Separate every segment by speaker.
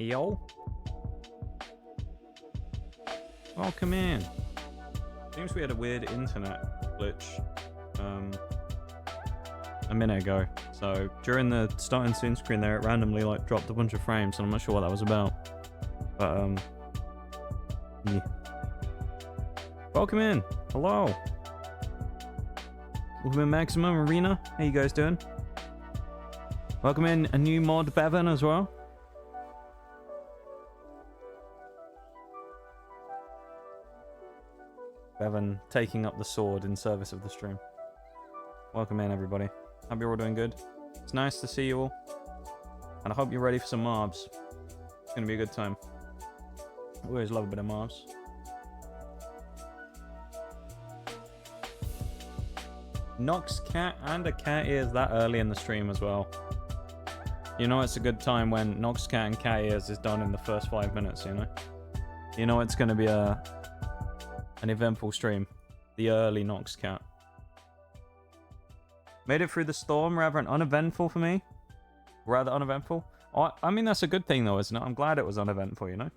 Speaker 1: Yo. Welcome in. Seems we had a weird internet glitch a minute ago. So during the starting scene screen there, it randomly like dropped a bunch of frames, and I'm not sure what that was about. But yeah. Welcome in. Hello. Welcome in Maximum Arena. How you guys doing? Welcome in a new mod Bevan as well. Bevan taking up the sword in service of the stream. Welcome in, everybody. Hope you're all doing good. It's nice to see you all. And I hope you're ready for some mobs. It's going to be a good time. I always love a bit of mobs. Nox cat and a cat ears that early in the stream as well. You know it's a good time when Nox cat and cat ears is done in the first 5 minutes, you know? You know it's going to be an eventful stream. The early Nox cat. Made it through the storm, rather uneventful for me. Rather uneventful. Oh, I mean, that's a good thing though, isn't it? I'm glad it was uneventful, you know?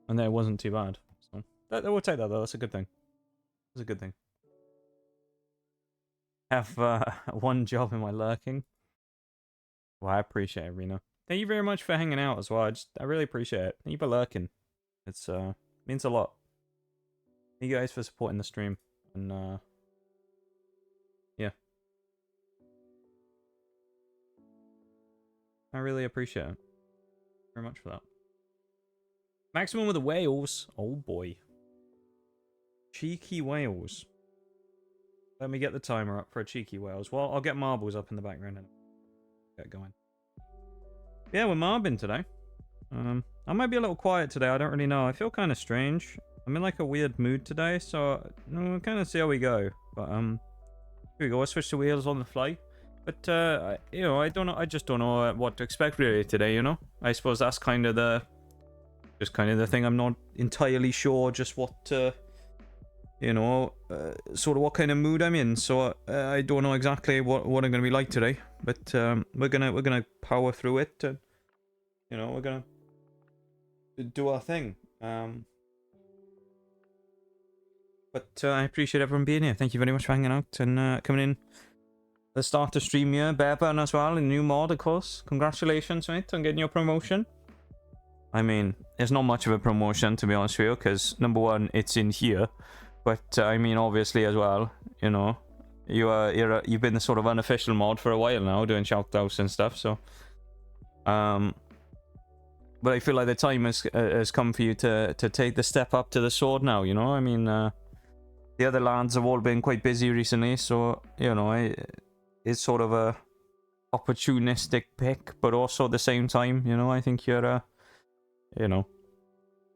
Speaker 1: And that it wasn't too bad. So, we'll take that though, that's a good thing. That's a good thing. Have one job in my lurking. Well, I appreciate it, Rena. Thank you very much for hanging out as well. I really appreciate it. Thank you for lurking. It's means a lot. Thank you guys for supporting the stream. And yeah. I really appreciate it. Very much for that. Maximum with the whales. Oh boy. Cheeky whales. Let me get the timer up for a cheeky whales. Well, I'll get marbles up in the background and get going. Yeah, we're marbing today. I might be a little quiet today. I don't really know. I feel kind of strange. I'm in like a weird mood today, so we'll kind of see how we go. But here we go. I'll switch the wheels on the fly. But you know, I don't know. I just don't know what to expect really today. You know, I suppose that's kind of the thing. I'm not entirely sure just what you know, sort of what kind of mood I'm in. So I don't know exactly what I'm gonna be like today. But we're gonna power through it. And, you know, we're gonna do our thing. But I appreciate everyone being here. Thank you very much for hanging out and coming in. The start of stream here, Bevan as well, a new mod, of course. Congratulations, mate, on getting your promotion. I mean, it's not much of a promotion, to be honest with you, because number one, it's in here. But I mean, obviously as well, you know, you've been the sort of unofficial mod for a while now, doing shoutouts and stuff. So, but I feel like the time has come for you to take the step up to the sword now. You know, I mean, the other lads have all been quite busy recently, so you know, it's sort of a opportunistic pick, but also at the same time, you know, I think you're you know,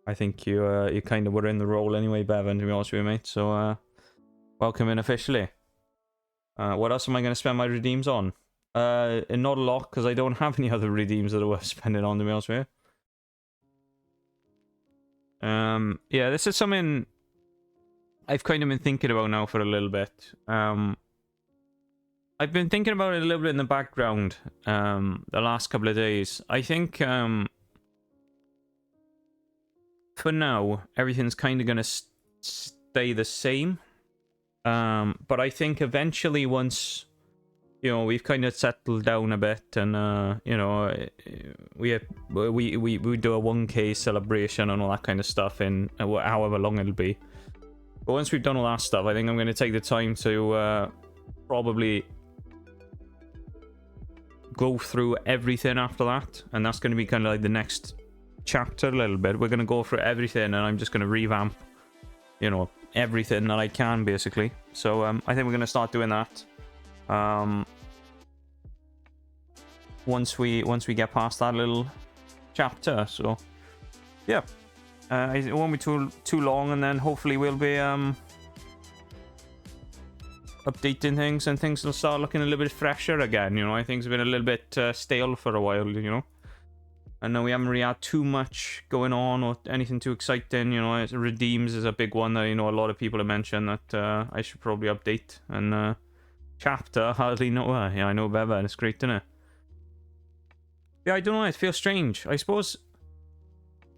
Speaker 1: I think you kind of were in the role anyway, Bevan, to be honest with you, mate. So, welcome in officially. What else am I going to spend my redeems on? And not a lot, because I don't have any other redeems that are worth spending on, to be honest with you. Yeah, this is something I've kind of been thinking about now for a little bit. I've been thinking about it a little bit in the background the last couple of days. I think for now, everything's kind of going to stay the same. But I think eventually once, you know, we've kind of settled down a bit and, you know, we do a 1K celebration and all that kind of stuff in however long it'll be. But once we've done all that stuff, I think I'm going to take the time to probably go through everything after that. And that's going to be kind of like the next chapter a little bit. We're going to go through everything and I'm just going to revamp, you know, everything that I can, basically. So I think we're going to start doing that. Once we get past that little chapter. So yeah, it won't be too long, and then hopefully we'll be updating things, and things will start looking a little bit fresher again. You know, I think it's been a little bit stale for a while. You know, I know we haven't really had too much going on or anything too exciting. You know, Redeems is a big one that, you know, a lot of people have mentioned that I should probably update. And Chapter, hardly know. Yeah, I know Beva, and it's great, isn't it? Yeah, I don't know. It feels strange. I suppose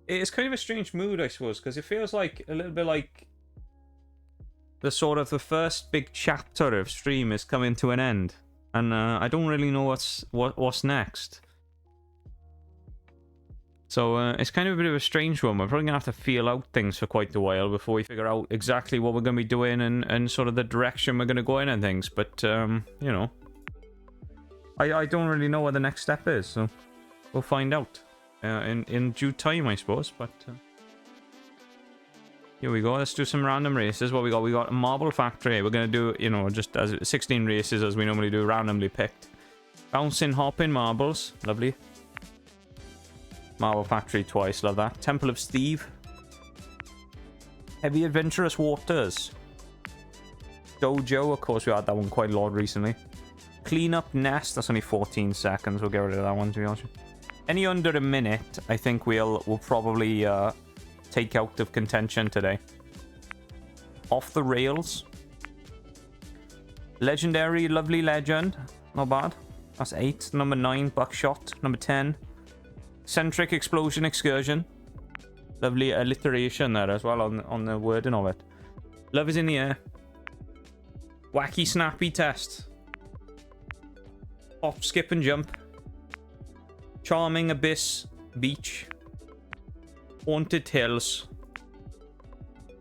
Speaker 1: it's kind of a strange mood, I suppose, because it feels like a little bit like the sort of the first big chapter of stream is coming to an end, and I don't really know what's next. So it's kind of a bit of a strange one. We're probably gonna have to feel out things for quite a while before we figure out exactly what we're gonna be doing and sort of the direction we're gonna go in and things. But you know, I don't really know what the next step is, so we'll find out in due time, I suppose. But here we go. Let's do some random races. What we got? We got a Marble Factory. We're gonna do, you know, just as 16 races as we normally do, randomly picked. Bouncing, hopping marbles, lovely. Marble Factory twice, love that. Temple of Steve. Heavy Adventurous Waters. Dojo, of course we had that one quite a lot recently. Clean Up Nest, that's only 14 seconds, we'll get rid of that one, to be honest. Any under a minute, I think we'll probably take out of contention today. Off the Rails. Legendary, Lovely Legend, not bad. That's 8. Number 9, Buckshot. Number 10. Centric Explosion Excursion. Lovely alliteration there as well on the wording of it. Love is in the air. Wacky Snappy Test. Hop, Skip and Jump. Charming Abyss Beach. Haunted Hills.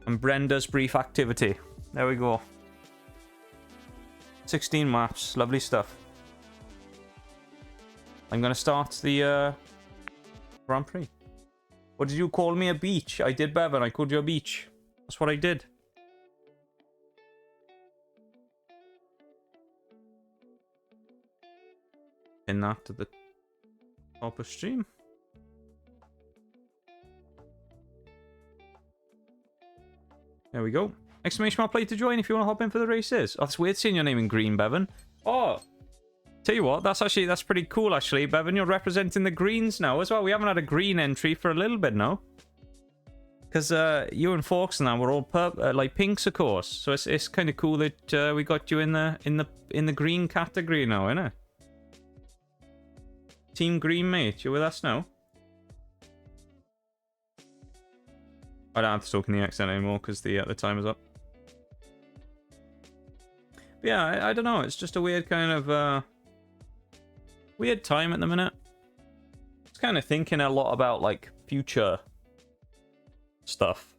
Speaker 1: And Brenda's Brief Activity. There we go. 16 maps. Lovely stuff. I'm going to start the Grand Prix. What did you call me? A beach? I did, Bevan. I called you a beach. That's what I did. Pin that to the top of stream. There we go. Exclamation mark play to join if you want to hop in for the races. Oh, it's weird seeing your name in green, Bevan. Oh, tell you what, that's pretty cool, actually. Bevan, you're representing the greens now as well. We haven't had a green entry for a little bit now. Because you and Forks now were all like pinks, of course. So it's kind of cool that we got you in the green category now, isn't it? Team Green, mate. You're with us now. I don't have to talk in the accent anymore because the timer's up. But yeah, I don't know. It's just a weird kind of weird time at the minute. It's kind of thinking a lot about like future stuff.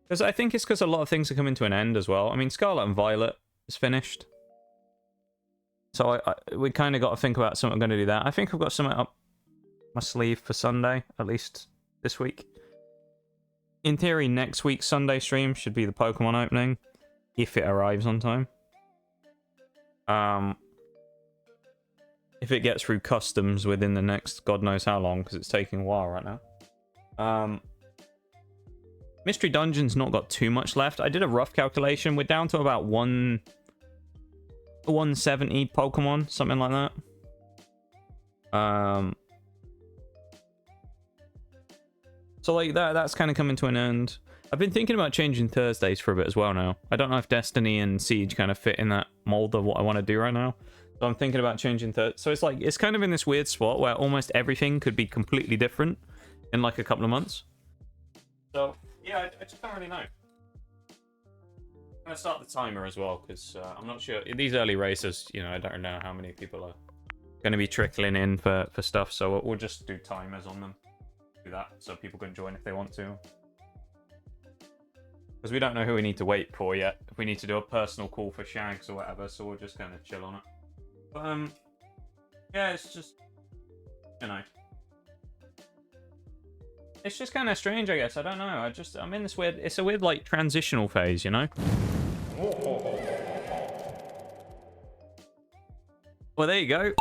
Speaker 1: Because I think it's because a lot of things are coming to an end as well. I mean, Scarlet and Violet is finished. So we kind of got to think about something. I'm going to do that. I think I've got something up my sleeve for Sunday, at least this week. In theory, next week's Sunday stream should be the Pokemon opening, if it arrives on time. If it gets through customs within the next God knows how long, because it's taking a while right now. Mystery Dungeon's not got too much left. I did a rough calculation. We're down to about 170 Pokemon, something like that. So like that's kind of coming to an end. I've been thinking about changing Thursdays for a bit as well now. I don't know if Destiny and Siege kind of fit in that mold of what I want to do right now. So I'm thinking about changing Thursdays. So it's like, it's kind of in this weird spot where almost everything could be completely different in like a couple of months. So yeah, I just don't really know. I'm going to start the timer as well, because I'm not sure. In these early races, you know, I don't know how many people are going to be trickling in for stuff. So we'll just do timers on them. Do that so people can join if they want to. Because we don't know who we need to wait for yet. If we need to do a personal call for Shags or whatever, so we're just going to chill on it. But, yeah, it's just, you know. It's just kind of strange, I guess. I don't know. I'm in this weird, it's a weird, like, transitional phase, you know? Well, there you go.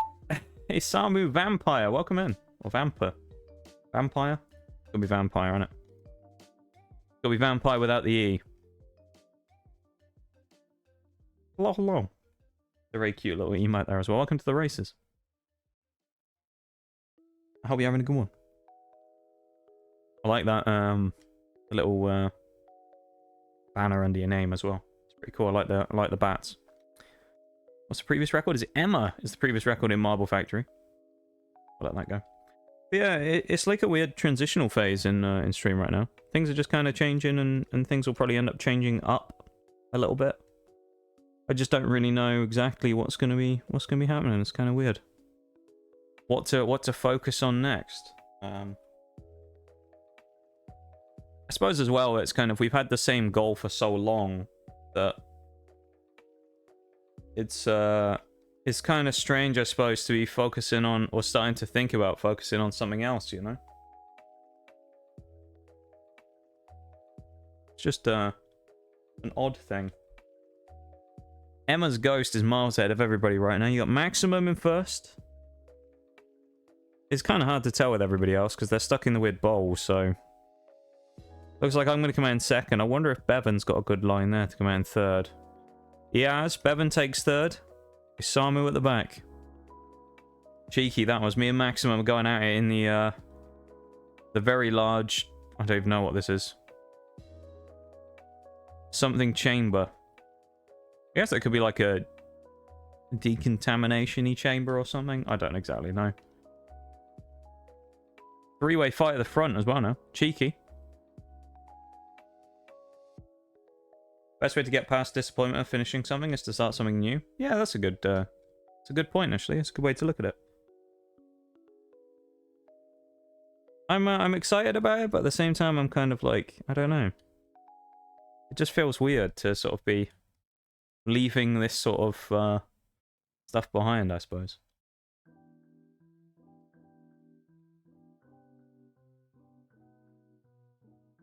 Speaker 1: Hey, Samu Vampire. Welcome in. Or Vampire. Gotta be vampire, on it. Gotta be vampire without the E. Hello, hello. A very cute little emote there as well. Welcome to the races. I hope you're having a good one. I like that little banner under your name as well. It's pretty cool. I like the bats. What's the previous record? Is it Emma? Is the previous record in Marble Factory? I'll let that go. But yeah, it's like a weird transitional phase in stream right now. Things are just kind of changing, and things will probably end up changing up a little bit. I just don't really know exactly what's gonna be happening. It's kind of weird. What to focus on next? I suppose as well, it's kind of, we've had the same goal for so long that it's kind of strange, I suppose, to be focusing on, or starting to think about focusing on something else, you know? It's just an odd thing. Emma's Ghost is miles ahead of everybody right now. You got Maximum in first. It's kind of hard to tell with everybody else because they're stuck in the weird bowl, so... Looks like I'm going to come out in second. I wonder if Bevan's got a good line there to come out in third. He has. Bevan takes third. Isamu at the back. Cheeky, that was. Me and Maximum going at it in the very large... I don't even know what this is. Something chamber. I guess it could be like a decontamination-y chamber or something. I don't exactly know. Three-way fight at the front as well now. Cheeky. Best way to get past disappointment of finishing something is to start something new. Yeah, that's a good it's a good point, actually. It's a good way to look at it. I'm excited about it, but at the same time I'm kind of like, I don't know. It just feels weird to sort of be leaving this sort of stuff behind, I suppose.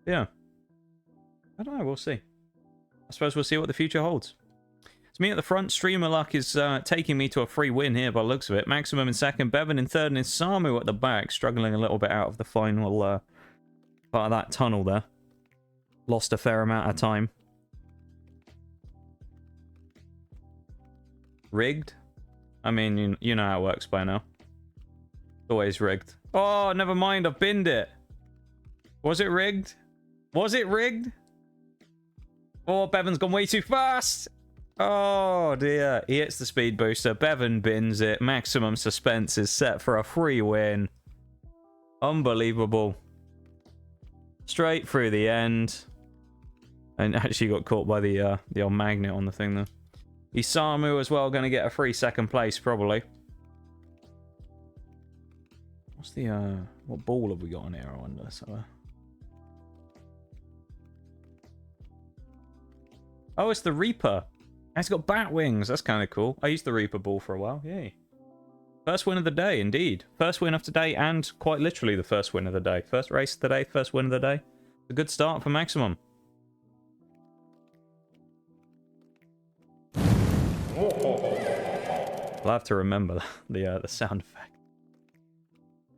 Speaker 1: Yeah. I don't know, we'll see. I suppose we'll see what the future holds. It's me at the front. Streamer luck is taking me to a free win here by the looks of it. Maximum in second, Bevan in third, and Isamu at the back, struggling a little bit out of the final part of that tunnel there. Lost a fair amount of time. Rigged? I mean, you know how it works by now. Always rigged. Oh, never mind, I've binned it. Was it rigged? Was it rigged? Oh, Bevan's gone way too fast. Oh, dear. He hits the speed booster. Bevan bins it. Maximum suspense is set for a free win. Unbelievable. Straight through the end. And actually got caught by the old magnet on the thing there. Isamu as well, going to get a free second place, probably. What's the, what ball have we got on here, I wonder? So, oh, it's the Reaper. It's got bat wings. That's kind of cool. I used the Reaper ball for a while. Yay. First win of the day, indeed. First win of today, and quite literally the first win of the day. First race of the day, first win of the day. A good start for Maximum. I'll have to remember the sound effect.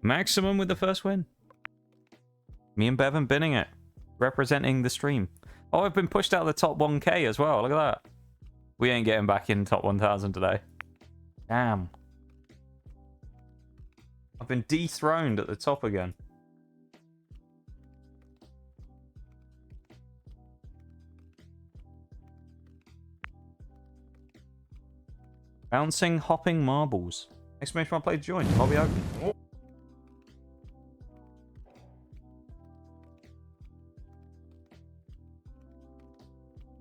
Speaker 1: Maximum with the first win. Me and Bevan binning it. Representing the stream. Oh, I've been pushed out of the top 1k as well. Look at that. We ain't getting back in top 1000 today. Damn. I've been dethroned at the top again. Bouncing, hopping marbles. Exclamation mark play to join. I'll be open.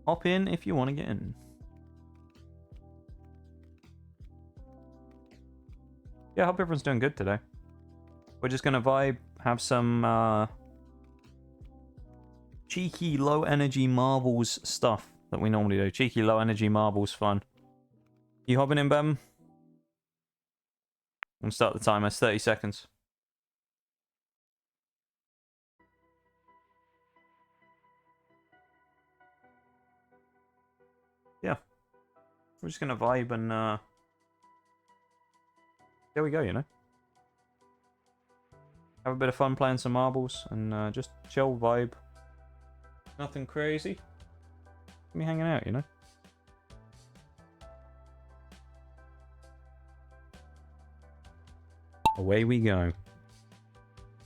Speaker 1: Hop in if you want to get in. Yeah, I hope everyone's doing good today. We're just gonna vibe, have some cheeky low energy marbles stuff that we normally do. Cheeky low energy marbles fun. You hopping in, Bem? I'm gonna start the timer. It's 30 seconds. Yeah. We're just gonna vibe and there we go, you know. Have a bit of fun playing some marbles and just chill vibe. Nothing crazy. Me hanging out, you know. Away we go.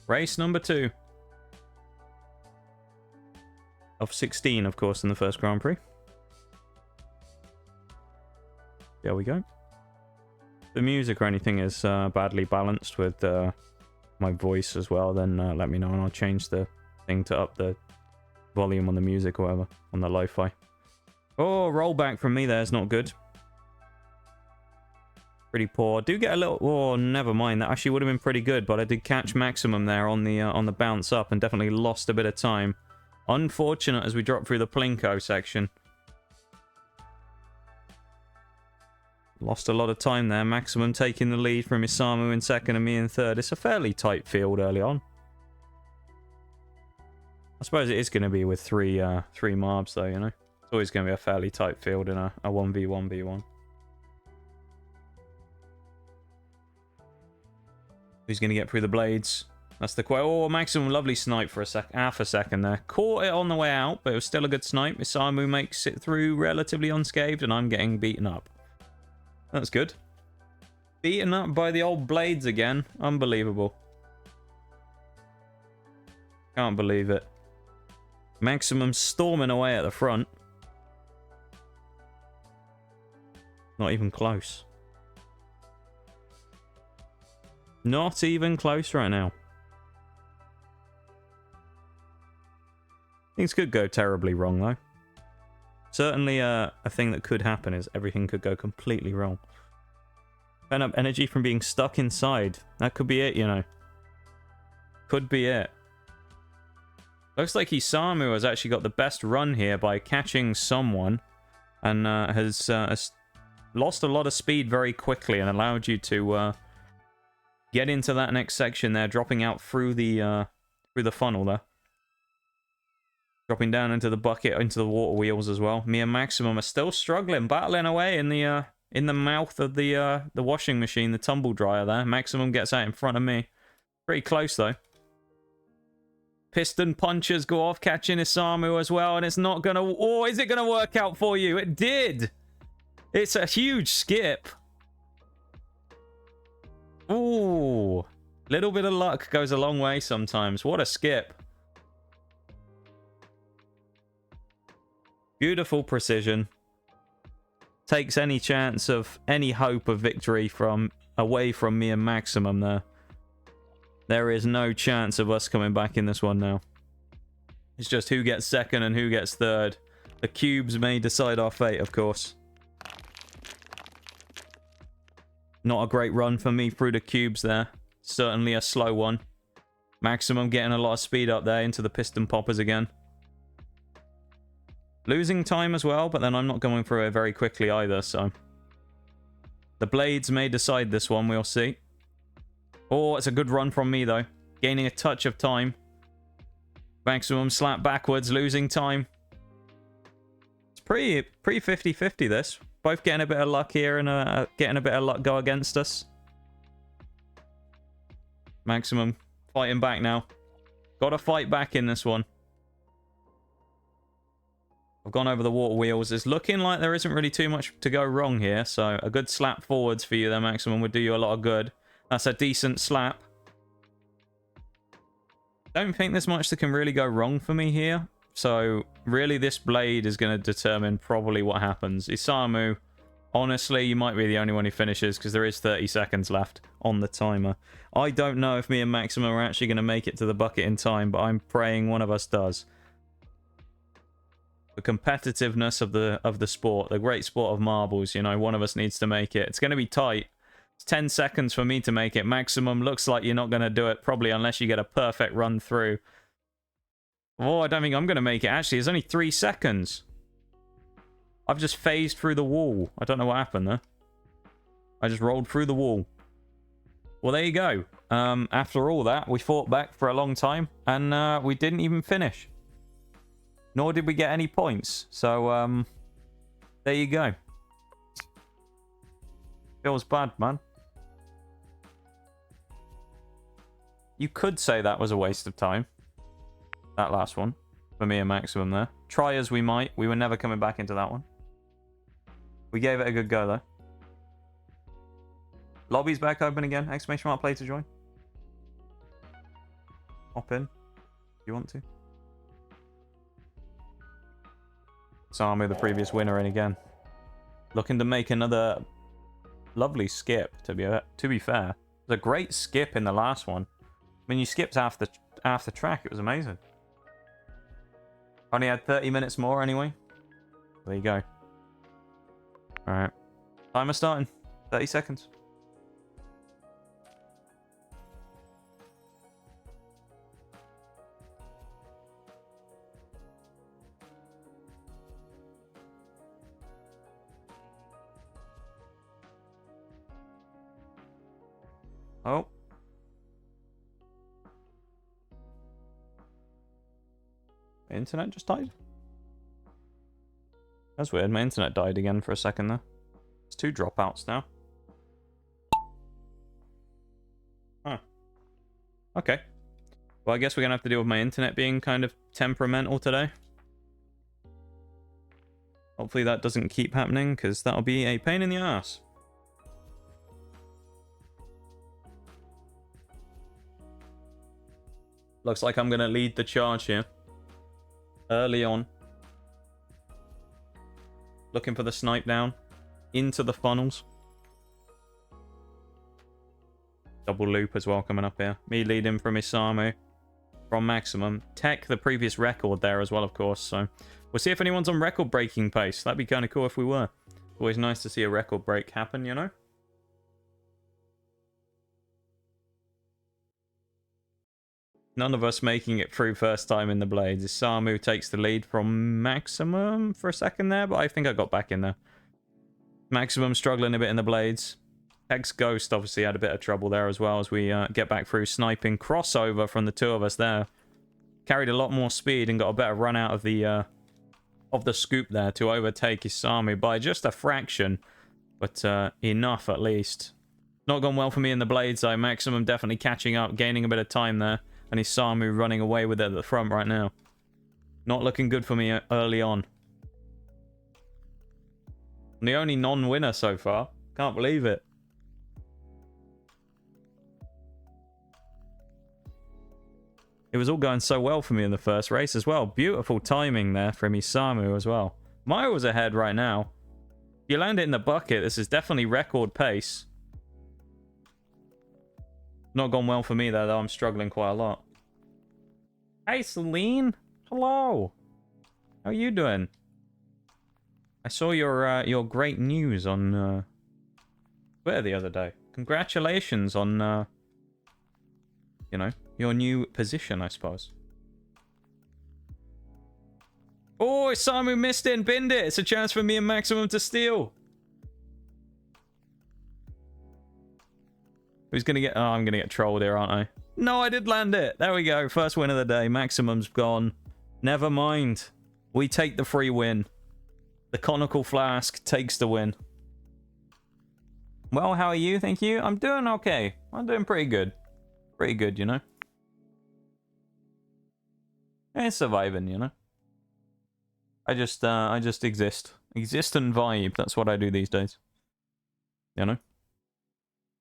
Speaker 1: Race number 2. Of 16, of course, in the first Grand Prix. There we go. If the music or anything is badly balanced with my voice as well, then let me know and I'll change the thing to up the volume on the music or whatever, on the lo-fi. Oh, rollback from me there is not good. Pretty poor. Do get a little... Oh, never mind. That actually would have been pretty good, but I did catch maximum there on the bounce up and definitely lost a bit of time. Unfortunate as we drop through the Plinko section. Lost a lot of time there. Maximum taking the lead from Isamu in second and me in third. It's a fairly tight field early on. I suppose it is going to be with three mobs though, you know. It's always going to be a fairly tight field in a 1v1v1. Who's going to get through the blades? That's the question. Oh, maximum lovely snipe for half a second there. Caught it on the way out, but it was still a good snipe. Isamu makes it through relatively unscathed, and I'm getting beaten up. That's good. Beaten up by the old blades again. Unbelievable. Can't believe it. Maximum storming away at the front. Not even close. Not even close right now. Things could go terribly wrong, though. Certainly a thing that could happen is everything could go completely wrong. Burn up energy from being stuck inside. That could be it, you know. Could be it. Looks like Isamu has actually got the best run here by catching someone and has lost a lot of speed very quickly and allowed you to get into that next section there, dropping out through the funnel there. Dropping down into the bucket, into the water wheels as well. Me and Maximum are still struggling, battling away in the mouth of the washing machine, the tumble dryer there. Maximum gets out in front of me. Pretty close though. Piston punches go off, catching Isamu as well, and it's not gonna... Oh, is it gonna work out for you? It did! It's a huge skip. Ooh. Little bit of luck goes a long way sometimes. What a skip. Beautiful precision. Takes any chance of any hope of victory from away from me and Maximum there. There is no chance of us coming back in this one now. It's just who gets second and who gets third. The cubes may decide our fate, of course. Not a great run for me through the cubes there. Certainly a slow one. Maximum getting a lot of speed up there into the piston poppers again. Losing time as well, but then I'm not going through it very quickly either, so... The blades may decide this one, we'll see. Oh, it's a good run from me, though. Gaining a touch of time. Maximum slap backwards, losing time. It's pretty 50-50, this. Both getting a bit of luck here and getting a bit of luck go against us. Maximum fighting back now. Gotta fight back in this one. I've gone over the water wheels. It's looking like there isn't really too much to go wrong here, so a good slap forwards for you there, Maximum, would do you a lot of good. That's a decent slap. Don't think there's much that can really go wrong for me here. So, really, this blade is going to determine probably what happens. Isamu, honestly, you might be the only one who finishes because there is 30 seconds left on the timer. I don't know if me and Maximum are actually going to make it to the bucket in time, but I'm praying one of us does. The competitiveness of the sport, the great sport of marbles, you know, one of us needs to make it. It's going to be tight. It's 10 seconds for me to make it. Maximum looks like you're not going to do it, probably unless you get a perfect run through. Oh, I don't think I'm going to make it. Actually, it's only 3 seconds. I've just phased through the wall. I don't know what happened there. I just rolled through the wall. Well, there you go. After all that, we fought back for a long time, and we didn't even finish. Nor did we get any points. So, there you go. Feels bad, man. You could say that was a waste of time. That last one. For me and Maximum there. Try as we might, we were never coming back into that one. We gave it a good go though. Lobby's back open again. Exclamation mark play to join. Hop in. If you want to. Samu, the previous winner, in again. Looking to make another lovely skip, to be fair. It was a great skip in the last one. I mean, you skipped half the track. It was amazing. Only had 30 minutes more anyway. There you go. Alright. Timer starting. 30 seconds. Oh. My internet just died? That's weird. My internet died again for a second there. It's 2 dropouts now. Huh. Okay. Well, I guess we're going to have to deal with my internet being kind of temperamental today. Hopefully that doesn't keep happening, because that'll be a pain in the ass. Looks like I'm going to lead the charge here. Early on. Looking for the snipe down. Into the funnels. Double loop as well coming up here. Me leading from Isamu. From Maximum. Tech, the previous record there as well, of course. So we'll see if anyone's on record breaking pace. That'd be kind of cool if we were. Always nice to see a record break happen, you know? None of us making it through first time in the blades. Isamu takes the lead from Maximum for a second there, but I think I got back in there. Maximum struggling a bit in the blades. Tech's Ghost obviously had a bit of trouble there as well as we get back through. Sniping crossover from the 2 of us there. Carried a lot more speed and got a better run out of the scoop there to overtake Isamu by just a fraction. But enough at least. Not gone well for me in the blades though. Maximum definitely catching up, gaining a bit of time there. And Isamu running away with it at the front right now. Not looking good for me early on. I'm the only non-winner so far. Can't believe it. It was all going so well for me in the first race as well. Beautiful timing there from Isamu as well. Mayo was ahead right now. If you land it in the bucket, this is definitely record pace. Not gone well for me there, though. I'm struggling quite a lot. Hey, Celine. Hello. How are you doing? I saw your great news on Twitter the other day. Congratulations on, you know, your new position, I suppose. Oh, Isamu missed it and binned it. It's a chance for me and Maximum to steal. Who's gonna get... Oh, I'm gonna get trolled here, aren't I? No, I did land it. There we go. First win of the day. Maximum's gone. Never mind. We take the free win. The conical flask takes the win. Well, how are you? Thank you. I'm doing okay. I'm doing pretty good. Pretty good, you know? It's surviving, you know? I just exist. Exist and vibe. That's what I do these days. You know?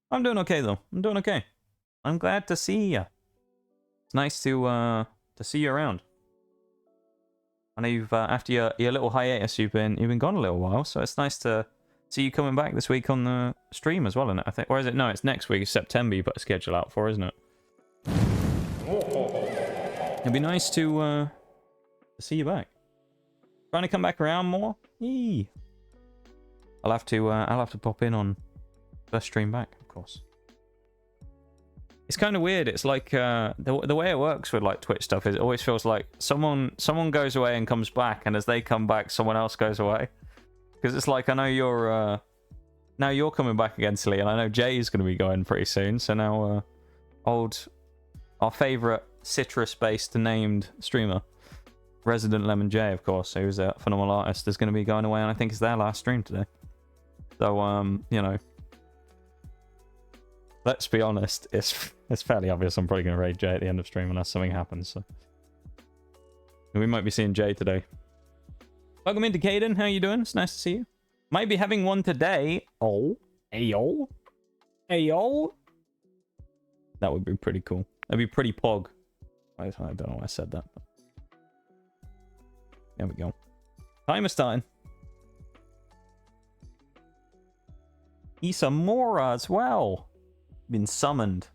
Speaker 1: I'm doing okay, though. I'm doing okay. I'm glad to see you. It's nice to see you around. I know you've, after your little hiatus, you've been gone a little while, so it's nice to see you coming back this week on the stream as well, isn't it? I think, or is it? No, it's next week. It's September you put a schedule out for, isn't it? It'd be nice to see you back. Trying to come back around more? Eee. I'll have to pop in on first stream back, of course. It's kind of weird. It's like the way it works with like Twitch stuff is it always feels like someone goes away and comes back, and as they come back, someone else goes away. Because it's like I know you're now you're coming back again, Silly, and I know Jay's going to be going pretty soon. So now our favorite citrus-based named streamer, Resident Lemon J, of course, who's a phenomenal artist, is going to be going away, and I think it's their last stream today. So you know. let's be honest, it's fairly obvious I'm probably going to raid Jay at the end of stream unless something happens. So we might be seeing Jay today. Welcome into Caden. How you doing? It's nice to see you. Might be having one today. Oh, ayo, ayo. That would be pretty cool. That'd be pretty pog. I don't know why I said that. But... there we go. Timer starting. Isamura as well. Been summoned.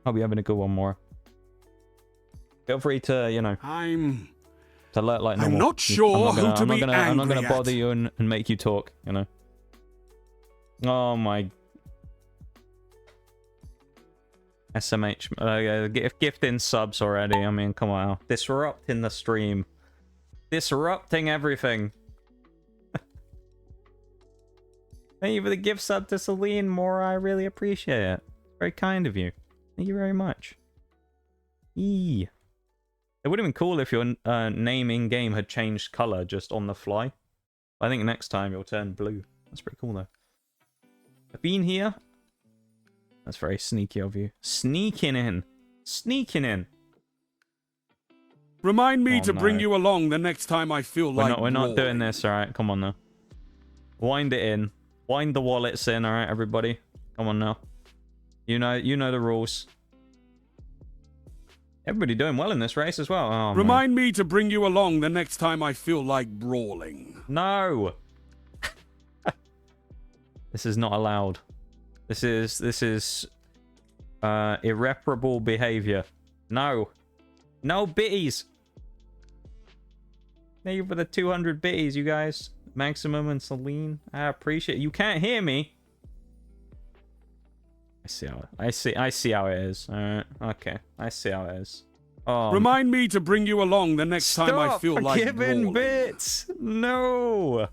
Speaker 1: I'll be having a good one more. Feel free to, you know, to alert like normal.
Speaker 2: I'm not sure who to be angry at.
Speaker 1: I'm not gonna bother you and make you talk, you know. Oh my. SMH, gifting subs already. I mean, come on. Disrupting the stream. Disrupting everything. Thank you for the gift sub to Celine Mora. I really appreciate it. Very kind of you. Thank you very much. Eee. It would have been cool if your name in-game had changed color just on the fly. I think next time you'll turn blue. That's pretty cool, though. I've been here. That's very sneaky of you. Sneaking in. Sneaking in.
Speaker 2: Remind me to bring you along the next time I feel like
Speaker 1: we're not doing this, alright? Come on now. Wind it in. Wind the wallets in, alright, everybody? Come on now. You know the rules. Everybody doing well in this race as well. Oh,
Speaker 2: remind me to bring you along the next time I feel like brawling.
Speaker 1: No. This is not allowed. This is irreparable behavior. No. No bitties. Thank you for the 200 bitties, you guys. Maximum and Celine. I appreciate it. You can't hear me. I see how it is. Alright. Okay. I see how it is.
Speaker 2: Remind me to bring you along the next time I feel like
Speaker 1: giving
Speaker 2: brawling.
Speaker 1: bits. No.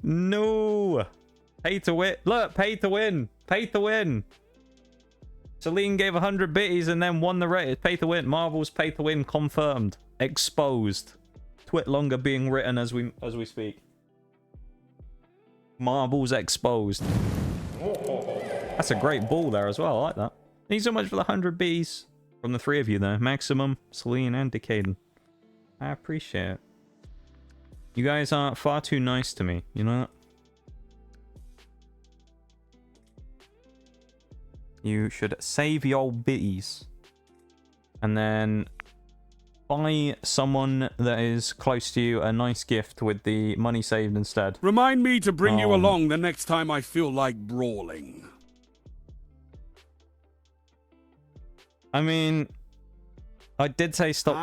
Speaker 1: No. Pay to win. Look, pay to win. Pay to win. Celine gave 100 bitties and then won the race. Pay to win. Marvel's pay to win confirmed. Exposed. Twit longer being written as we speak. Marvel's exposed. That's a great ball there as well. I like that. Thank you so much for the 100 Bs from the three of you there. Maximum, Celine, and Decaden. I appreciate it. You guys are far too nice to me. You know that? You should save your bitties. And then buy someone that is close to you a nice gift with the money saved instead.
Speaker 2: Remind me to bring you along the next time I feel like brawling.
Speaker 1: I mean, I did say stop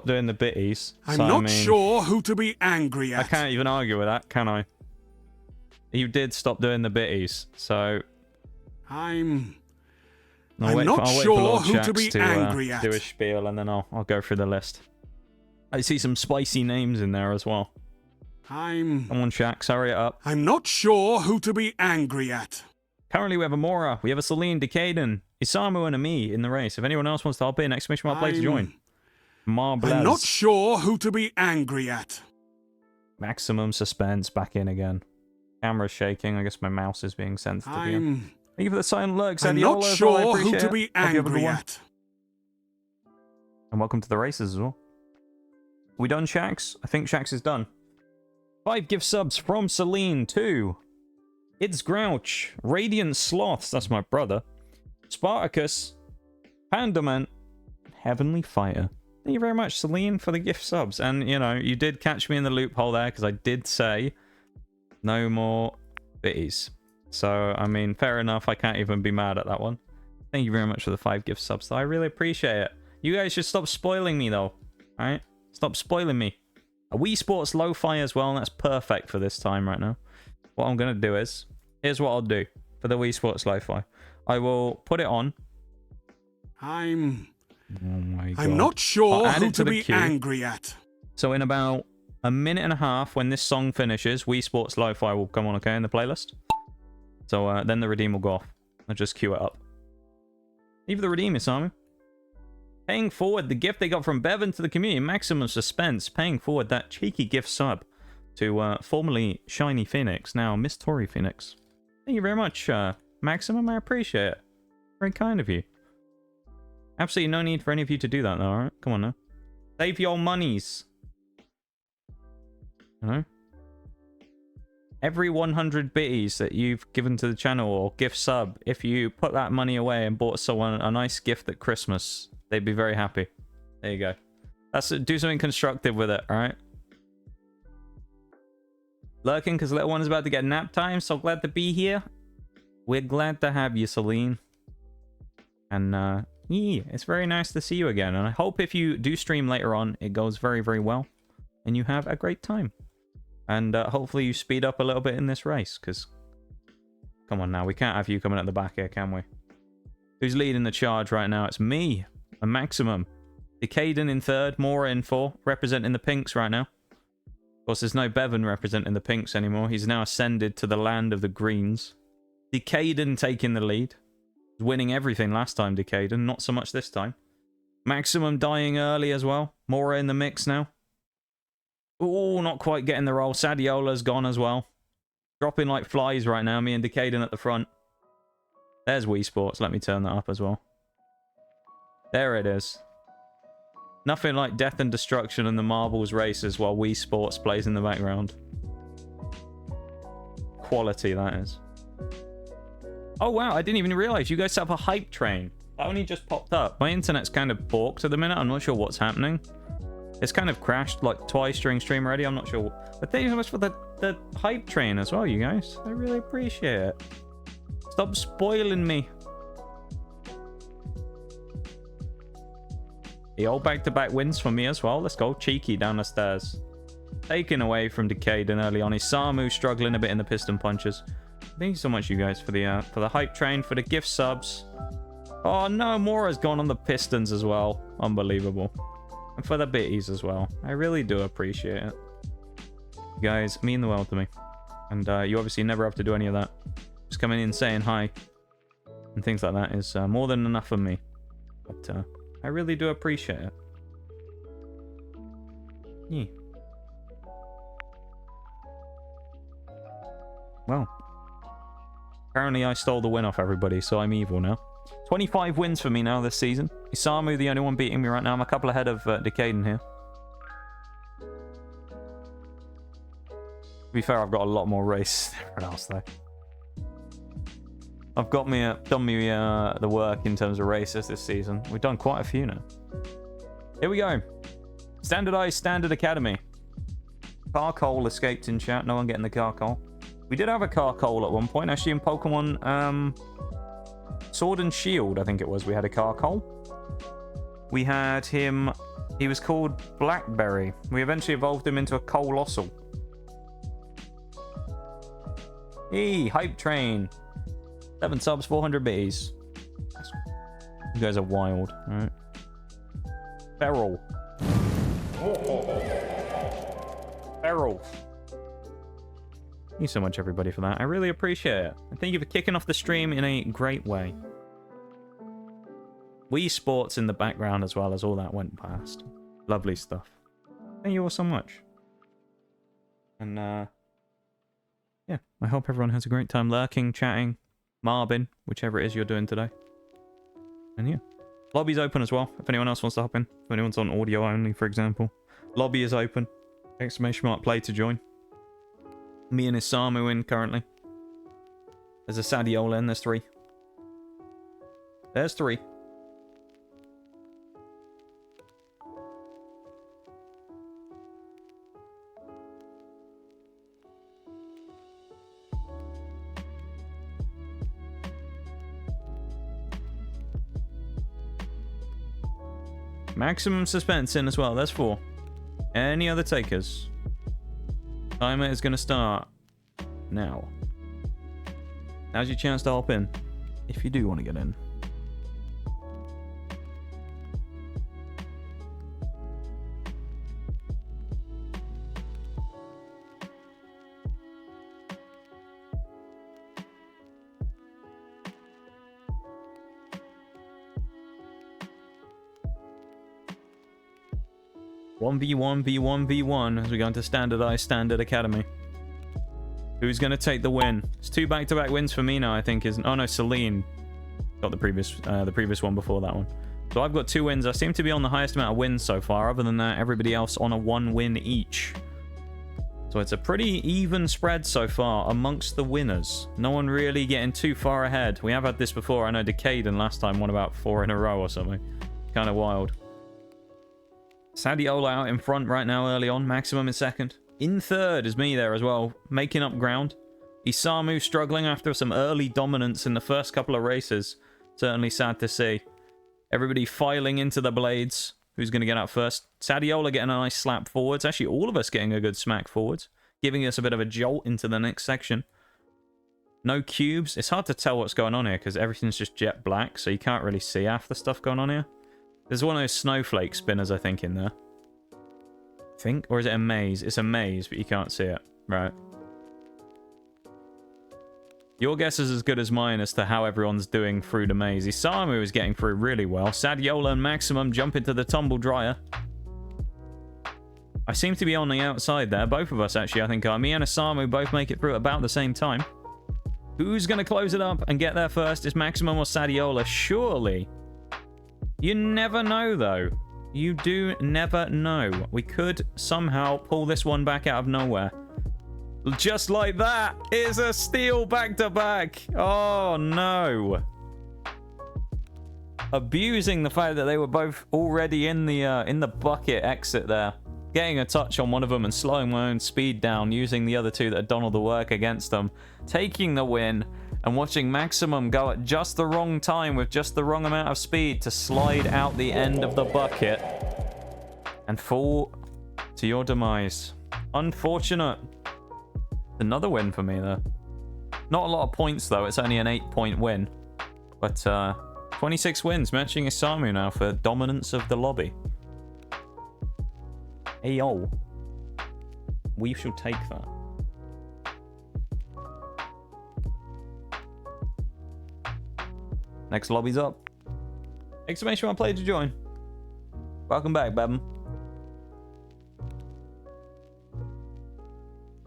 Speaker 1: doing the bitties.
Speaker 2: I'm not sure who to be angry at.
Speaker 1: I can't even argue with that, can I? You did stop doing the bitties, so...
Speaker 2: I'm not sure who to be angry at.
Speaker 1: Do a spiel and then I'll go through the list. I see some spicy names in there as well. Come on, Shax, hurry it up.
Speaker 2: I'm not sure who to be angry at.
Speaker 1: Currently, we have a Mora, we have a Celine, Decaden, Isamu, and a me in the race. If anyone else wants to hop in, exclamation mark play to join. Marblez.
Speaker 2: I'm not sure who to be angry at.
Speaker 1: Maximum suspense back in again. Camera's shaking. I guess my mouse is being sensitive again. Thank you for the silent lurks.
Speaker 2: I'm not sure who to be angry at.
Speaker 1: And welcome to the races as well. We done, Shax? I think Shax is done. 5 gift subs from Celine to It's Grouch, Radiant Sloths, that's my brother, Spartacus, Pandaman, Heavenly Fighter. Thank you very much, Celine, for the gift subs. And, you know, you did catch me in the loophole there because I did say no more bitties. So, I mean, fair enough. I can't even be mad at that one. Thank you very much for the 5 gift subs, though. I really appreciate it. You guys should stop spoiling me, though. Alright? Stop spoiling me. A Wii Sports Lo-Fi as well, and that's perfect for this time right now. What I'm going to do is, here's what I'll do for the Wii Sports Lo-Fi. I will put it on.
Speaker 2: I'm
Speaker 1: Oh my God.
Speaker 2: I'm not sure who to be angry at.
Speaker 1: So in about a minute and a half, when this song finishes, Wii Sports Lo-Fi will come on, okay, in the playlist. So then the redeem will go off. I'll just queue it up. Leave the redeem, Isamu. Paying forward the gift they got from Bevan to the community. Maximum suspense. Paying forward that cheeky gift sub. to formerly Shiny Phoenix, now Miss Tori Phoenix. Thank you very much, Maximum. I appreciate it. Very kind of you. Absolutely no need for any of you to do that, though, alright? Come on now. Save your monies. You know? Every 100 bitties that you've given to the channel or gift sub, if you put that money away and bought someone a nice gift at Christmas, they'd be very happy. There you go. Do something constructive with it, alright? Lurking because little one is about to get nap time. So glad to be here. We're glad to have you, Celine. And, yeah, it's very nice to see you again. And I hope if you do stream later on, it goes very, very well. And you have a great time. And hopefully you speed up a little bit in this race. Because, come on now, we can't have you coming at the back here, can we? Who's leading the charge right now? It's me, a Maximum. Decaden in third, Mora in fourth, representing the pinks right now. Of course, there's no Bevan representing the pinks anymore. He's now ascended to the land of the greens. Decaden taking the lead. Winning everything last time, Decaden. Not so much this time. Maximum dying early as well. Mora in the mix now. Ooh, not quite getting the roll. Sadiola's gone as well. Dropping like flies right now. Me and Decaden at the front. There's Wii Sports. Let me turn that up as well. There it is. Nothing like death and destruction and the marbles races while Wii Sports plays in the background. Quality, that is. Oh, wow. I didn't even realize you guys have a hype train. That only just popped up. My internet's kind of balked at the minute. I'm not sure what's happening. It's kind of crashed like twice during stream already. I'm not sure. But thank you so much for the hype train as well, you guys. I really appreciate it. Stop spoiling me. The old back-to-back wins for me as well. Let's go. Cheeky down the stairs. Taken away from Decaden early on. Isamu struggling a bit in the piston punches. Thank you so much, you guys, for the hype train, for the gift subs. Oh, no. Mora's gone on the pistons as well. Unbelievable. And for the bitties as well. I really do appreciate it. You guys mean the world to me. And you obviously never have to do any of that. Just coming in saying hi and things like that is more than enough for me. But I really do appreciate it. Yeah. Well. Apparently I stole the win off everybody, so I'm evil now. 25 wins for me now this season. Isamu the only one beating me right now. I'm a couple ahead of Decaden here. To be fair, I've got a lot more races than everyone else, though. I've got me done me the work in terms of races this season. We've done quite a few now. Here we go. Standardized Standard Academy. Carcole escaped in chat. No one getting the Carcole. We did have a Carcole at one point. Actually, in Pokemon Sword and Shield, I think it was. We had a Carcole. We had him. He was called Blackberry. We eventually evolved him into a Colossal. Hey, Hype Train. 7 subs, 400 bitties. You guys are wild. Alright. Feral. Feral. Thank you so much, everybody, for that. I really appreciate it. And thank you for kicking off the stream in a great way. Wii Sports in the background as well as all that went past. Lovely stuff. Thank you all so much. And, yeah, I hope everyone has a great time lurking, chatting, Marbin, whichever it is you're doing today. And yeah, lobby's open as well, if anyone else wants to hop in. If anyone's on audio only, for example. Lobby is open. Exclamation mark play to join. Me and Isamu in currently. There's a Sadiola in, there's 3. There's 3. Maximum suspense in as well. There's 4. Any other takers? Timer is going to start now. Now's your chance to hop in, if you do want to get in. 1v1, v1, v1 as we go into standardized standard academy. Who's going to take the win? It's 2 back-to-back wins for me now, I think. Oh no, Celine got the previous one before that one. So I've got 2 wins. I seem to be on the highest amount of wins so far. Other than that, everybody else on a 1 win each. So it's a pretty even spread so far amongst the winners. No one really getting too far ahead. We have had this before. I know Decaden last time won about 4 in a row or something. Kind of wild. Sadiola out in front right now early on. Maximum in second. In third is me there as well, making up ground. Isamu struggling after some early dominance in the first couple of races. Certainly sad to see. Everybody filing into the blades. Who's going to get out first? Sadiola getting a nice slap forwards. Actually, all of us getting a good smack forwards. Giving us a bit of a jolt into the next section. No cubes. It's hard to tell what's going on here because everything's just jet black. So you can't really see half the stuff going on here. There's one of those snowflake spinners, I think, in there. Or is it a maze? It's a maze, but you can't see it. Right. Your guess is as good as mine as to how everyone's doing through the maze. Isamu is getting through really well. Sadiola and Maximum jump into the tumble dryer. I seem to be on the outside there. Both of us, actually, I think are. Me and Isamu both make it through at about the same time. Who's going to close it up and get there first? Is Maximum or Sadiola? Surely. You never know, though. You do never know. We could somehow pull this one back out of nowhere. Just like that. It's a steal back-to-back. Oh, no. Abusing the fact that they were both already in the bucket exit there. Getting a touch on one of them and slowing my own speed down, using the other two that had done all the work against them. Taking the win and watching Maximum go at just the wrong time with just the wrong amount of speed to slide out the end of the bucket and fall to your demise. Unfortunate. Another win for me there. Not a lot of points though. It's only an 8-point win. But 26 wins, matching Isamu now for dominance of the lobby. Ayo. We shall take that. Next lobby's up. Exclamation mark player to join. Welcome back, Babin.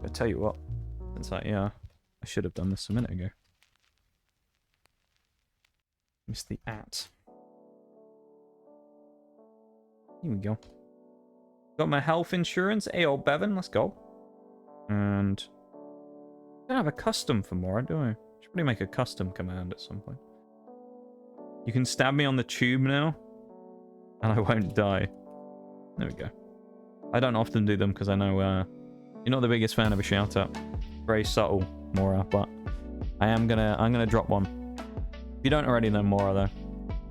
Speaker 1: I tell you what. It's like, yeah, I should have done this a minute ago. Missed the at. Here we go. Got my health insurance. Hey, old Bevan, let's go. And I don't have a custom for Mora, do I? Should probably make a custom command at some point. You can stab me on the tube now, and I won't die. There we go. I don't often do them because I know you're not the biggest fan of a shout out. Very subtle, Mora, but I'm gonna drop one. If you don't already know Mora though,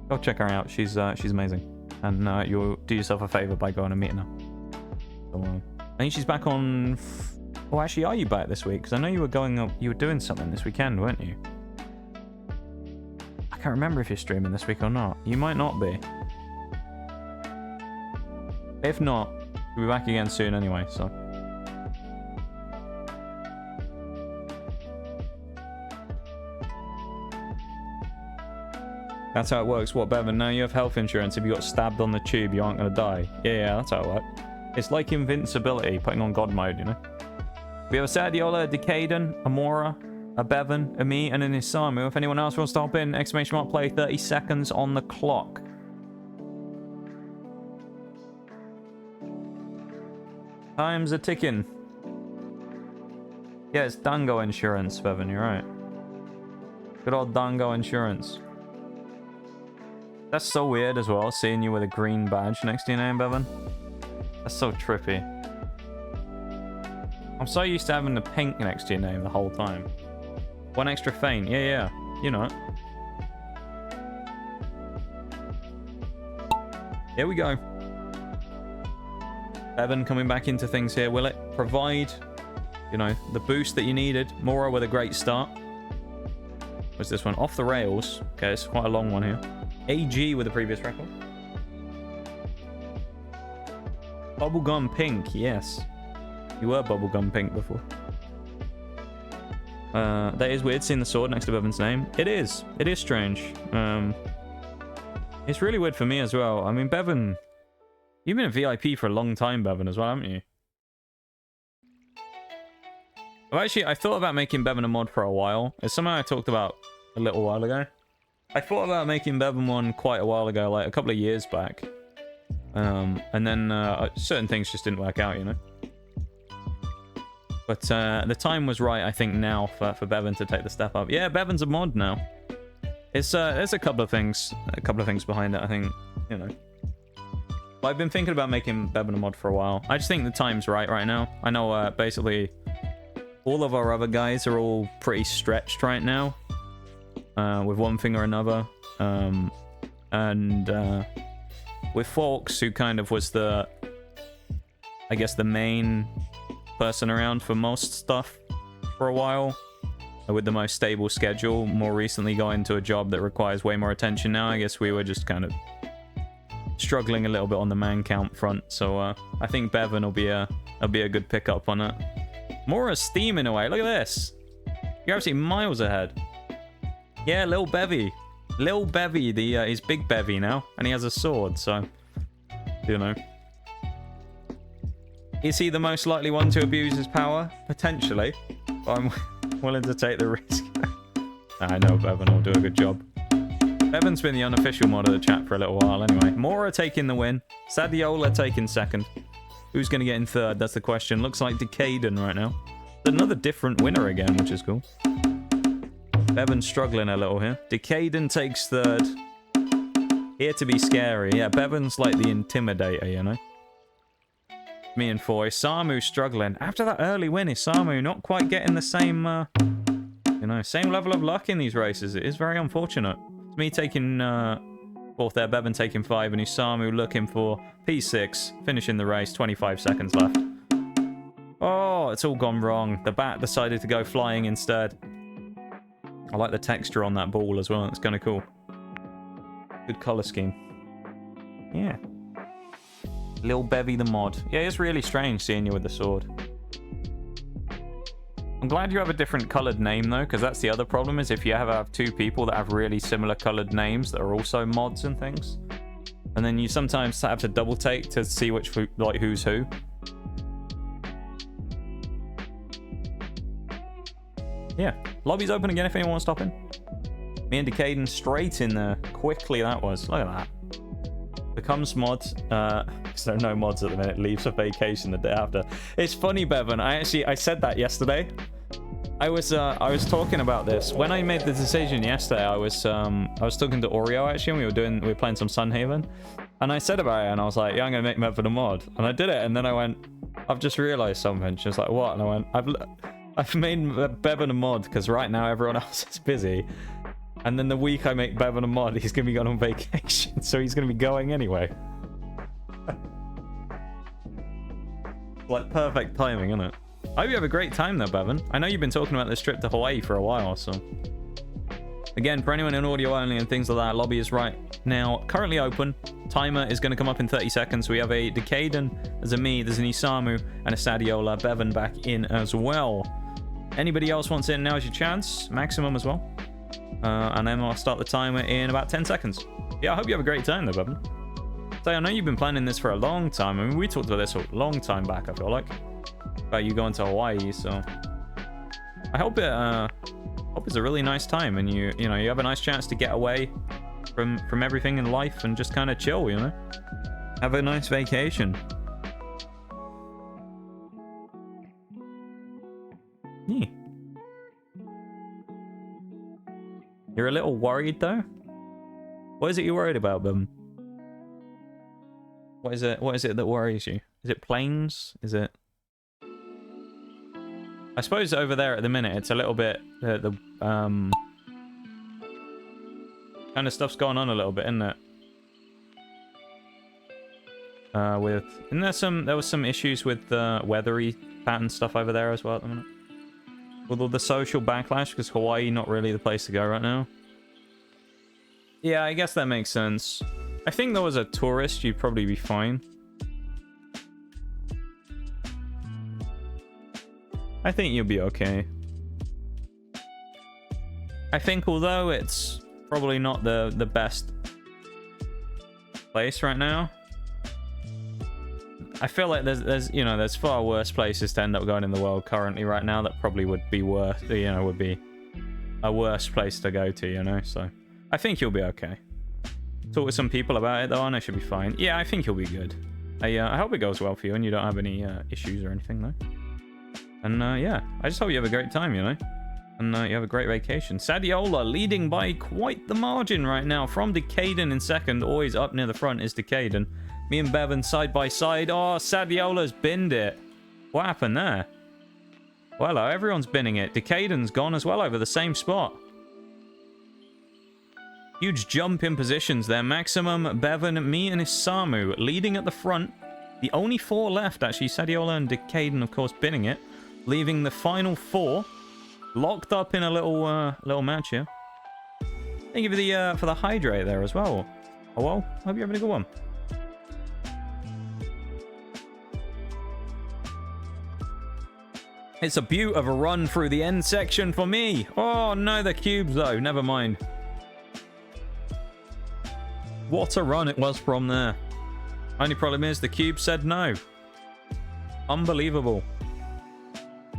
Speaker 1: go check her out. She's amazing, and you'll do yourself a favor by going and meeting her. So, I think she's back on. Oh, actually, are you back this week? Because I know you were going up. You were doing something this weekend, weren't you? I can't remember if you're streaming this week or not. You might not be. If not, we'll be back again soon anyway. So. That's how it works. What, Bevan? Now you have health insurance. If you got stabbed on the tube, you aren't going to die. Yeah, that's how it works. It's like invincibility, putting on God mode, you know? We have a Sadiola, a Decaden, a Mora, a Bevan, a me, and an Isamu. If anyone else wants to hop in, exclamation mark play, 30 seconds on the clock. Time's a ticking. Yeah, it's Dango Insurance, Bevan, you're right. Good old Dango Insurance. That's so weird as well, seeing you with a green badge next to your name, Bevan. That's so trippy. I'm so used to having the pink next to your name the whole time. One extra faint. Yeah. You know it. Here we go. Bevan coming back into things here. Will it provide, you know, the boost that you needed? Mora with a great start. What's this one? Off the rails. Okay, it's quite a long one here. AG with the previous record. Bubblegum pink, yes. You were bubblegum pink before. That is weird, seeing the sword next to Bevan's name. It is. It is strange. It's really weird for me as well. I mean, Bevan You've been a VIP for a long time, Bevan, as well, haven't you? Well, actually, I thought about making Bevan a mod for a while. It's something I talked about a little while ago. I thought about making Bevan one quite a while ago, like a couple of years back. And then certain things just didn't work out, you know? But the time was right, I think, now for Bevan to take the step up. Yeah, Bevan's a mod now. It's there's a couple of things behind it, I think, you know. But I've been thinking about making Bevan a mod for a while. I just think the time's right now. I know basically all of our other guys are all pretty stretched right now. With one thing or another. And with Forks, who kind of was the, I guess, the main person around for most stuff for a while, with the most stable schedule, more recently going to a job that requires way more attention now. I guess we were just kind of struggling a little bit on the man count front, so I think Bevan will be a good pickup on it. More steaming away. Look at this. You're absolutely miles ahead. Yeah, Lil Bevy. Lil Bevy, he's Big Bevy now, and he has a sword, so, you know. Is he the most likely one to abuse his power? Potentially. But I'm willing to take the risk. I know Bevan will do a good job. Bevan's been the unofficial mod of the chat for a little while anyway. Mora taking the win. Sadiola taking second. Who's going to get in third? That's the question. Looks like Decaden right now. Another different winner again, which is cool. Bevan's struggling a little here. Decaden takes third. Here to be scary. Yeah, Bevan's like the intimidator, you know. Me and Foy. Isamu struggling. After that early win, Isamu not quite getting the same, you know, same level of luck in these races. It is very unfortunate. It's me taking fourth there, Bevan taking 5, and Isamu looking for P6, finishing the race, 25 seconds left. Oh, it's all gone wrong. The bat decided to go flying instead. I like the texture on that ball as well. It's kind of cool. Good color scheme. Yeah. Lil Bevy the mod. Yeah, it's really strange seeing you with the sword. I'm glad you have a different colored name though, because that's the other problem, is if you have two people that have really similar colored names that are also mods and things, and then you sometimes have to double take to see which, like, who's who. Yeah, lobby's open again if anyone wants to stop in. Me and Decaden straight in there. Quickly that was. Look at that. Becomes mods. Because there are no mods at the minute. Leaves for vacation the day after. It's funny, Bevan. I said that yesterday. I was talking about this when I made the decision yesterday. I was talking to Oreo actually, and we were playing some Sunhaven, and I said about it, and I was like, yeah, I'm gonna make Bevan a mod, and I did it, and then I went, I've just realized something. She was like, what? And I went, I've made Bevan a mod because right now everyone else is busy. And then the week I make Bevan a mod, he's going to be going on vacation. So he's going to be going anyway. Like, perfect timing, isn't it? I hope you have a great time though, Bevan. I know you've been talking about this trip to Hawaii for a while, so... Again, for anyone in audio only and things like that, lobby is right now currently open. Timer is going to come up in 30 seconds. We have a Decaden, there's a me, there's an Isamu, and a Sadiola. Bevan back in as well. Anybody else wants in, now's your chance. Maximum as well. And then I'll start the timer in about 10 seconds. Yeah, I hope you have a great time though, Bevan. So I know you've been planning this for a long time. I mean, we talked about this a long time back, I feel like. About you going to Hawaii, so... I hope it's a really nice time, and you have a nice chance to get away from everything in life and just kind of chill, you know? Have a nice vacation. Yeah. You're a little worried though? What is it you're worried about, Bum? What is it that worries you? Is it planes? Is it... I suppose over there at the minute it's a little bit kind of stuff's going on a little bit, isn't it? There was some issues with the weathery pattern stuff over there as well at the minute. With all the social backlash, because Hawaii not really the place to go right now. Yeah, I guess that makes sense. I think though as a tourist you'd probably be fine. I think you'll be okay. I think although it's probably not the best place right now, I feel like there's you know, there's far worse places to end up going in the world currently right now that probably would be worse, you know, would be a worse place to go to, you know, so I think you'll be okay. Talk with some people about it though, and I should be fine. Yeah, I think you'll be good. I hope it goes well for you and you don't have any issues or anything though. And yeah, I just hope you have a great time, you know, and you have a great vacation. Sadiola leading by quite the margin right now from Decaden in second. Always up near the front is Decaden. Me and Bevan side by side. Oh, Sadiola's binned it. What happened there? Well, everyone's binning it. Decaden's gone as well over the same spot. Huge jump in positions there. Maximum, Bevan, me, and Isamu leading at the front. The only 4 left, actually. Sadiola and Decaden, of course, binning it. Leaving the final 4 locked up in a little match here. Thank you for the hydrate there as well. Oh, well, hope you're having a good one. It's a beaut of a run through the end section for me. Oh, no, the cubes, though. Never mind. What a run it was from there. Only problem is the cube said no. Unbelievable.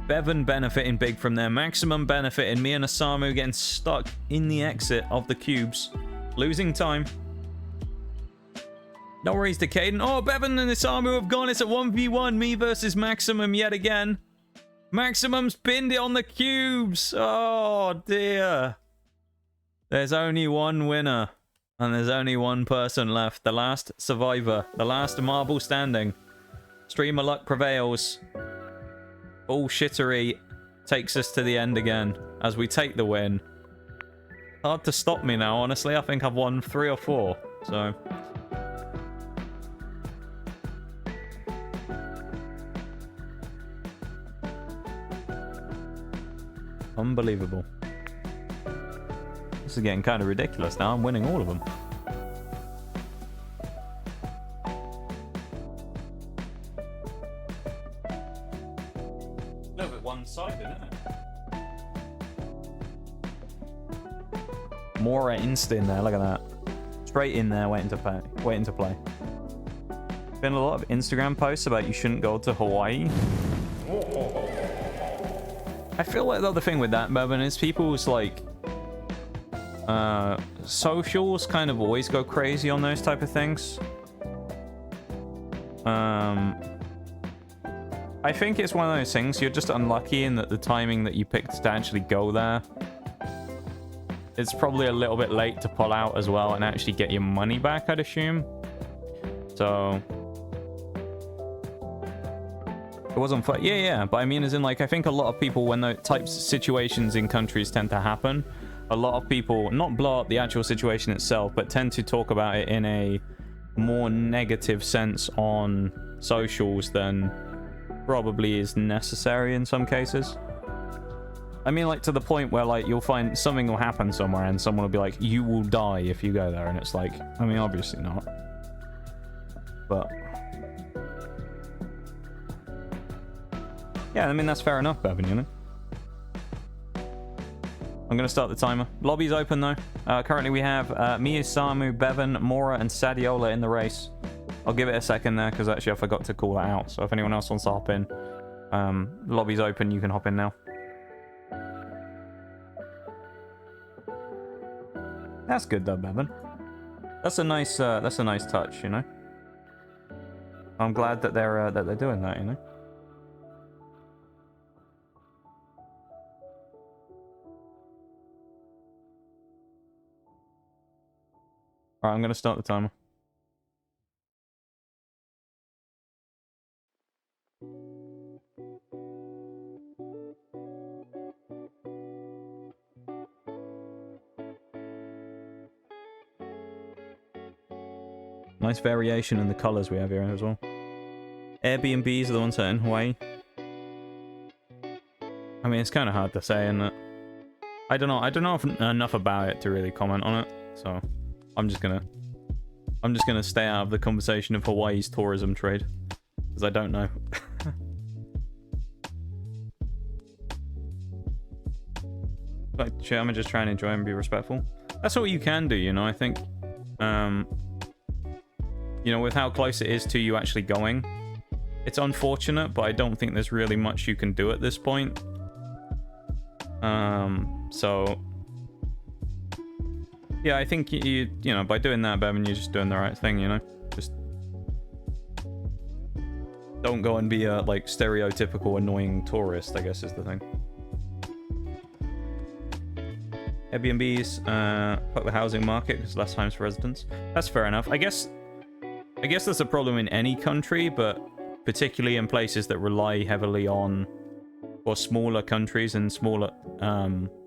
Speaker 1: Bevan benefiting big from there. Maximum benefiting. Me and Isamu getting stuck in the exit of the cubes. Losing time. No worries, Decaden. Oh, Bevan and Isamu have gone. It's a 1v1. Me versus Maximum yet again. Maximum's pinned it on the cubes. Oh, dear. There's only one winner. And there's only one person left. The last survivor. The last marble standing. Streamer luck prevails. Bullshittery takes us to the end again. As we take the win. Hard to stop me now, honestly. I think I've won 3 or 4. So... unbelievable. This is getting kind of ridiculous now. I'm winning all of them. A little bit one-sided, isn't it? Mora insta in there. Look at that. Straight in there, waiting to play. Been a lot of Instagram posts about you shouldn't go to Hawaii. I feel like the other thing with that, Bevan, is people's, like, socials kind of always go crazy on those type of things. I think it's one of those things, you're just unlucky in that the timing that you picked to actually go there. It's probably a little bit late to pull out as well and actually get your money back, I'd assume. So... it wasn't fun. Yeah, but I mean, as in, like, I think a lot of people, when the types of situations in countries tend to happen, a lot of people not blow up the actual situation itself, but tend to talk about it in a more negative sense on socials than probably is necessary in some cases. I mean, like, to the point where, like, you'll find something will happen somewhere and someone will be like, you will die if you go there, and it's like, I mean, obviously not. But... yeah, I mean, that's fair enough, Bevan, you know? I'm going to start the timer. Lobby's open, though. Currently, we have me, Isamu, Bevan, Mora, and Sadiola in the race. I'll give it a second there, because actually I forgot to call that out. So if anyone else wants to hop in, lobby's open. You can hop in now. That's good, though, Bevan. That's a nice touch, you know? I'm glad that they're doing that, you know? Alright, I'm going to start the timer. Nice variation in the colors we have here as well. Airbnbs are the ones that are in Hawaii. I mean, it's kind of hard to say, isn't it? I don't know enough about it to really comment on it, so I'm just gonna stay out of the conversation of Hawaii's tourism trade, because I don't know. Like, shit, I'm just trying to enjoy and be respectful. That's all you can do, you know. I think, you know, with how close it is to you actually going, It's unfortunate, but I don't think there's really much you can do at this point. So yeah, I think you know, by doing that, Bevan, you're just doing the right thing, you know? Just don't go and be a, like, stereotypical annoying tourist, I guess is the thing. Airbnbs, fuck the housing market, because less times for residents. That's fair enough. I guess that's a problem in any country, but particularly in places that rely heavily on, or smaller countries and smaller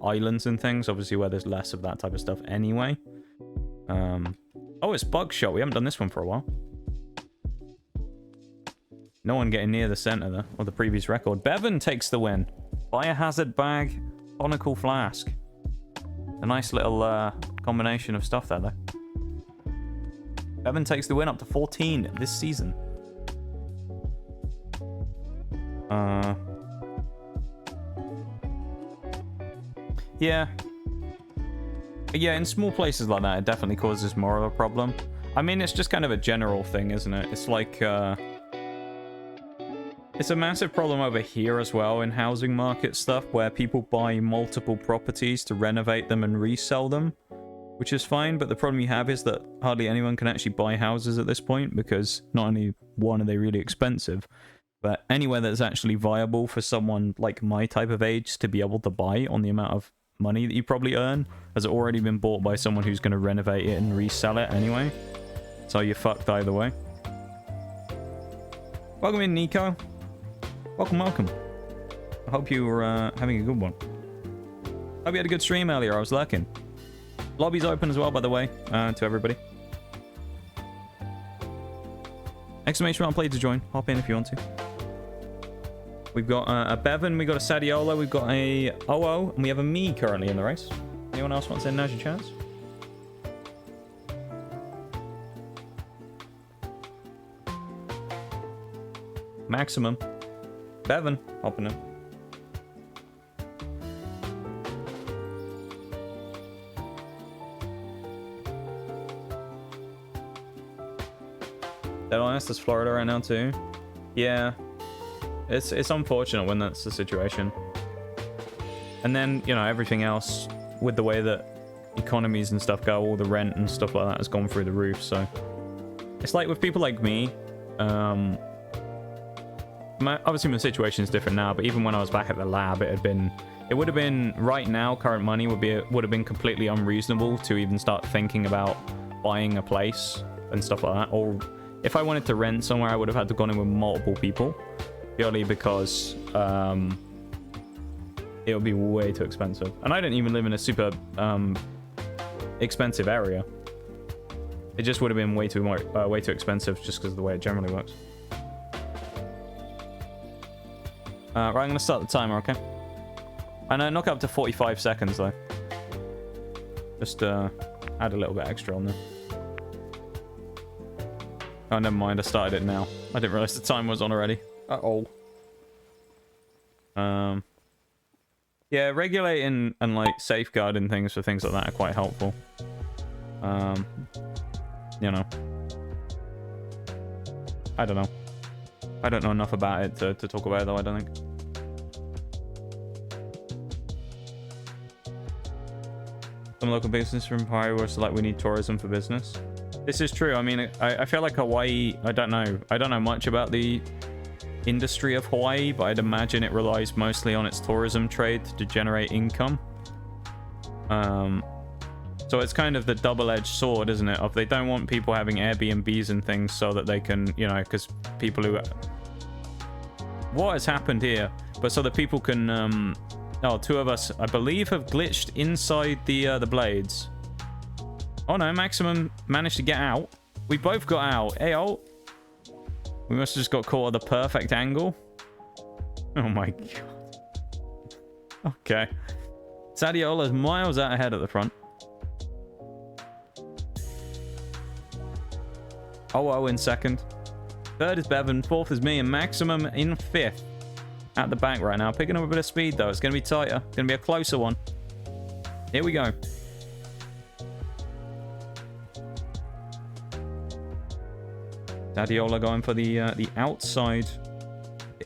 Speaker 1: islands and things, obviously where there's less of that type of stuff anyway. Oh, it's Bugshot. We haven't done this one for a while. No one getting near the center there, or the previous record. Bevan takes the win. Biohazard bag, conical flask. A nice little combination of stuff there, though. Bevan takes the win up to 14 this season. Yeah. Yeah, in small places like that, it definitely causes more of a problem. I mean, it's just kind of a general thing, isn't it? It's like, it's a massive problem over here as well in housing market stuff, where people buy multiple properties to renovate them and resell them, which is fine, but the problem you have is that hardly anyone can actually buy houses at this point, because not only, one, are they really expensive, but anywhere that's actually viable for someone like my type of age to be able to buy on the amount of money that you probably earn has already been bought by someone who's going to renovate it and resell it anyway. So you're fucked either way. Welcome in, Nico. Welcome. I hope you were having a good one. Hope you had a good stream earlier. I was lurking. Lobby's open as well, by the way, to everybody. Exclamation mark, play to join. Hop in if you want to. We've got a Bevan, we've got a Sadiola, we've got a OO, and we have a me currently in the race. Anyone else want to say now's your chance? Maximum. Bevan, hopping in. Dead honest, there's Florida right now too. Yeah. It's unfortunate when that's the situation. And then, you know, everything else with the way that economies and stuff go, all the rent and stuff like that has gone through the roof, so it's like with people like me, obviously my situation is different now, but even when I was back at the lab, it would have been right now, current money would have been completely unreasonable to even start thinking about buying a place and stuff like that. Or if I wanted to rent somewhere, I would have had to go in with multiple people, purely because it would be way too expensive. And I don't even live in a super expensive area. It just would have been way too expensive just because of the way it generally works. Right, I'm going to start the timer, okay? And knock it up to 45 seconds, though. Just add a little bit extra on there. Oh, never mind, I started it now. I didn't realize the time was on already. Uh-oh. Yeah, regulating and, like, safeguarding things for things like that are quite helpful. You know. I don't know. I don't know enough about it to talk about it, though, I don't think. Some local business from Hawaii was like, we need tourism for business. This is true. I mean, I feel like Hawaii, I don't know much about the industry of Hawaii, but I'd imagine it relies mostly on its tourism trade to generate income. So it's kind of the double-edged sword, isn't it? Of they don't want people having Airbnbs and things so that they can, you know, because people who... What has happened here? But so that people can... Oh, two of us, I believe, have glitched inside the blades. Oh no, Maximum managed to get out. We both got out. Hey, oh. We must have just got caught at the perfect angle. Oh my god. Okay. Sadiola's miles out ahead at the front. Oh, in second. Third is Bevan. Fourth is me. And Maximum in fifth. At the back right now. Picking up a bit of speed, though. It's going to be tighter. It's going to be a closer one. Here we go. Dadiola going for the outside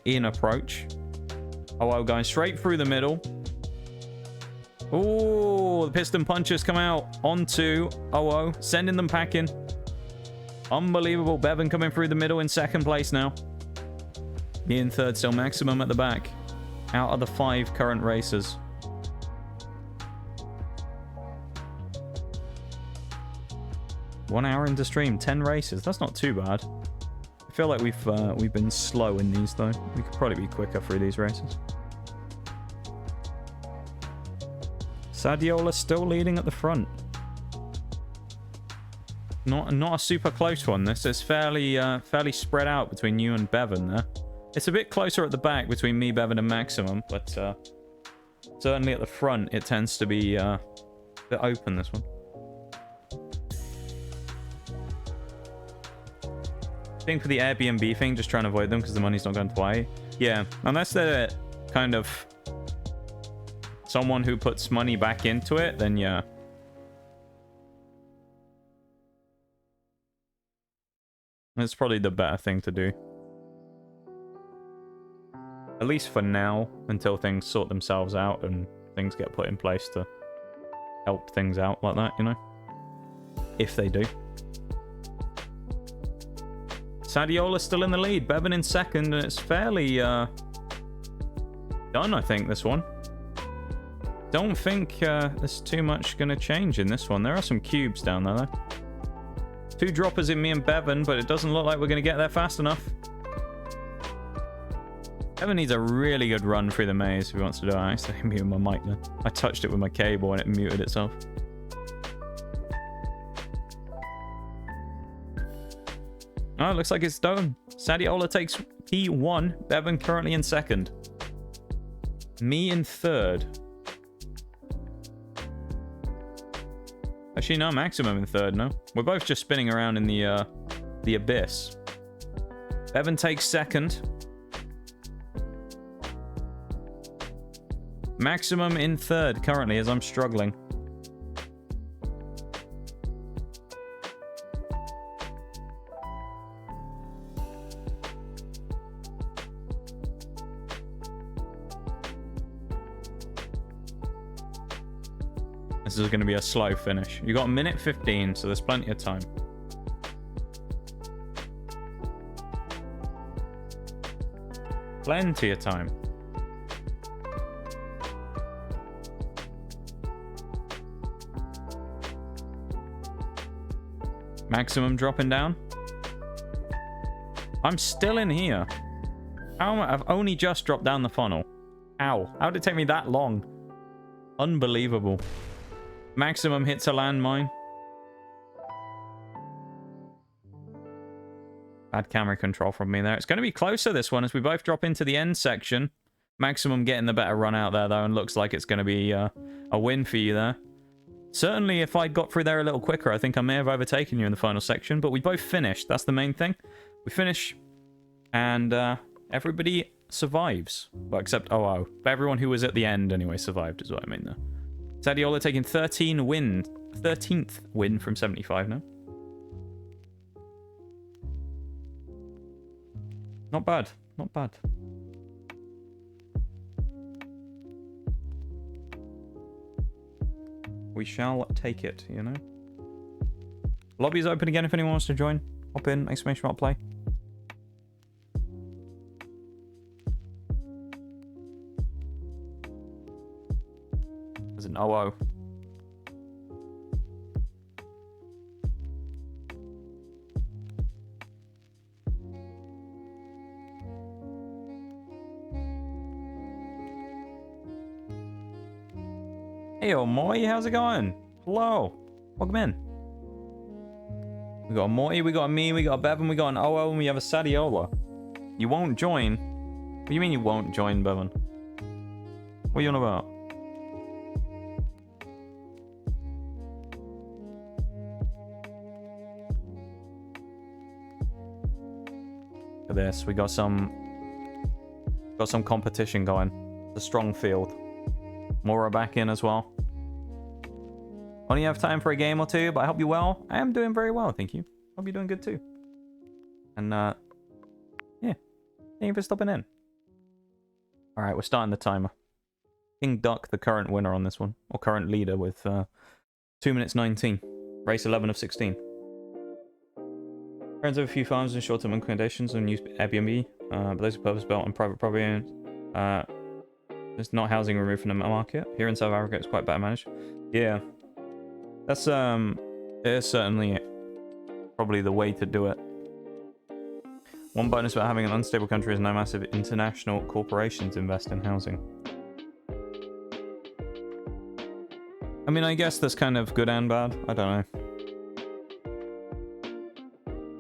Speaker 1: in approach. Oh, going straight through the middle. Oh, the piston punches come out onto Oh, sending them packing. Unbelievable. Bevan coming through the middle in second place now. Me in third, still Maximum at the back. Out of the 5 current racers. One hour into stream, 10 races. That's not too bad. I feel like we've been slow in these though. We could probably be quicker through these races. Sadiola still leading at the front. Not a super close one. This is fairly spread out between you and Bevan there. It's a bit closer at the back between me, Bevan, and Maximum, but certainly at the front it tends to be a bit open, this one. I think for the Airbnb thing, just trying to avoid them because the money's not going to play. Yeah, unless they're kind of someone who puts money back into it, then yeah. That's probably the better thing to do. At least for now, until things sort themselves out and things get put in place to help things out like that, you know? If they do. Sadiola's still in the lead. Bevan in second, and it's fairly done, I think, this one. Don't think there's too much going to change in this one. There are some cubes down there, though. 2 droppers in me and Bevan, but it doesn't look like we're going to get there fast enough. Bevan needs a really good run through the maze if he wants to do it. I accidentally muted my mic then. I touched it with my cable and it muted itself. Oh, it looks like it's done. Sadiola takes P1. Bevan currently in second. Me in third. Actually, no, Maximum in third, no. We're both just spinning around in the abyss. Bevan takes second. Maximum in third currently as I'm struggling. This is going to be a slow finish. You got a minute 15, so there's plenty of time. Plenty of time. Maximum dropping down. I'm still in here. How am I? I've only just dropped down the funnel. Ow. How did it take me that long? Unbelievable. Maximum hits a landmine. Bad camera control from me there. It's going to be closer, this one, as we both drop into the end section. Maximum getting the better run out there, though, and looks like it's going to be a win for you there. Certainly, if I got through there a little quicker, I think I may have overtaken you in the final section, but we both finished. That's the main thing. We finish, and everybody survives. Well, except Oh. But everyone who was at the end, anyway, survived, is what I mean there. Sadiola taking 13th win from 75 now. Not bad. Not bad. We shall take it, you know? Lobby's open again if anyone wants to join. Hop in, exclamation mark play. There's an Oh. Hey, Morty, how's it going? Hello. Welcome in. We got a Morty, we got a me, we got a Bevan, we got an Oh, and we have a Sadiola. You won't join? What do you mean you won't join, Bevan? What are you on about? Look at this. We got some competition going. It's a strong field. Mora back in as well. Only have time for a game or two, but I hope you're well. I am doing very well, thank you. Hope you're doing good too. And yeah, thank you for stopping in. Alright, we're starting the timer. King Duck, the current winner on this one. Or current leader with 2 minutes 19. Race 11 of 16. Turns over a few farms and short-term accommodations and use Airbnb. But those are purpose-built on private property. There's not housing removed from the market. Here in South Africa, it's quite better managed. Yeah. That's, it's certainly probably the way to do it. One bonus about having an unstable country is no massive international corporations invest in housing. I mean, I guess that's kind of good and bad. I don't know.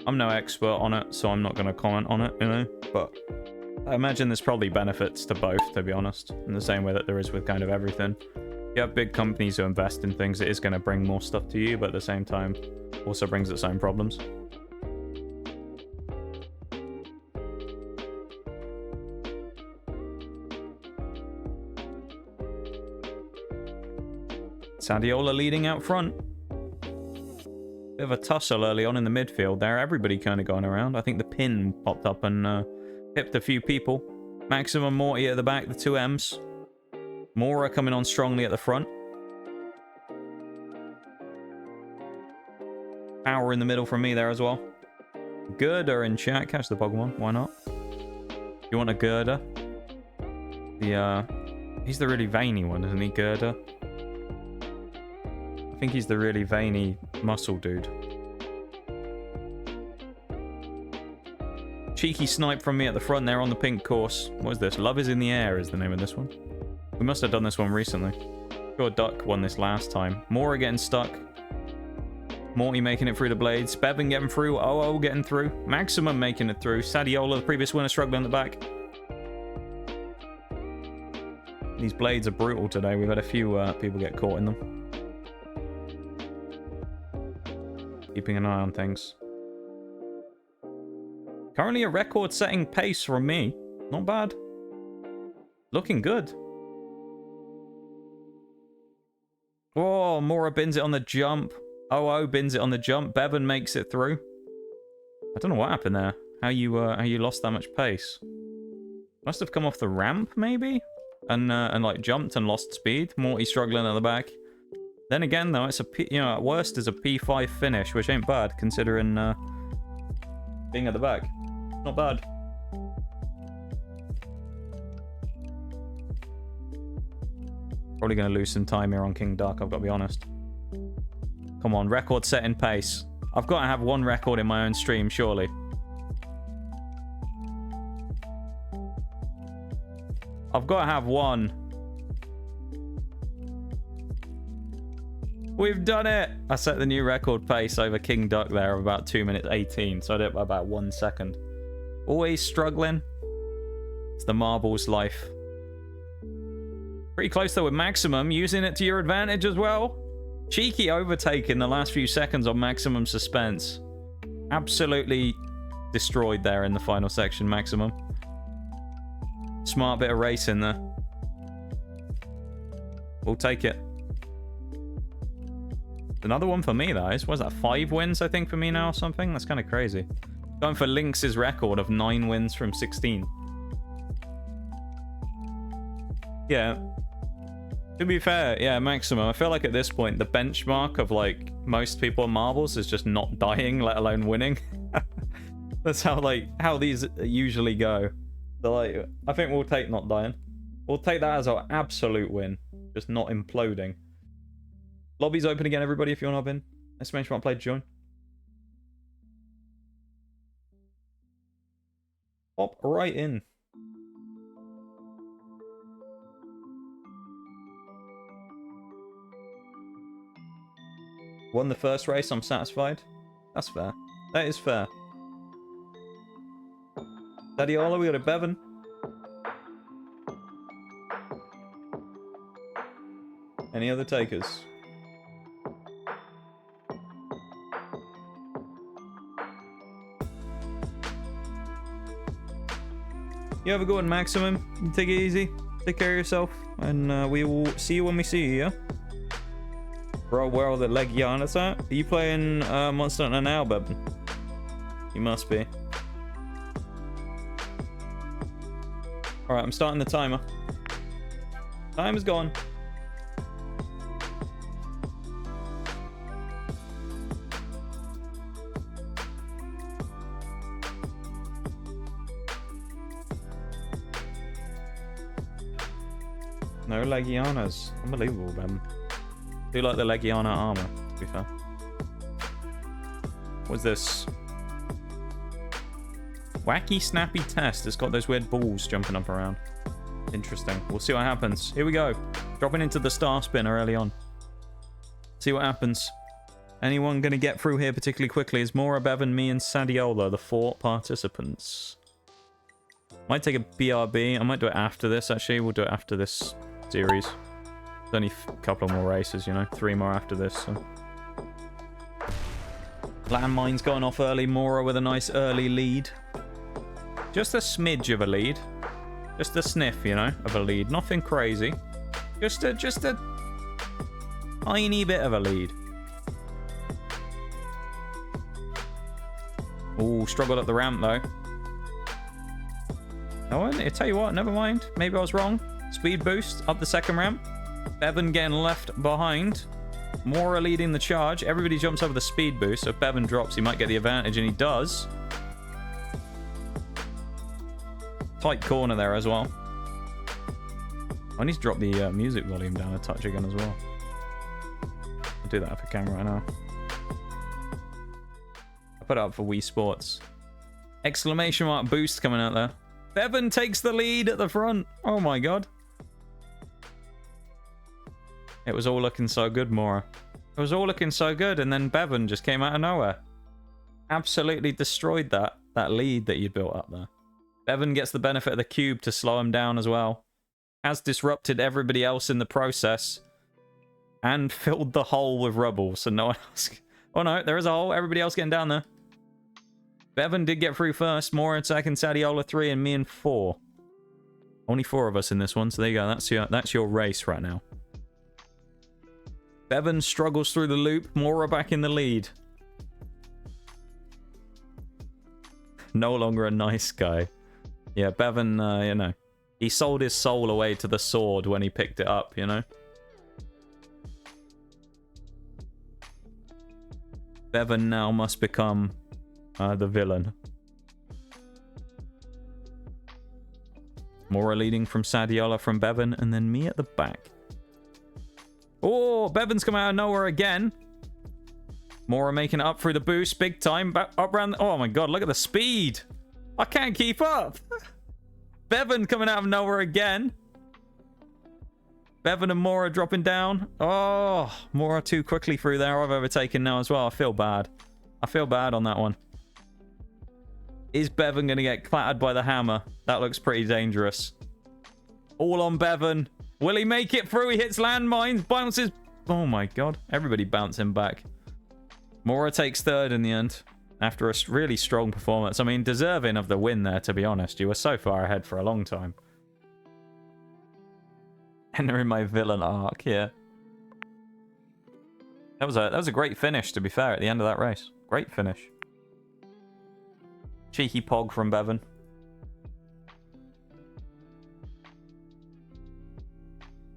Speaker 1: I'm no expert on it, so I'm not going to comment on it, you know? But I imagine there's probably benefits to both, to be honest. In the same way that there is with kind of everything. You have big companies who invest in things, it is going to bring more stuff to you, but at the same time, also brings its own problems. Sadiola leading out front. Bit of a tussle early on in the midfield there. Everybody kind of going around. I think the pin popped up and hipped a few people. Maximum, Morty at the back, the two M's. Mora coming on strongly at the front. Power in the middle from me there as well. Girder in chat. Catch the Pokemon. Why not? You want a Girder? He's the really veiny one, isn't he, Girder? I think he's the really veiny muscle dude. Cheeky snipe from me at the front there on the pink course. What is this? Love is in the Air is the name of this one. We must have done this one recently. Sure, Duck won this last time. Mora getting stuck. Morty making it through the blades. Bevan getting through. Oh, getting through. Maximum making it through. Sadiola, the previous winner, struggling at the back. These blades are brutal today. We've had a few people get caught in them. Keeping an eye on things. Currently a record-setting pace from me. Not bad. Looking good. Oh, Mora bins it on the jump. Oh, bins it on the jump. Bevan makes it through. I don't know what happened there. How you lost that much pace. Must have come off the ramp, maybe? And like jumped and lost speed. Morty struggling at the back. Then again, though, it's a P, you know, at worst is a P5 finish, which ain't bad considering being at the back. Not bad. Probably going to lose some time here on King Duck, I've got to be honest. Come on, record setting pace. I've got to have one record in my own stream, surely. I've got to have one. We've done it! I set the new record pace over King Duck there of about 2 minutes 18, so I did it by about 1 second. Always struggling. It's the marbles life. Pretty close though with Maximum, using it to your advantage as well. Cheeky overtake in the last few seconds on Maximum suspense. Absolutely destroyed there in the final section, Maximum. Smart bit of racing there. We'll take it. Another one for me, that is. What is that? 5 wins, I think, for me now or something? That's kind of crazy. Going for Lynx's record of 9 wins from 16. Yeah. To be fair, yeah, Maximum. I feel like at this point, the benchmark of, like, most people on marbles is just not dying, let alone winning. That's how, like, how these usually go. So, like, I think we'll take not dying. We'll take that as our absolute win. Just not imploding. Lobby's open again, everybody, if you want to hop in. Exclamation mark play to join. Hop right in. Won the first race, I'm satisfied. That's fair. That is fair. Daddy-ola, we got a Bevan. Any other takers? You have a good one, Maximum. Take it easy. Take care of yourself. And we will see you when we see you, yeah? Bro, where are the leg yarners at? Are you playing Monster Hunter now, Bevan? You must be. Alright, I'm starting the timer. Time is gone. No Legianas. Unbelievable, man. Do like the Legiana armor, to be fair. What's this? Wacky snappy test. It's got those weird balls jumping up around. Interesting. We'll see what happens. Here we go. Dropping into the star spinner early on. See what happens. Anyone going to get through here particularly quickly? Is Mora, Bevan, me, and Sadiola the 4 participants. Might take a BRB. I might do it after this, actually. We'll do it after this series. There's only a couple more races, you know. 3 more after this, so. Landmine's going off early. Mora with a nice early lead. Just a smidge of a lead. Just a sniff, you know, of a lead. Nothing crazy. Just a tiny bit of a lead. Ooh, struggled up the ramp, though. Oh, I tell you what, never mind. Maybe I was wrong. Speed boost up the second ramp. Bevan getting left behind. Mora leading the charge. Everybody jumps over the speed boost. So if Bevan drops, he might get the advantage, and he does. Tight corner there as well. I need to drop the music volume down a touch again as well. I'll do that off the camera right now. I put it up for Wii Sports. Exclamation mark boost coming out there. Bevan takes the lead at the front. Oh my god. It was all looking so good, Mora. It was all looking so good, and then Bevan just came out of nowhere. Absolutely destroyed that lead that you built up there. Bevan gets the benefit of the cube to slow him down as well. Has disrupted everybody else in the process. And filled the hole with rubble, so no one else... Oh no, there is a hole. Everybody else getting down there. Bevan did get through first. Mora in second, Sadiola 3, and me in 4. Only 4 of us in this one, so there you go. That's your race right now. Bevan struggles through the loop. Mora back in the lead. No longer a nice guy. Yeah, Bevan, you know, he sold his soul away to the sword when he picked it up, you know? Bevan now must become the villain. Mora leading from Sadiola from Bevan, and then me at the back. Oh, Bevan's come out of nowhere again. Mora making it up through the boost, big time. Back, up around. Oh my god, look at the speed. I can't keep up. Bevan coming out of nowhere again. Bevan and Mora dropping down. Oh, Mora too quickly through there. I've overtaken now as well. I feel bad. I feel bad on that one. Is Bevan going to get clattered by the hammer? That looks pretty dangerous. All on Bevan. Will he make it through? He hits landmines, bounces. Oh my god. Everybody bouncing back. Mora takes third in the end. After a really strong performance. I mean, deserving of the win there, to be honest. You were so far ahead for a long time. Entering my villain arc, yeah. That was a great finish, to be fair, at the end of that race. Great finish. Cheeky pog from Bevan.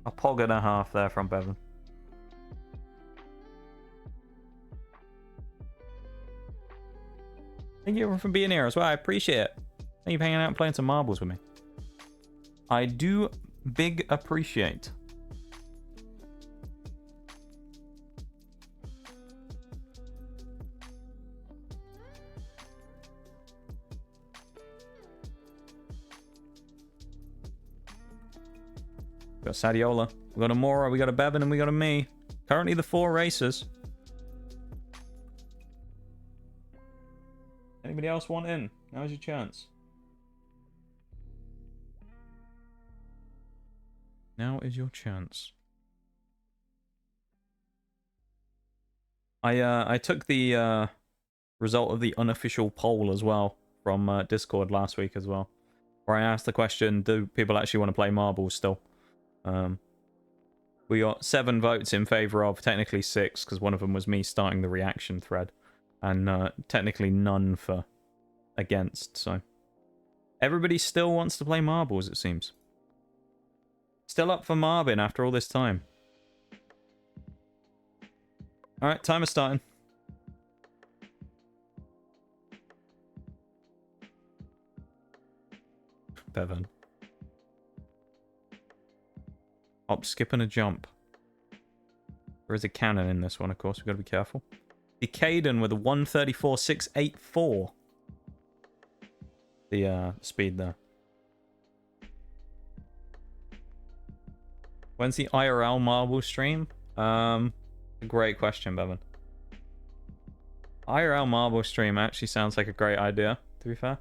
Speaker 1: A pog and a half there from Bevan. Thank you everyone for being here as well. I appreciate it. Thank you for hanging out and playing some marbles with me. I do big appreciate. We got Sadiola, we got a Mora, we got a Bevan, and we got a me. Currently the 4 racers. Anybody else want in? Now's your chance. Now is your chance. I took the result of the unofficial poll as well from Discord last week as well, where I asked the question: do people actually want to play marbles still? We got 7 votes in favor of, technically 6, because one of them was me starting the reaction thread, and technically none for against. So Everybody still wants to play marbles, it seems. Still up for Marvin after all this time. Alright, timer's starting. Bevan. Hop, skip, and a jump. There is a cannon in this one, of course. We've got to be careful. The Caden with a 134.684. The speed there. When's the IRL marble stream? Great question, Bevan. IRL marble stream actually sounds like a great idea, to be fair.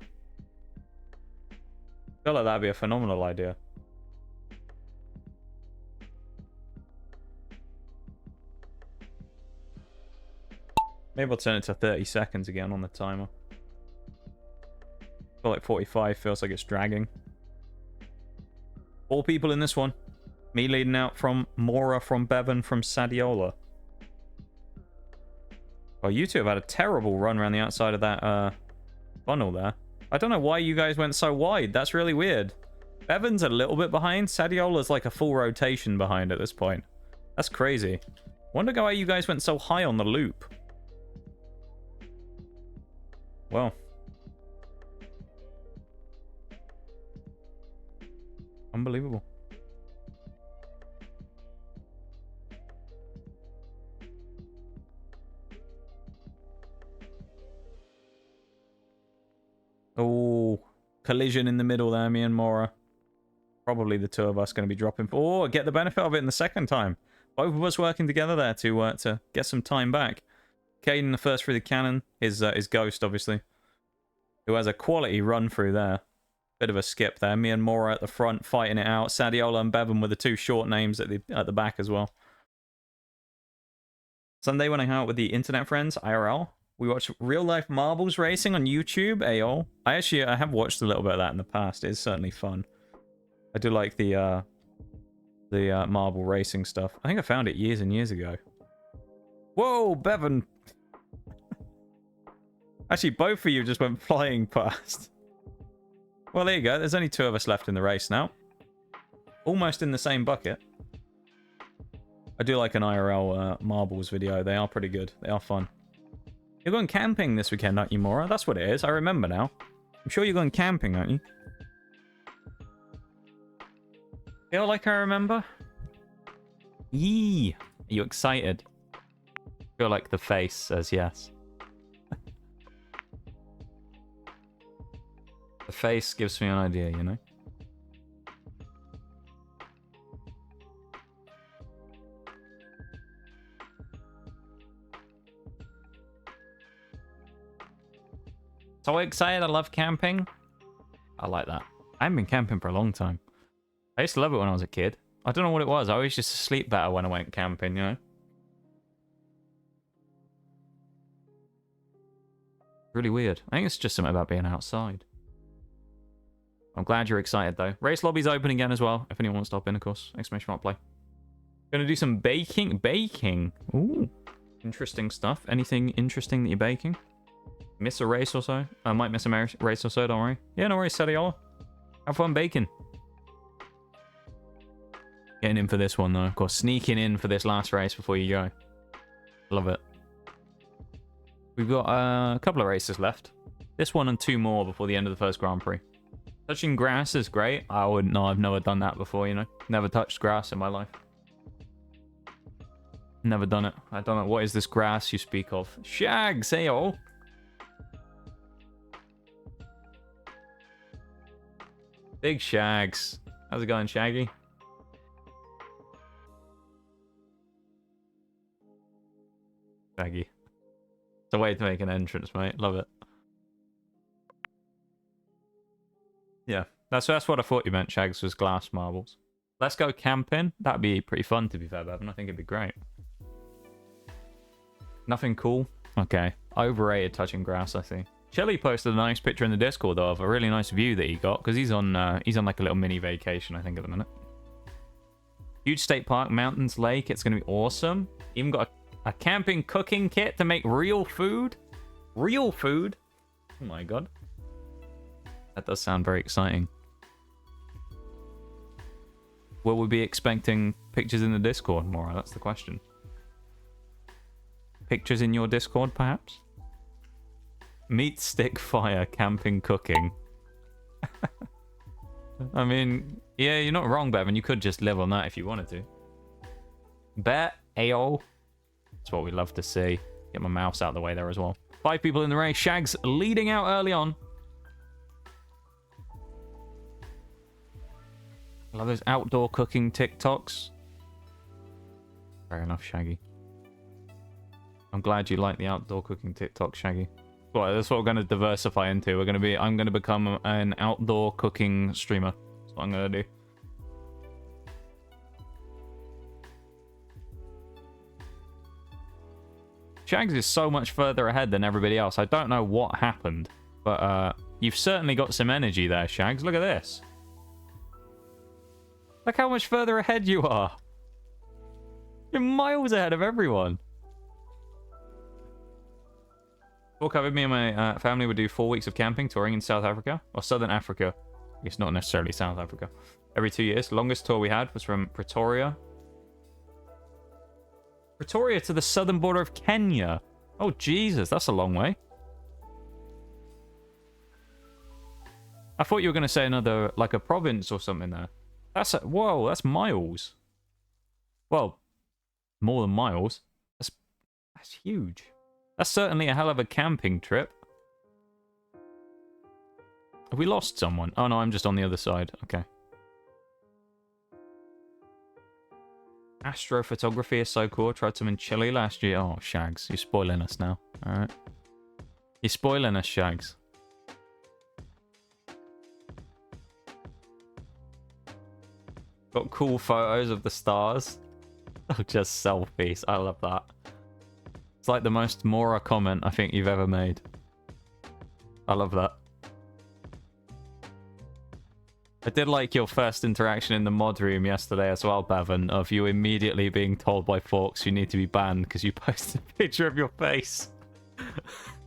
Speaker 1: I feel like that'd be a phenomenal idea. Maybe I'll turn it to 30 seconds again on the timer. I feel like 45 feels like it's dragging. 4 people in this one. Me leading out from Mora, from Bevan, from Sadiola. Well, you two have had a terrible run around the outside of that funnel there. I don't know why you guys went so wide. That's really weird. Bevan's a little bit behind. Sadiola's like a full rotation behind at this point. That's crazy. Wonder why you guys went so high on the loop. Well. Unbelievable. Oh, collision in the middle there, me and Mora. Probably the two of us going to be dropping. Oh, get the benefit of it in the second time. Both of us working together there to get some time back. Caden the first through the cannon. His Ghost, obviously. Who has a quality run through there. Bit of a skip there. Me and Mora at the front fighting it out. Sadiola and Bevan with the 2 short names at the back as well. Sunday when I hang out with the internet friends, IRL. We watch real-life marbles racing on YouTube, AO. I have watched a little bit of that in the past. It's certainly fun. I do like the marble racing stuff. I think I found it years and years ago. Whoa, Bevan! Actually, both of you just went flying past. Well, there you go. There's only 2 of us left in the race now. Almost in the same bucket. I do like an IRL marbles video. They are pretty good. They are fun. You're going camping this weekend, aren't you, Mora? That's what it is. I remember now. I'm sure you're going camping, aren't you? Feel like I remember? Yee! Are you excited? Feel like the face says yes. The face gives me an idea, you know? So excited, I love camping. I like that. I haven't been camping for a long time. I used to love it when I was a kid. I don't know what it was. I always used to sleep better when I went camping, you know? Really weird. I think it's just something about being outside. I'm glad you're excited, though. Race lobby's open again as well, if anyone wants to hop in, of course. Exclamation mark play. Gonna do some baking. Baking? Ooh. Interesting stuff. Anything interesting that you're baking? Miss a race or so? I might miss a race or so, don't worry. Yeah, no worries, Sadiola. Have fun baking. Getting in for this one, though. Of course, sneaking in for this last race before you go. Love it. We've got a couple of races left. This one and 2 more before the end of the first Grand Prix. Touching grass is great. I wouldn't know. I've never done that before, you know. Never touched grass in my life. Never done it. I don't know. What is this grass you speak of? Shags, hey all. Big Shags. How's it going, Shaggy? Shaggy. It's a way to make an entrance, mate. Love it. Yeah, that's what I thought you meant, Shags, was glass marbles. Let's go camping. That'd be pretty fun, to be fair, Bevan. I think it'd be great. Nothing cool? Okay. Overrated touching grass, I think. Chili posted a nice picture in the Discord, though, of a really nice view that he got, because he's on like a little mini vacation, I think, at the minute. Huge state park, mountains, lake. It's going to be awesome. Even got a camping cooking kit to make real food. Real food. Oh, my God. That does sound very exciting. Will we be expecting pictures in the Discord, Mora? That's the question. Pictures in your Discord, perhaps? Meat, stick, fire, camping, cooking. I mean, yeah, you're not wrong, Bevan. You could just live on that if you wanted to. Bet, AO. That's what we love to see. Get my mouse out of the way there as well. 5 people in the race. Shags leading out early on. I love those outdoor cooking TikToks. Fair enough, Shaggy. I'm glad you like the outdoor cooking TikTok, Shaggy. Well, that's what we're going to diversify into. I'm going to become an outdoor cooking streamer. That's what I'm going to do. Shags is so much further ahead than everybody else. I don't know what happened, but you've certainly got some energy there, Shags. Look at this. Look how much further ahead you are. You're miles ahead of everyone. Full cover, me and my family would do 4 weeks of camping, touring in South Africa, or Southern Africa. It's not necessarily South Africa. Every 2 years. The longest tour we had was from Pretoria. Pretoria to the southern border of Kenya. Oh, Jesus, that's a long way. I thought you were going to say another, like a province or something there. Whoa, that's miles. Well, more than miles. That's huge. That's certainly a hell of a camping trip. Have we lost someone? Oh no, I'm just on the other side. Okay. Astrophotography is so cool. Tried some in Chile last year. Oh, Shags. You're spoiling us now. Alright. You're spoiling us, Shags. Got cool photos of the stars. Oh, just selfies. I love that. It's like the most Mora comment I think you've ever made. I love that. I did like your first interaction in the mod room yesterday as well, Bevan, of you immediately being told by Forks you need to be banned because you posted a picture of your face.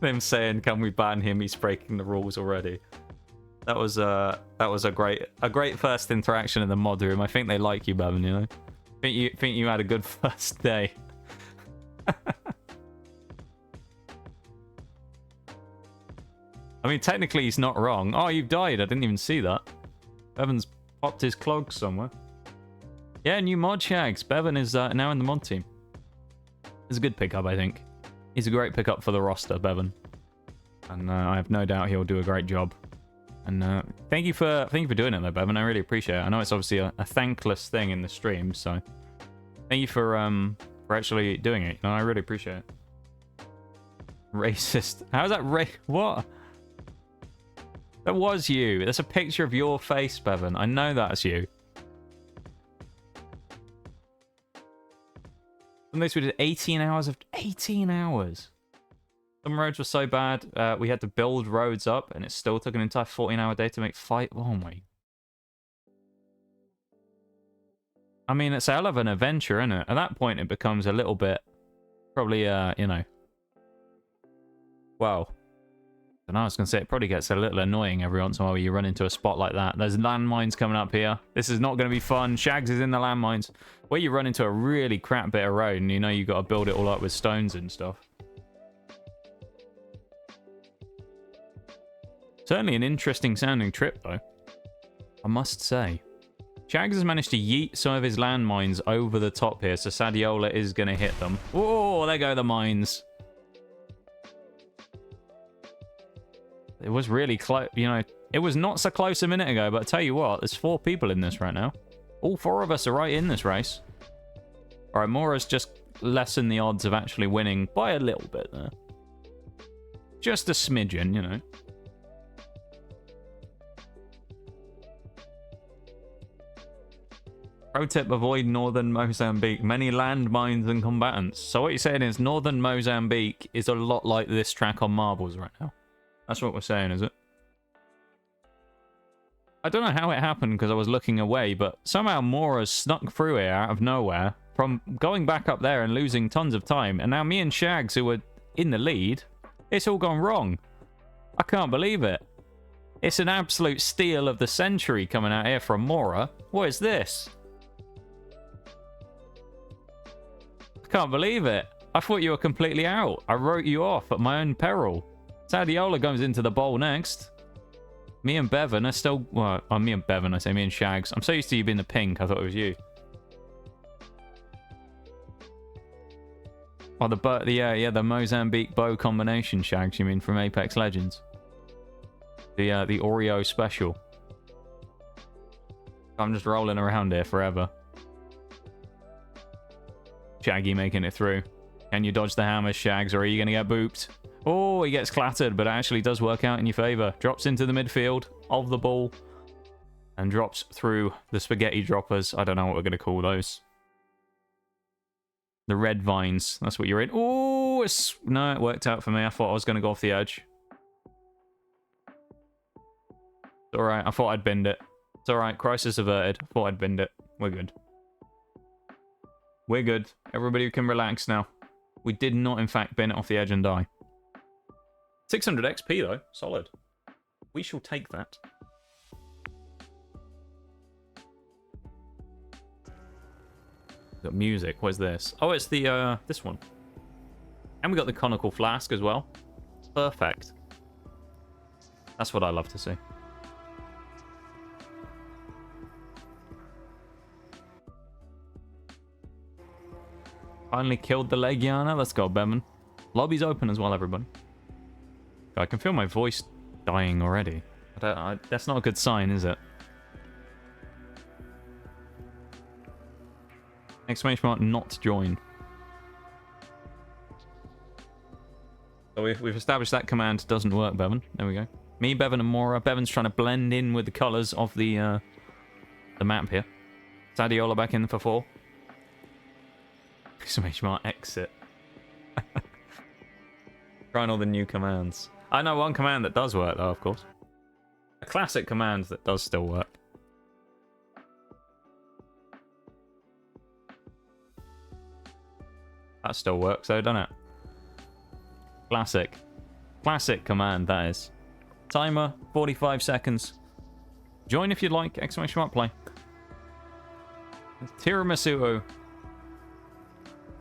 Speaker 1: Them saying, "Can we ban him? He's breaking the rules already." That was a great first interaction in the mod room. I think they like you, Bevan. You know, think you had a good first day. I mean, technically he's not wrong. Oh, you've died. I didn't even see that. Bevan's popped his clogs somewhere. Yeah, new mod, Shags. Bevan is now in the mod team. It's a good pickup, I think. He's a great pickup for the roster, Bevan. And I have no doubt he'll do a great job. And thank you for doing it, though, Bevan. I really appreciate it. I know it's obviously a thankless thing in the stream, so thank you for actually doing it. No, I really appreciate it. Racist. How's that what? That was you. That's a picture of your face, Bevan. I know that's you. And this we did 18 hours of 18 hours. Some roads were so bad, we had to build roads up, and it still took an entire 14-hour day to make 5. Oh my. I mean, it's a hell of an adventure, isn't it? At that point, it becomes a little bit, probably, you know. Well, I was going to say, it probably gets a little annoying every once in a while when you run into a spot like that. There's landmines coming up here. This is not going to be fun. Shags is in the landmines. Where you run into a really crap bit of road and you know you've got to build it all up with stones and stuff. Certainly an interesting sounding trip, though. I must say. Shags has managed to yeet some of his landmines over the top here, so Sadiola is going to hit them. Oh, there go the mines. It was really close, you know, it was not so close a minute ago, but I tell you what, there's 4 people in this right now. All 4 of us are right in this race. Alright, Mora's just lessened the odds of actually winning by a little bit there. Just a smidgen, you know. Pro tip, avoid northern Mozambique. Many landmines and combatants. So what you're saying is northern Mozambique is a lot like this track on Marbles right now. That's what we're saying, is it? I don't know how it happened because I was looking away, but somehow Mora snuck through here out of nowhere from going back up there and losing tons of time. And now me and Shags, who were in the lead, it's all gone wrong. I can't believe it. It's an absolute steal of the century coming out here from Mora. What is this? I can't believe it. I thought you were completely out. I wrote you off at my own peril. Sadiola goes into the bowl next. Me and Bevan are still... Well, me and Bevan, I say me and Shags. I'm so used to you being the pink, I thought it was you. Oh, the Mozambique bow combination, Shags, you mean, from Apex Legends. The Oreo special. I'm just rolling around here forever. Shaggy making it through. Can you dodge the hammers, Shags, or are you going to get booped? Oh, he gets clattered, but it actually does work out in your favour. Drops into the midfield of the ball. And drops through the spaghetti droppers. I don't know what we're going to call those. The red vines. That's what you're in. Oh, no, it worked out for me. I thought I was going to go off the edge. It's alright. I thought I'd bend it. It's alright. Crisis averted. I thought I'd bend it. We're good. We're good. Everybody can relax now. We did not, in fact, bend it off the edge and die. 600 XP, though. Solid. We shall take that. Got music. What is this? Oh, it's the, this one. And we got the conical flask as well. Perfect. That's what I love to see. Finally killed the Legiana. Let's go, Bevan. Lobby's open as well, everybody. I can feel my voice dying already. That's not a good sign, is it? Exclamation mark, not join. So we've established that command doesn't work, Bevan. There we go. Me, Bevan, and Mora. Bevan's trying to blend in with the colours of the map here. Sadiola back in for 4. Exclamation mark, exit. Trying all the new commands. I know one command that does work, though, of course. A classic command that does still work. That still works, though, doesn't it? Classic. Classic command, that is. Timer, 45 seconds. Join if you'd like. Exclamation mark, play. Tiramisu.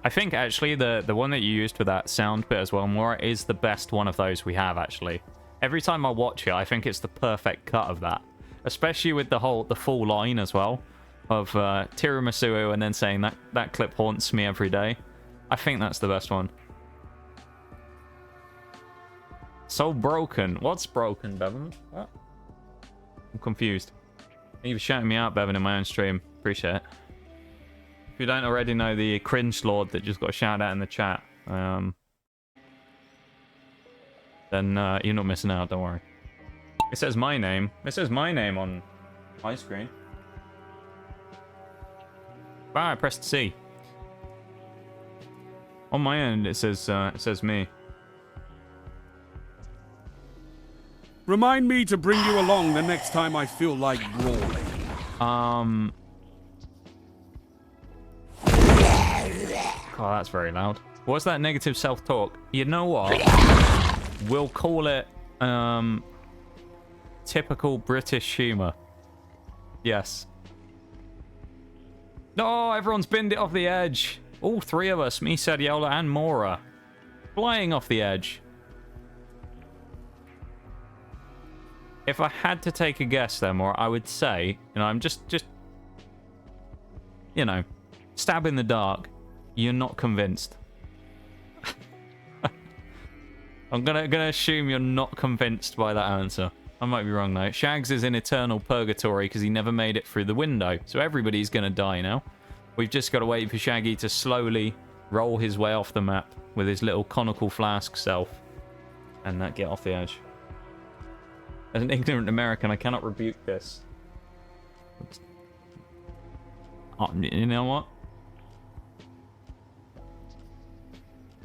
Speaker 1: I think, actually, the one that you used for that sound bit as well, Mora, is the best one of those we have, actually. Every time I watch it, I think it's the perfect cut of that. Especially with the full line as well. Of tiramisu and then saying that clip haunts me every day. I think that's the best one. So broken. What's broken, Bevan? What? I'm confused. Thank you for shouting me out, Bevan, in my own stream. Appreciate it. If you don't already know the cringe lord that just got a shout out in the chat, then you're not missing out, don't worry. It says my name. It says my name on my screen. Wow, I pressed C. On my end, it says me.
Speaker 2: Remind me to bring you along the next time I feel like brawling.
Speaker 1: Oh, that's very loud. What's that negative self-talk? You know what? We'll call it typical British humour. Yes. No, everyone's binned it off the edge. All three of us, me, Sadiola, and Mora, flying off the edge. If I had to take a guess there, Mora, I would say, you know, I'm just you know, stab in the dark. You're not convinced. I'm gonna assume you're not convinced by that answer. I might be wrong though. Shags is in eternal purgatory because he never made it through the window. So everybody's gonna die now. We've just got to wait for Shaggy to slowly roll his way off the map with his little conical flask self. And get off the edge. As an ignorant American, I cannot rebuke this. Oh, you know what?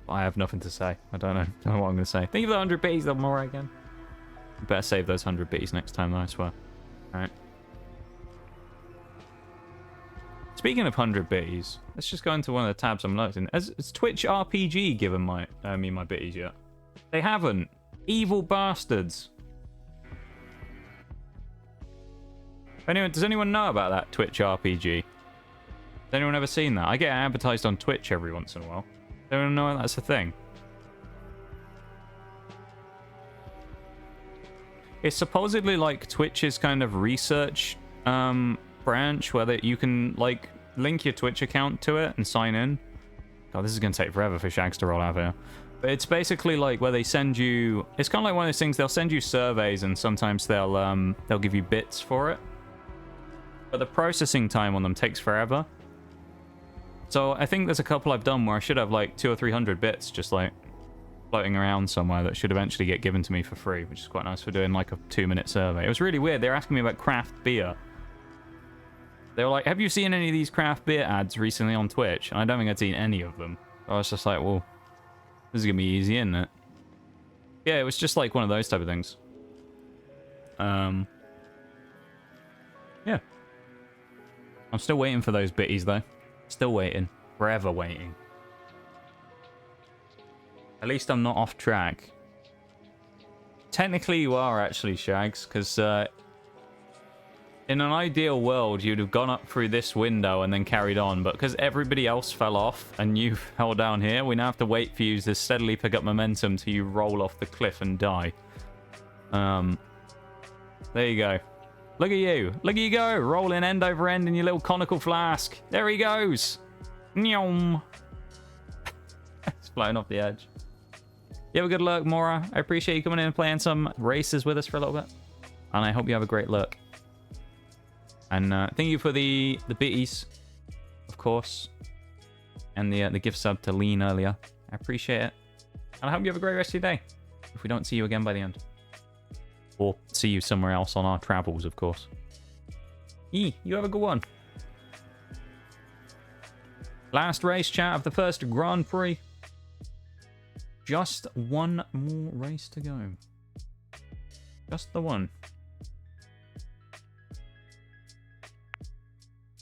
Speaker 1: I have nothing to say. I don't know what I'm going to say. Thank you for the 100 bits, though, more again. Better save those 100 bits next time, though, I swear. Alright. Speaking of 100 bits, let's just go into one of the tabs I'm loading. Has Twitch RPG given me my bitties yet? They haven't. Evil bastards. Anyone, does anyone know about that Twitch RPG? Has anyone ever seen that? I get advertised on Twitch every once in a while. Does anyone know that's a thing? It's supposedly like Twitch's kind of research branch where you can like link your Twitch account to it and sign in. God, this is going to take forever for Shags to roll out here. But it's basically like where they send you... It's kind of like one of those things, they'll send you surveys and sometimes they'll give you bits for it. But the processing time on them takes forever. So I think there's a couple I've done where I should have like 200 or 300 bits just like floating around somewhere that should eventually get given to me for free, which is quite nice for doing like a 2-minute survey. It was really weird. They were asking me about craft beer. They were like, have you seen any of these craft beer ads recently on Twitch? And I don't think I'd seen any of them. I was just like, well, this is going to be easy, isn't it? Yeah, it was just like one of those type of things. Yeah. I'm still waiting for those bitties, though. Still waiting. Forever waiting. At least I'm not off track. Technically, you are actually, Shags, because in an ideal world, you'd have gone up through this window and then carried on, but because everybody else fell off and you fell down here, we now have to wait for you to steadily pick up momentum till you roll off the cliff and die. There you go. Look at you. Look at you go. Rolling end over end in your little conical flask. There he goes. Nyom. It's floating off the edge. You have a good look, Mora. I appreciate you coming in and playing some races with us for a little bit. And I hope you have a great look. And thank you for the bitties, of course. And the gift sub to Lean earlier. I appreciate it. And I hope you have a great rest of your day. If we don't see you again by the end. Or see you somewhere else on our travels, of course. You have a good one. Last race chat of the first Grand Prix. Just one more race to go. Just the one.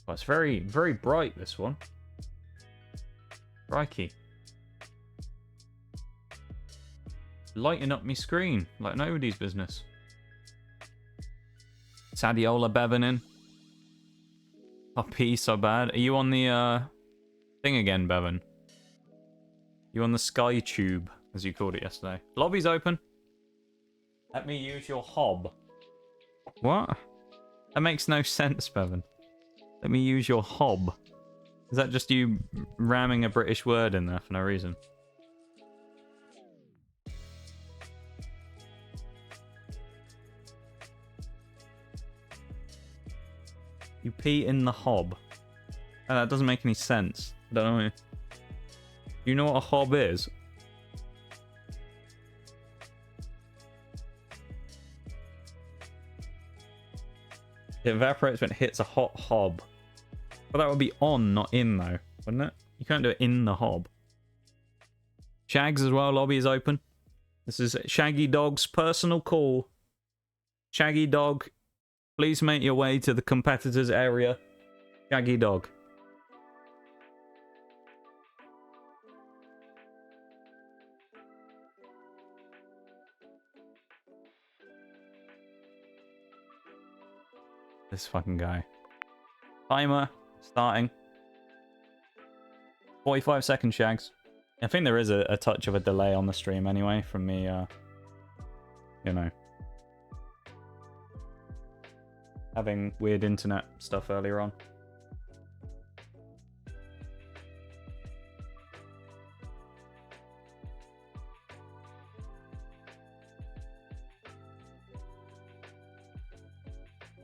Speaker 1: Oh, it's very, very bright, this one. Crikey. Lighting up my screen like nobody's business. Sadiola Bevan in. Oh, P, so bad. Are you on the thing again, Bevan? You on the Sky Tube, as you called it yesterday. Lobby's open. Let me use your hob. What? That makes no sense, Bevan. Let me use your hob. Is that just you ramming a British word in there for no reason? You pee in the hob. Oh, that doesn't make any sense. I don't know. You know what a hob is? It evaporates when it hits a hot hob. But that would be on, not in, though, wouldn't it? You can't do it in the hob. Shags as well, lobby is open. This is Shaggy Dog's personal call. Shaggy Dog, please make your way to the competitor's area. Shaggy Dog. This fucking guy. Timer starting. 45 seconds, Shags. I think there is a touch of a delay on the stream anyway from me, you know, having weird internet stuff earlier on.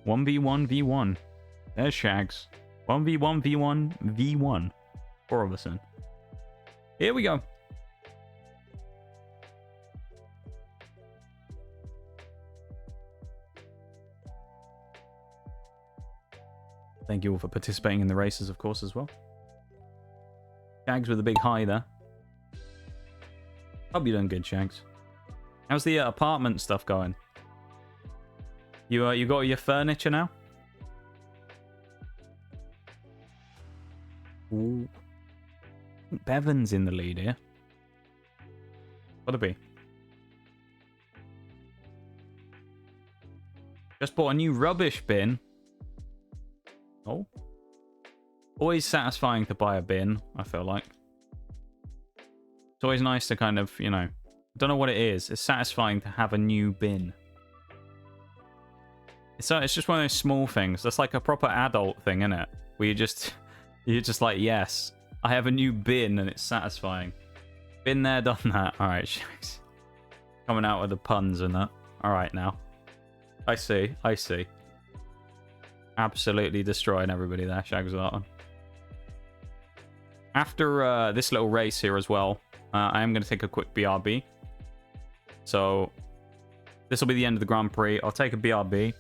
Speaker 1: V1. There's Shags. 1v1, V1, V1. 4 of us in. Here we go. Thank you all for participating in the races, of course, as well. Shags with a big hi there. Hope you're doing good, Shags. How's the apartment stuff going? You got your furniture now? Ooh. Bevan's in the lead here. Gotta be. Just bought a new rubbish bin. Oh. Always satisfying to buy a bin, I feel like. It's always nice to kind of, you know, I don't know what it is. It's satisfying to have a new bin. It's just one of those small things. That's like a proper adult thing, isn't it? Where you're just like, yes, I have a new bin and it's satisfying. Been there, done that. All right, Shags. Coming out with the puns and that. All right, now. I see. Absolutely destroying everybody there, Shags with that one. After this little race here as well, I am going to take a quick BRB. So this will be the end of the Grand Prix. I'll take a BRB.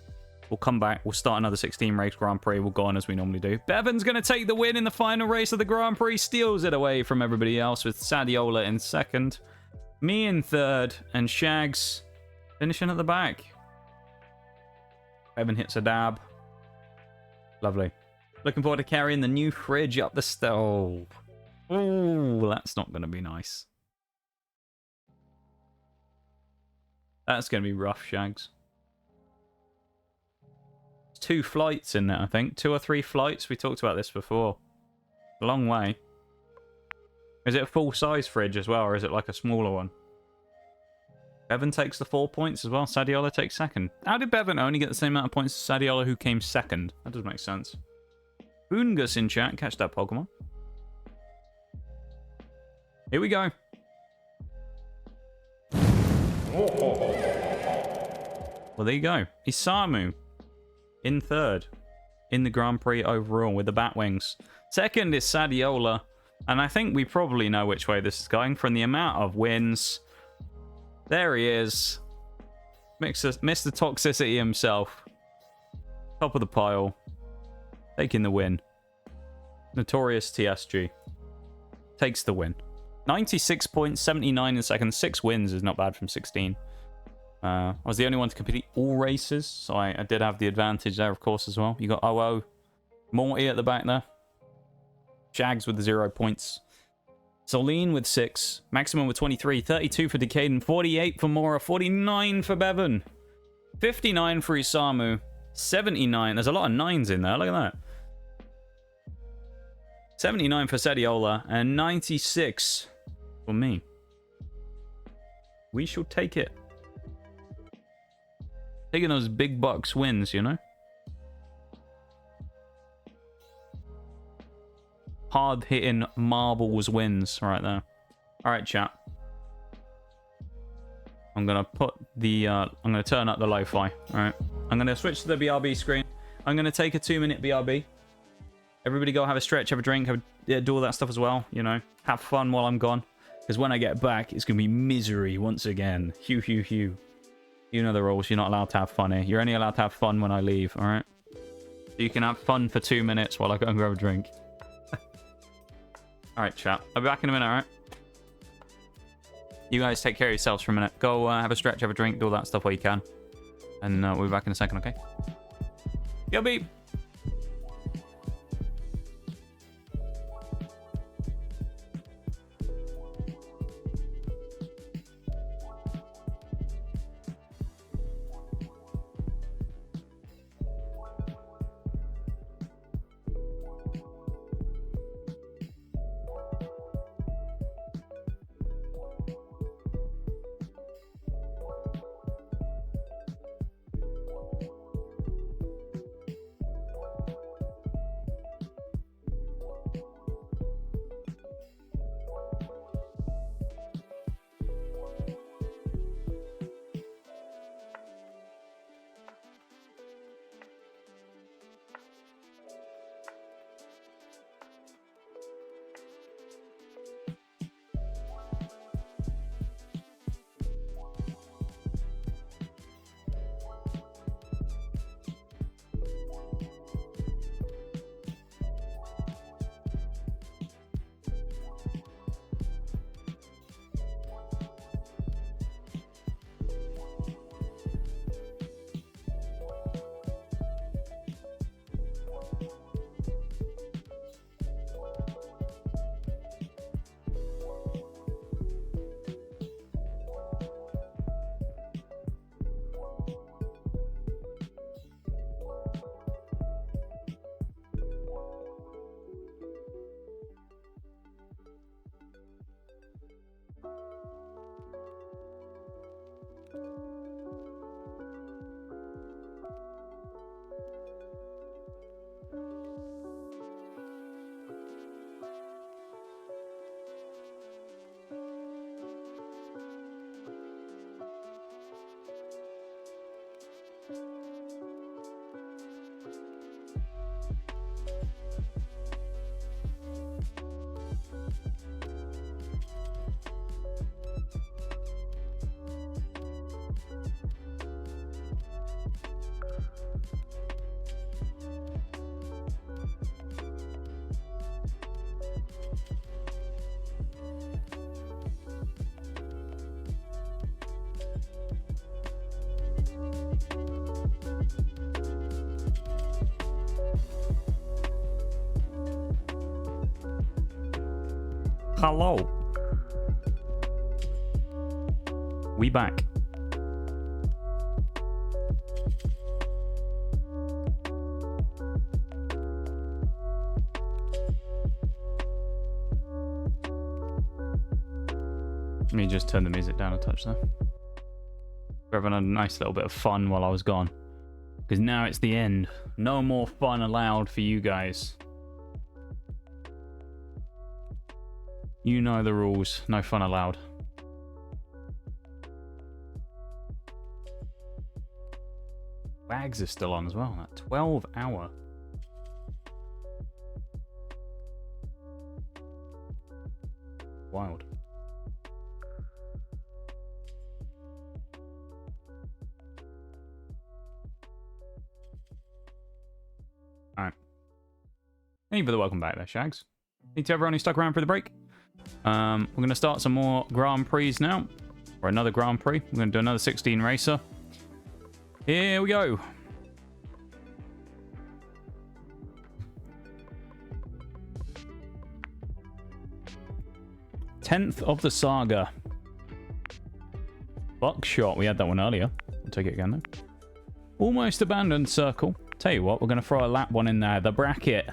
Speaker 1: We'll come back. We'll start another 16 race Grand Prix. We'll go on as we normally do. Bevan's going to take the win in the final race of the Grand Prix. Steals it away from everybody else with Sadiola in second. Me in third. And Shags finishing at the back. Bevan hits a dab. Lovely. Looking forward to carrying the new fridge up the stove. Oh, that's not going to be nice. That's going to be rough, Shags. 2 flights in there, I think. 2 or 3 flights. We talked about this before. A long way. Is it a full-size fridge as well, or is it like a smaller one? Bevan takes the 4 points as well. Sadiola takes second. How did Bevan only get the same amount of points as Sadiola, who came second? That doesn't make sense. Boongus in chat. Catch that Pokemon. Here we go. Well, there you go. Isamu in third in the Grand Prix overall with the Batwings. Second is Sadiola. And I think we probably know which way this is going from the amount of wins. There he is. Mr. Toxicity himself. Top of the pile. Taking the win. Notorious TSG. Takes the win. 96 points, 79 in second. 6 wins is not bad from 16. I was the only one to complete all races, so I did have the advantage there, of course, as well. You got OO. Morty at the back there. Shags with 0 points. Soline with 6. Maximum with 23. 32 for Decaden. 48 for Mora. 49 for Bevan. 59 for Isamu. 79. There's a lot of 9s in there. Look at that. 79 for Sadiola. And 96 for me. We shall take it. Taking those big bucks wins, you know? Hard-hitting marbles wins right there. Alright, chat. I'm going to put the... I'm going to turn up the lo-fi. Alright. I'm going to switch to the BRB screen. I'm going to take a 2-minute BRB. Everybody go have a stretch, have a drink, do all that stuff as well, you know? Have fun while I'm gone. Because when I get back, it's going to be misery once again. Hew, hew, hew. You know the rules. You're not allowed to have fun here. You're only allowed to have fun when I leave, alright? So you can have fun for 2 minutes while I go and grab a drink. Alright, chat. I'll be back in a minute, alright? You guys take care of yourselves for a minute. Go have a stretch, have a drink, do all that stuff while you can. And we'll be back in a second, okay? Yo, beep! Hello. We back. Let me just turn the music down a touch there. We're having a nice little bit of fun while I was gone. Because now it's the end. No more fun allowed for you guys. You know the rules. No fun allowed. Wags is still on as well. That 12-hour. Wild. Alright. Thank you for the welcome back there, Shags. Thank you to everyone who stuck around for the break. We're going to start some more Grand Prix now. Or another Grand Prix. We're going to do another 16 racer. Here we go. Tenth of the saga. Buckshot. We had that one earlier. I'll take it again though. Almost abandoned circle. Tell you what, we're going to throw a lap one in there. The bracket.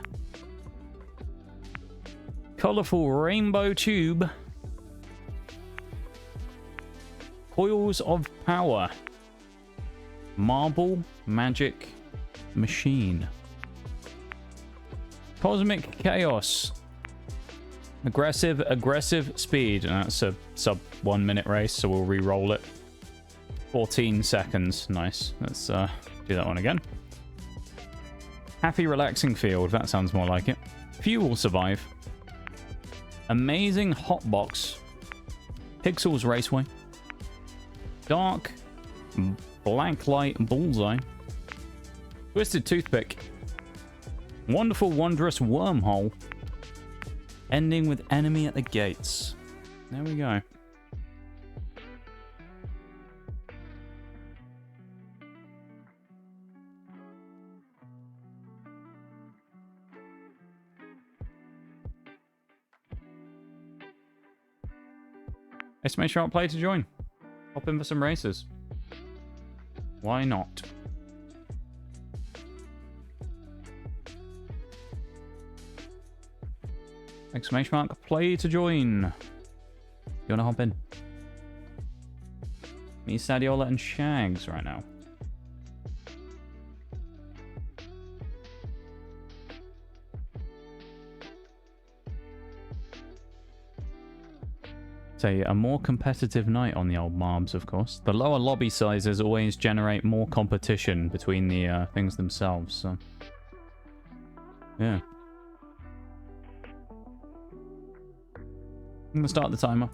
Speaker 1: Colourful rainbow tube. Coils of power. Marble magic machine. Cosmic chaos. Aggressive speed. And that's a sub 1 minute race, so we'll re-roll it. 14 seconds. Nice. Let's do that one again. Happy relaxing field. That sounds more like it. Few will survive. Amazing hotbox. Pixels Raceway. Dark black light bullseye. Twisted toothpick. Wonderful wondrous wormhole. Ending with enemy at the gates. There we go. Estimation out play to join. Hop in for some races. Why not? Exclamation mark play to join. You wanna hop in? Me, Sadiola, and Shags right now. A more competitive night on the old Marbs, of course. The lower lobby sizes always generate more competition between the things themselves, so... yeah. I'm gonna start the timer.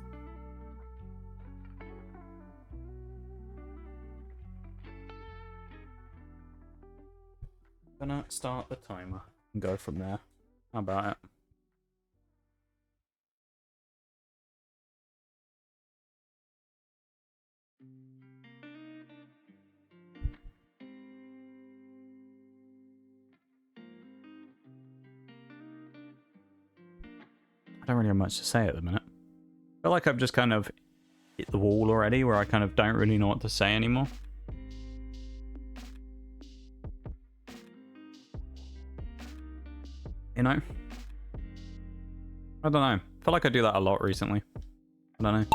Speaker 1: Gonna start the timer and go from there. How about it? I don't really have much to say at the minute. I feel like I've just kind of hit the wall already where I kind of don't really know what to say anymore. You know? I don't know. I feel like I do that a lot recently. I don't know.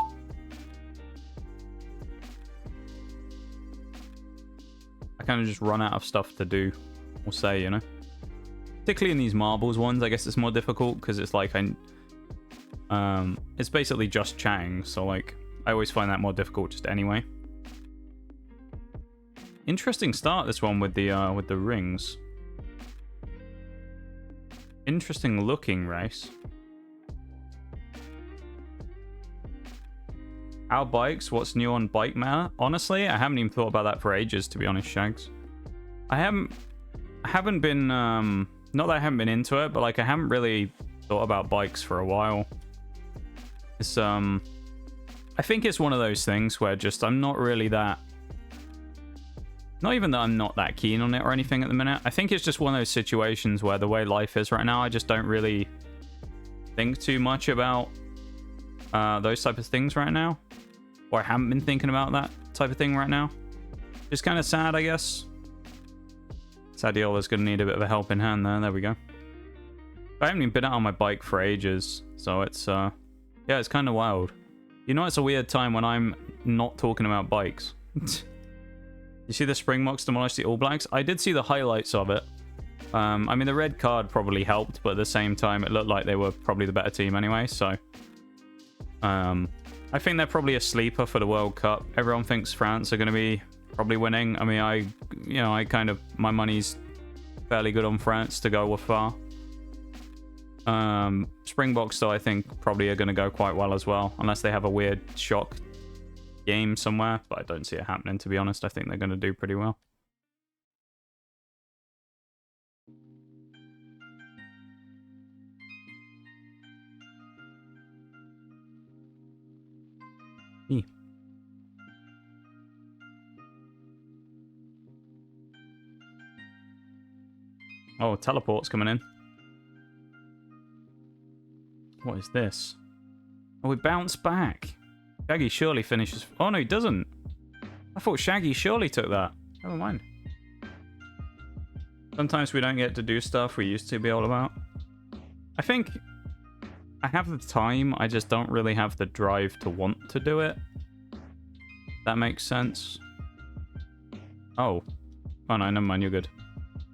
Speaker 1: I kind of just run out of stuff to do or say, you know? Particularly in these marbles ones, I guess it's more difficult because it's like it's basically just Chang, so like I always find that more difficult just anyway. Interesting start this one with the rings. Interesting looking race. Our bikes, what's new on Bike Matter? Honestly, I haven't even thought about that for ages, to be honest, Shags. I haven't been not that I haven't been into it, but like I haven't really thought about bikes for a while. It's I think it's one of those things where just I'm not really that, not even that I'm not that keen on it or anything at the minute. I think it's just one of those situations where the way life is right now, I just don't really think too much about those type of things right now. Or I haven't been thinking about that type of thing right now. Just kind of sad, I guess. Sadiola's going to need a bit of a helping hand there. There we go. I haven't even been out on my bike for ages. So it's, yeah, it's kind of wild. You know, it's a weird time when I'm not talking about bikes. You see the Springboks demolish the All Blacks? I did see the highlights of it. I mean, the red card probably helped, but at the same time, it looked like they were probably the better team anyway, so... I think they're probably a sleeper for the World Cup. Everyone thinks France are going to be probably winning. I mean, I kind of... My money's fairly good on France to go far. Springboks, though, I think probably are going to go quite well as well, unless they have a weird shock game somewhere, but I don't see it happening, to be honest. I think they're going to do pretty well. Oh, teleport's coming in. What is this? Oh, we bounce back. Shaggy surely finishes... Oh, no, he doesn't. I thought Shaggy surely took that. Never mind. Sometimes we don't get to do stuff we used to be all about. I think I have the time. I just don't really have the drive to want to do it. That makes sense. Oh. Oh, no, never mind. You're good.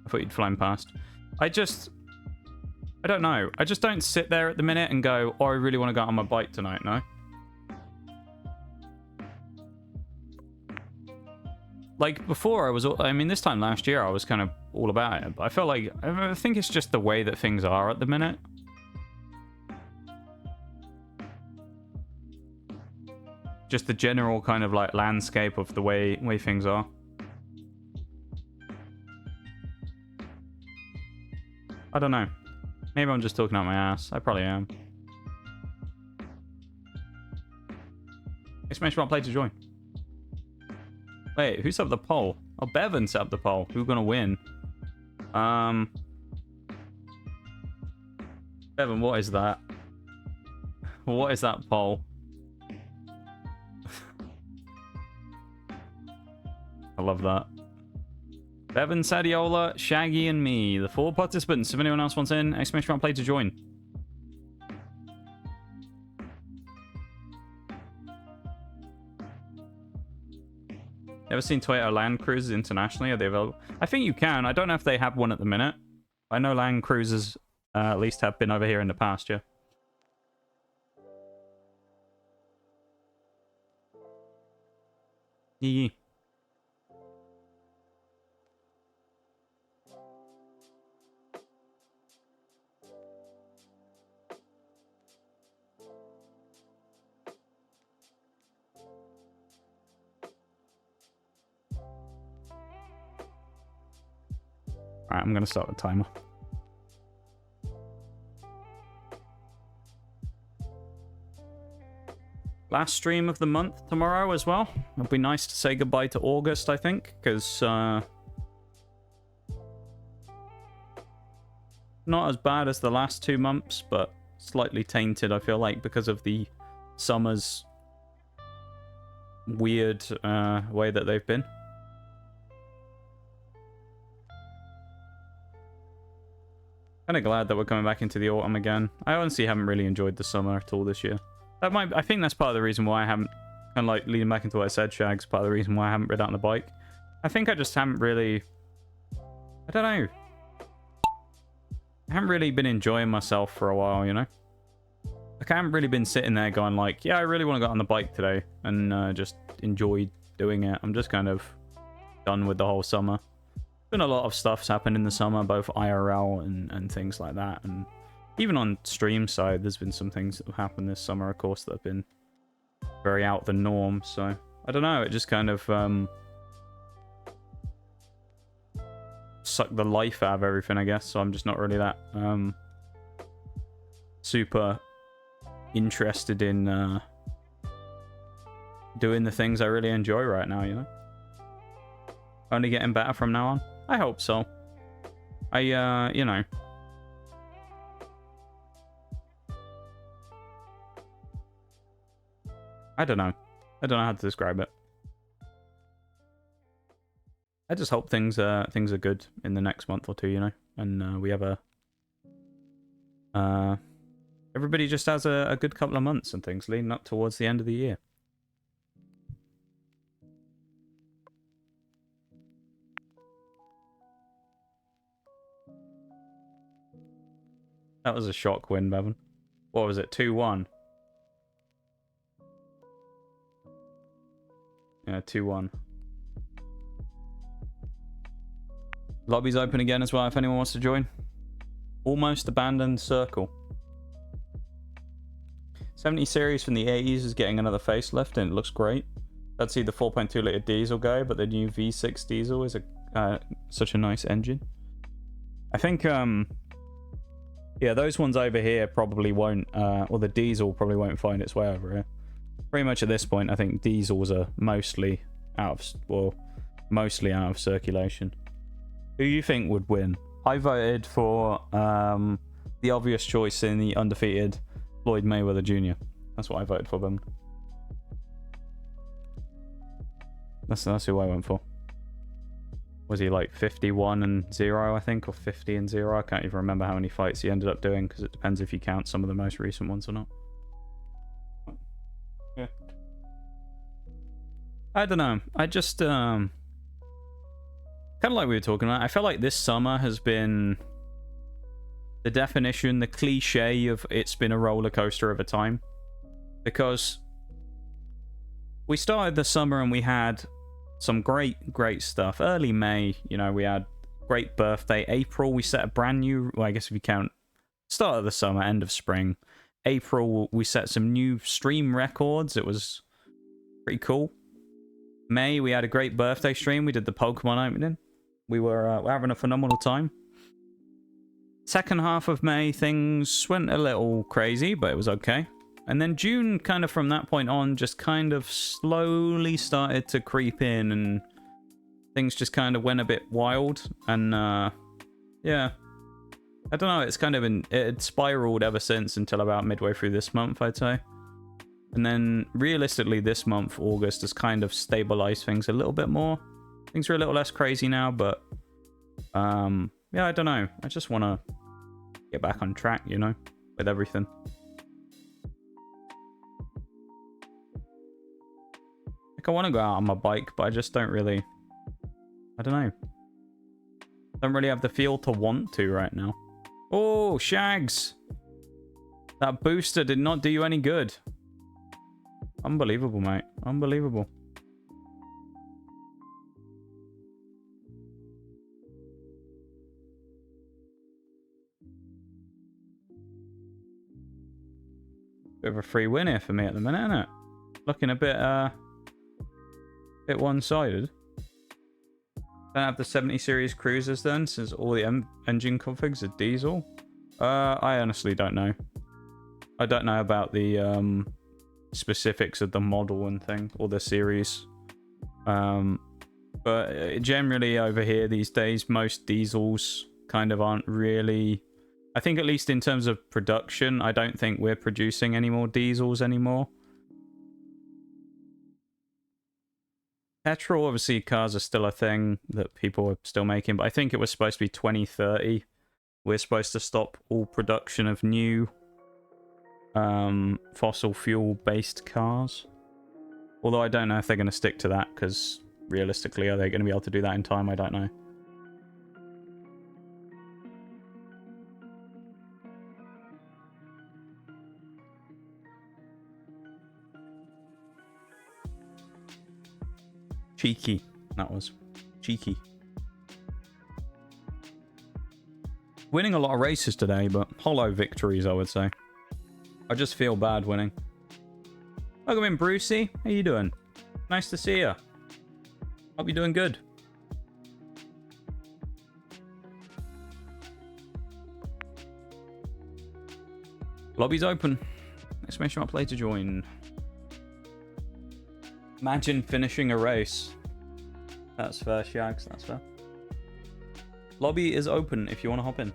Speaker 1: I thought you'd flown past. I don't know. I just don't sit there at the minute and go, oh, I really want to go out on my bike tonight, no? Like, before, I mean, this time last year, I was kind of all about it. But I felt like, I think it's just the way that things are at the minute. Just the general kind of, like, landscape of the way things are. I don't know. Maybe I'm just talking out my ass. I probably am. Exclamation mark, play to join. Wait, who set up the poll? Oh, Bevan set up the poll. Who's gonna win? Bevan, what is that? What is that poll? I love that. Bevan, Sadiola, Shaggy, and me. The 4 participants. If anyone else wants in, exclamation mark, play to join. Ever seen Toyota Land Cruisers internationally? Are they available? I think you can. I don't know if they have one at the minute. I know Land Cruisers at least have been over here in the past, yeah. Yee. Alright, I'm going to start the timer. Last stream of the month tomorrow as well. It'll be nice to say goodbye to August, I think, because not as bad as the last 2 months, but slightly tainted, I feel like, because of the summer's weird way that they've been. Kind of glad that we're coming back into the autumn again. I honestly haven't really enjoyed the summer at all this year. I think that's part of the reason why I haven't, kind of like leading back into what I said, Shags, part of the reason why I haven't ridden out on the bike. I think I just haven't really, I don't know. I haven't really been enjoying myself for a while, you know? Like, I haven't really been sitting there going like, yeah, I really want to go on the bike today and just enjoy doing it. I'm just kind of done with the whole summer. Been a lot of stuff's happened in the summer, both IRL and things like that, and even on stream side there's been some things that have happened this summer, of course, that have been very out the norm. So I don't know, it just kind of sucked the life out of everything, I guess. So I'm just not really that super interested in doing the things I really enjoy right now, you know. Only getting better from now on. I hope so. You know. I don't know. I don't know how to describe it. I just hope things are good in the next month or two, you know, and we have everybody just has a good couple of months and things leading up towards the end of the year. That was a shock win, Bevan. What was it? 2-1. Yeah, 2-1. Lobby's open again as well if anyone wants to join. Almost abandoned circle. 70 series from the 80s is getting another facelift and it looks great. I'd see the 4.2 litre diesel go, but the new V6 diesel is such a nice engine. I think, yeah, those ones over here probably won't, or the diesel probably won't find its way over here. Pretty much at this point, I think diesels are mostly out of circulation. Who do you think would win? I voted for the obvious choice in the undefeated Floyd Mayweather Jr. That's what I voted for, Ben. That's who I went for. Was he like 51-0, I think, or 50-0? I can't even remember how many fights he ended up doing because it depends if you count some of the most recent ones or not. Yeah. I don't know. I just kind of like we were talking about. I feel like this summer has been the definition, the cliche of it's been a roller coaster over time, because we started the summer and we had some great stuff. Early May, you know, we had great birthday. April, we set a brand new, well, I guess if you count start of the summer, end of spring. April, we set some new stream records. It was pretty cool. May, we had a great birthday stream. We did the Pokemon opening. We were having a phenomenal time. Second half of May, things went a little crazy, but it was okay. And then June, kind of from that point on, just kind of slowly started to creep in, and things just kind of went a bit wild. And yeah, I don't know, it's kind of it spiraled ever since until about midway through this month, I'd say. And then realistically, this month, August, has kind of stabilized things a little bit more. Things are a little less crazy now, but yeah, I don't know. I just want to get back on track, you know, with everything. Like, I want to go out on my bike, but I just don't really... I don't know. Don't really have the feel to want to right now. Oh, Shags! That booster did not do you any good. Unbelievable, mate. Unbelievable. Bit of a free win here for me at the minute, isn't it? Looking a bit one-sided. Don't have the 70 series cruisers then, since all the engine configs are diesel. I honestly don't know. I don't know about the specifics of the model and thing, or the series. But generally over here these days, most diesels kind of aren't really... I think at least in terms of production, I don't think we're producing any more diesels anymore. Petrol, obviously, cars are still a thing that people are still making, but I think it was supposed to be 2030. We're supposed to stop all production of new fossil fuel-based cars. Although I don't know if they're going to stick to that, because realistically, are they going to be able to do that in time? I don't know. Cheeky. That was cheeky. Winning a lot of races today, but hollow victories, I would say. I just feel bad winning. Welcome in, Brucey. How you doing? Nice to see you. Hope you're doing good. Lobby's open. Exclamation mark play to join. Imagine finishing a race. That's fair, Shags. That's fair. Lobby is open if you want to hop in.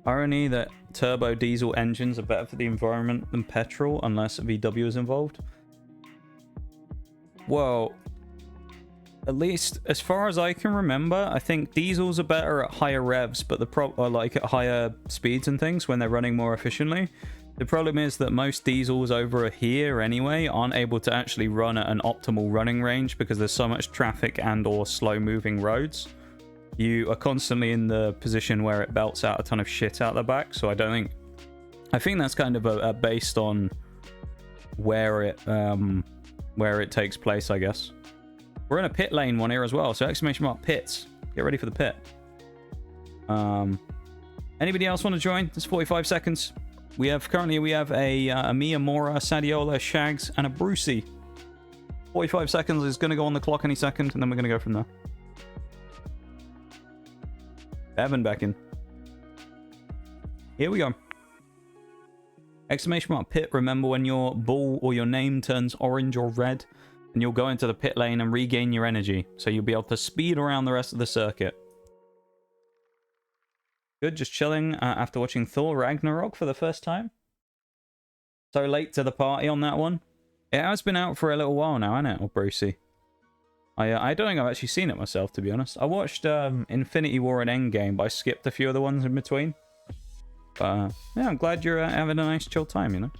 Speaker 1: Irony that turbo diesel engines are better for the environment than petrol unless VW is involved. Well, at least as far as I can remember, I think diesels are better at higher revs, but like at higher speeds and things when they're running more efficiently. The problem is that most diesels over here anyway aren't able to actually run at an optimal running range because there's so much traffic and or slow moving roads. You are constantly in the position where it belts out a ton of shit out the back, so I think that's kind of based on where it takes place, I guess. We're in a pit lane one here as well, so exclamation mark pits. Get ready for the pit. Anybody else want to join? It's 45 seconds. We have a Mia, Mora, Sadiola, Shags, and a Brucey. 45 seconds is going to go on the clock any second, and then we're going to go from there. Evan back in. Here we go. Exclamation mark pit. Remember when your ball or your name turns orange or red, and you'll go into the pit lane and regain your energy, so you'll be able to speed around the rest of the circuit. Good, just chilling after watching Thor Ragnarok for the first time. So late to the party on that one. It has been out for a little while now, hasn't it, or Brucey? I don't think I've actually seen it myself, to be honest. I watched Infinity War and Endgame, but I skipped a few of the ones in between. But yeah, I'm glad you're having a nice chill time, you know?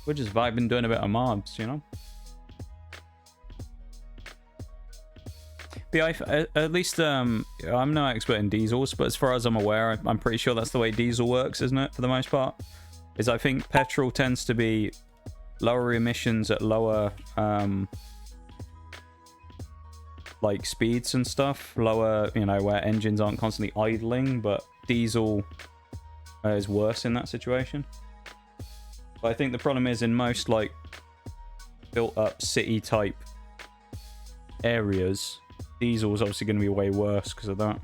Speaker 1: We're just vibing, doing a bit of mobs, you know? But yeah, at least I'm no expert in diesels, but as far as I'm aware, I'm pretty sure that's the way diesel works, isn't it, for the most part? Is I think petrol tends to be lower emissions at lower like speeds and stuff, lower, you know, where engines aren't constantly idling, but diesel is worse in that situation. But I think the problem is in most like built up city type areas, diesel is obviously going to be way worse because of that.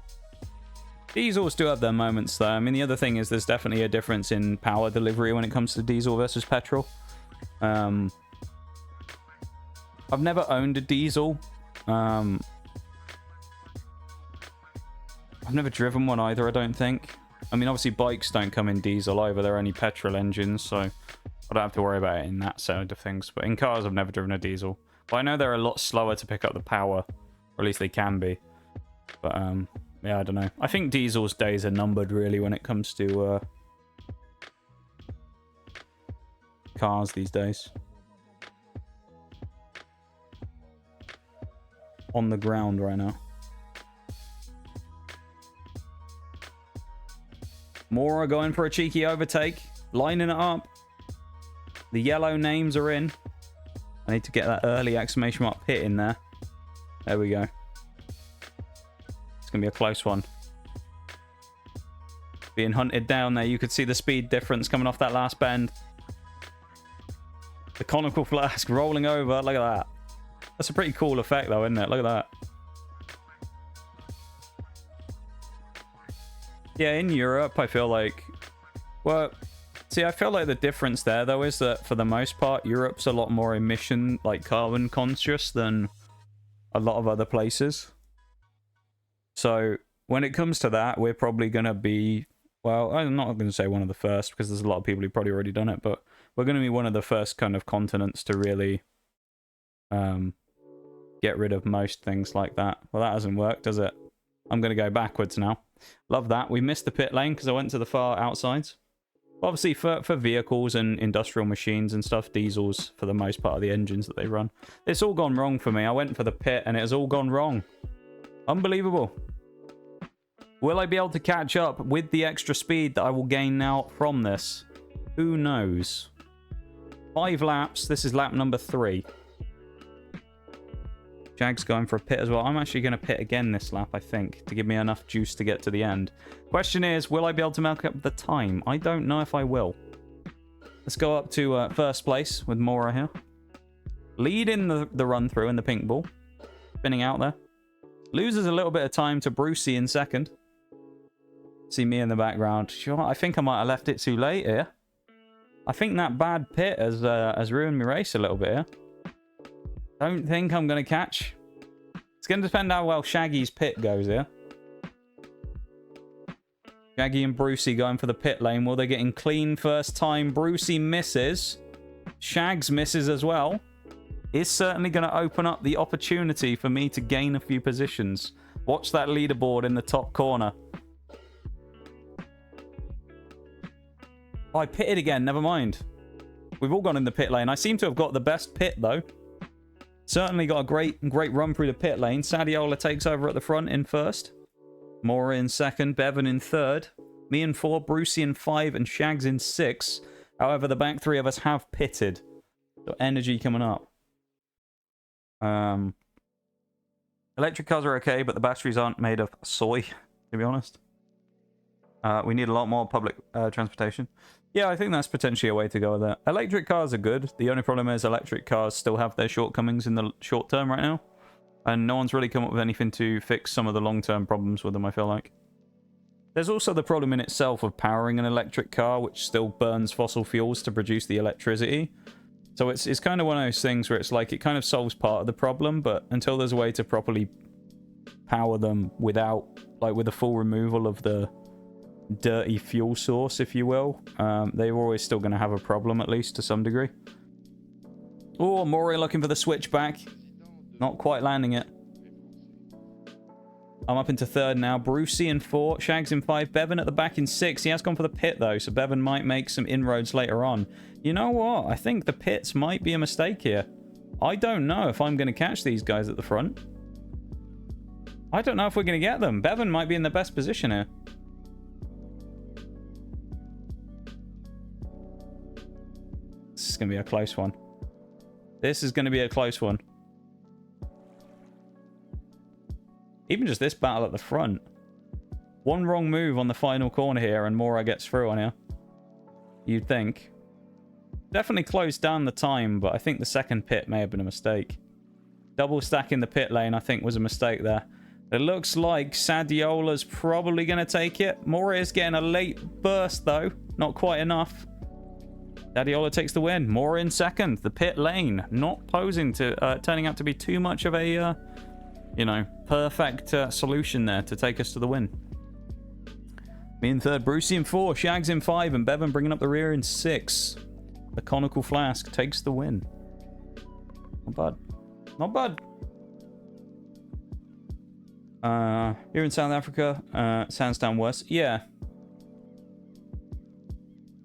Speaker 1: Diesels do have their moments though. I mean, the other thing is there's definitely a difference in power delivery when it comes to diesel versus petrol. I've never owned a diesel. I've never driven one either, I don't think. I mean, obviously bikes don't come in diesel either, they're only petrol engines, so I don't have to worry about it in that side of things. But in cars, I've never driven a diesel. But I know they're a lot slower to pick up the power, or at least they can be. But yeah, I don't know. I think diesel's days are numbered really when it comes to cars these days. On the ground right now. Mora going for a cheeky overtake. Lining it up. The yellow names are in. I need to get that early exclamation mark pit in there. There we go. It's going to be a close one. Being hunted down there. You could see the speed difference coming off that last bend. The conical flask rolling over. Look at that. That's a pretty cool effect though, isn't it? Look at that. Yeah, in Europe, I feel like... Well, see, I feel like the difference there, though, is that for the most part, Europe's a lot more emission, like carbon conscious than a lot of other places. So, when it comes to that, we're probably going to be... Well, I'm not going to say one of the first, because there's a lot of people who've probably already done it, but we're going to be one of the first kind of continents to really... get rid of most things like that. Well, that hasn't worked, does it? I'm going to go backwards now. Love that. We missed the pit lane because I went to the far outsides. Obviously, for vehicles and industrial machines and stuff, diesels, for the most part, are the engines that they run. It's all gone wrong for me. I went for the pit and it has all gone wrong. Unbelievable. Will I be able to catch up with the extra speed that I will gain now from this? Who knows? 5 laps. This is lap number 3. Jag's going for a pit as well. I'm actually going to pit again this lap, I think, to give me enough juice to get to the end. Question is, will I be able to milk up the time? I don't know if I will. Let's go up to first place with Mora here. Leading the run-through in the pink ball. Spinning out there. Loses a little bit of time to Brucey in second. See me in the background. Sure, I think I might have left it too late here. I think that bad pit has ruined my race a little bit here. Don't think I'm going to catch. It's going to depend how well Shaggy's pit goes here. Shaggy and Brucey going for the pit lane. Well, they're getting clean first time. Brucey misses. Shags misses as well. It's certainly going to open up the opportunity for me to gain a few positions. Watch that leaderboard in the top corner. Oh, I pitted again. Never mind. We've all gone in the pit lane. I seem to have got the best pit, though. Certainly got a great run through the pit lane. Sadiola takes over at the front in first. Mora in second. Bevan in third. Me in 4. Brucey in 5. And Shags in 6. However, the back 3 of us have pitted. So energy coming up. Electric cars are okay, but the batteries aren't made of soy, to be honest. We need a lot more public transportation. Yeah, I think that's potentially a way to go with that. Electric cars are good. The only problem is electric cars still have their shortcomings in the short term right now. And no one's really come up with anything to fix some of the long-term problems with them, I feel like. There's also the problem in itself of powering an electric car, which still burns fossil fuels to produce the electricity. So it's kind of one of those things where it's like it kind of solves part of the problem, but until there's a way to properly power them without, like with a full removal of the dirty fuel source, if you will, they're always still going to have a problem, at least to some degree. Oh, Mori looking for the switchback. Not quite landing it. I'm up into third now. Brucey in 4. Shags in 5. Bevan at the back in 6. He has gone for the pit, though, so Bevan might make some inroads later on. You know what? I think the pits might be a mistake here. I don't know if I'm going to catch these guys at the front. I don't know if we're going to get them. Bevan might be in the best position here. This is going to be a close one. This is going to be a close one. Even just this battle at the front. One wrong move on the final corner here and Mora gets through on here. You'd think. Definitely closed down the time, but I think the second pit may have been a mistake. Double stacking the pit lane, I think, was a mistake there. It looks like Sadiola's probably going to take it. Mora is getting a late burst, though. Not quite enough. Sadiola takes the win. Mora in second. The pit lane not posing to turning out to be too much of a, you know, perfect solution there to take us to the win. Me in third. Brucey in 4. Shags in 5. And Bevan bringing up the rear in 6. The Conical Flask takes the win. Not bad. Not bad. Here in South Africa, sounds down worse. Yeah.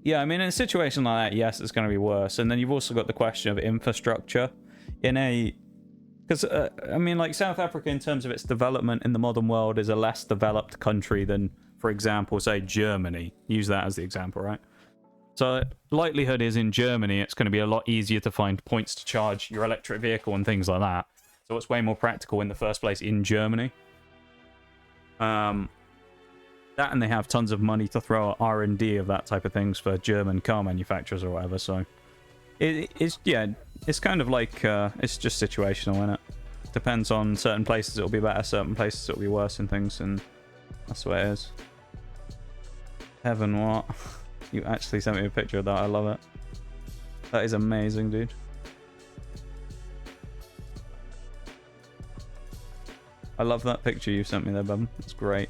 Speaker 1: Yeah, I mean, in a situation like that, yes, it's going to be worse. And then you've also got the question of infrastructure in a... Because, I mean, like, South Africa, in terms of its development in the modern world, is a less developed country than, for example, say, Germany. Use that as the example, right? So, likelihood is in Germany, it's going to be a lot easier to find points to charge your electric vehicle and things like that. So, it's way more practical in the first place in Germany. That, and they have tons of money to throw at R&D of that type of things for German car manufacturers or whatever, so... It's, yeah, it's kind of like, it's just situational, innit? Depends on certain places it'll be better, certain places it'll be worse and things, and that's the way it is. Heaven, what? You actually sent me a picture of that, I love it. That is amazing, dude. I love that picture you sent me there, Bevan. It's great.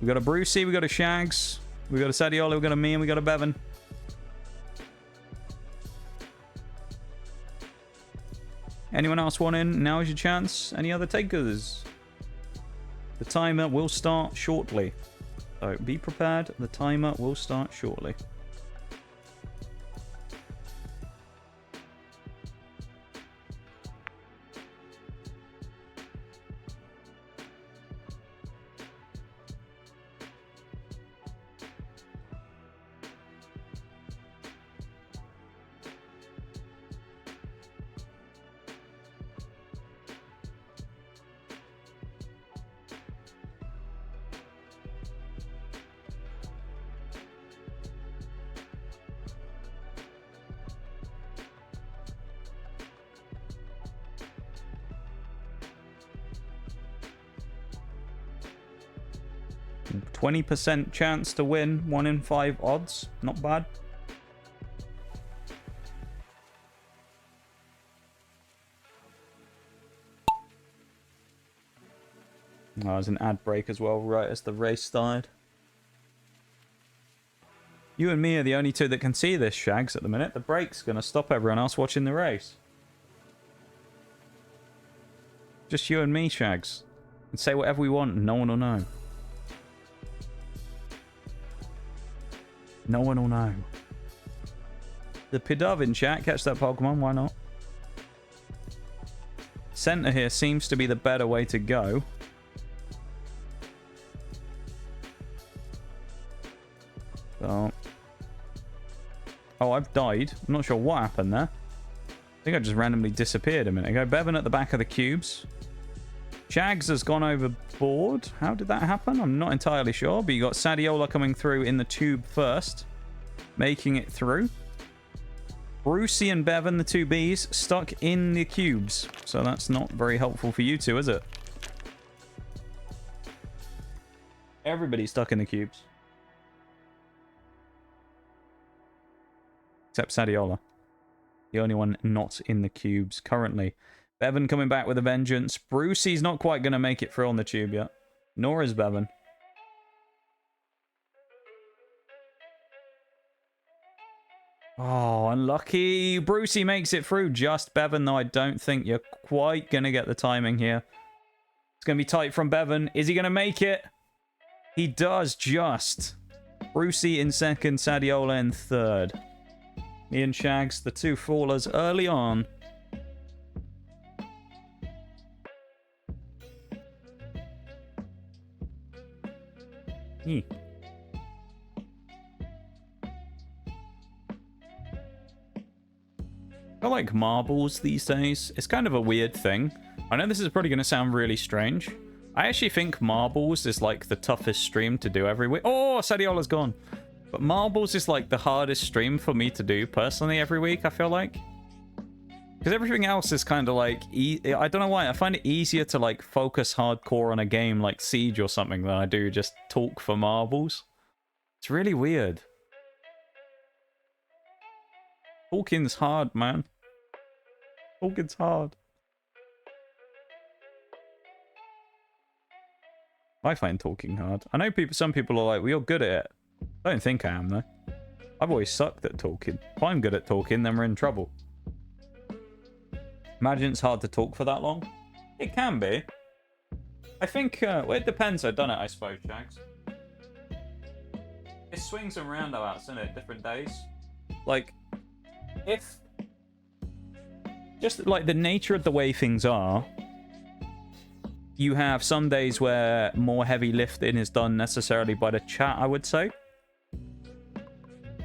Speaker 1: We got a Brucey, we got a Shags, we got a Sadiola, we got a me, and we got a Bevan. Anyone else want in? Now is your chance. Any other takers? The timer will start shortly. So be prepared. The timer will start shortly. %20 chance to win, 1 in 5 odds. Not bad. Oh, there's an ad break as well, right as the race started. You and me are the only two that can see this, Shags, at the minute. The break's going to stop everyone else watching the race. Just you and me, Shags. And say whatever we want and no one will know. No one will know. The Pidove in chat, catch that Pokemon, why not? Center here seems to be the better way to go. So. Oh, I've died. I'm not sure what happened there. I think I just randomly disappeared a minute ago. Bevan at the back of the cubes. Shags has gone overboard. How did that happen? I'm not entirely sure, but you got Sadiola coming through in the tube first. Making it through. Brucey and Bevan, the two Bs, stuck in the cubes. So that's not very helpful for you two, is it? Everybody's stuck in the cubes. Except Sadiola. The only one not in the cubes currently. Bevan coming back with a vengeance. Brucey's not quite going to make it through on the tube yet. Nor is Bevan. Oh, unlucky. Brucey makes it through. Just Bevan, though. I don't think you're quite going to get the timing here. It's going to be tight from Bevan. Is he going to make it? He does just. Brucey in second. Sadiola in third. Me and Shags, the two fallers early on. I like marbles these days. It's kind of a weird thing. I know this is probably going to sound really strange. I actually think marbles is like the toughest stream to do every week. Oh, Sadiola's gone. But marbles is like the hardest stream for me to do personally every week, I feel like. Because everything else is kind of like... I don't know why. I find it easier to like focus hardcore on a game like Siege or something than I do just talk for marbles. It's really weird. Talking's hard, man. Talking's hard. I find talking hard. I know some people are like, well, you're good at it. I don't think I am, though. I've always sucked at talking. If I'm good at talking, then we're in trouble. Imagine it's hard to talk for that long. It can be. I think, well, it depends. I've done it, I suppose, Jags. It swings and roundabouts, isn't it? Different days. Like, if... just, like, the nature of the way things are, you have some days where more heavy lifting is done necessarily by the chat, I would say.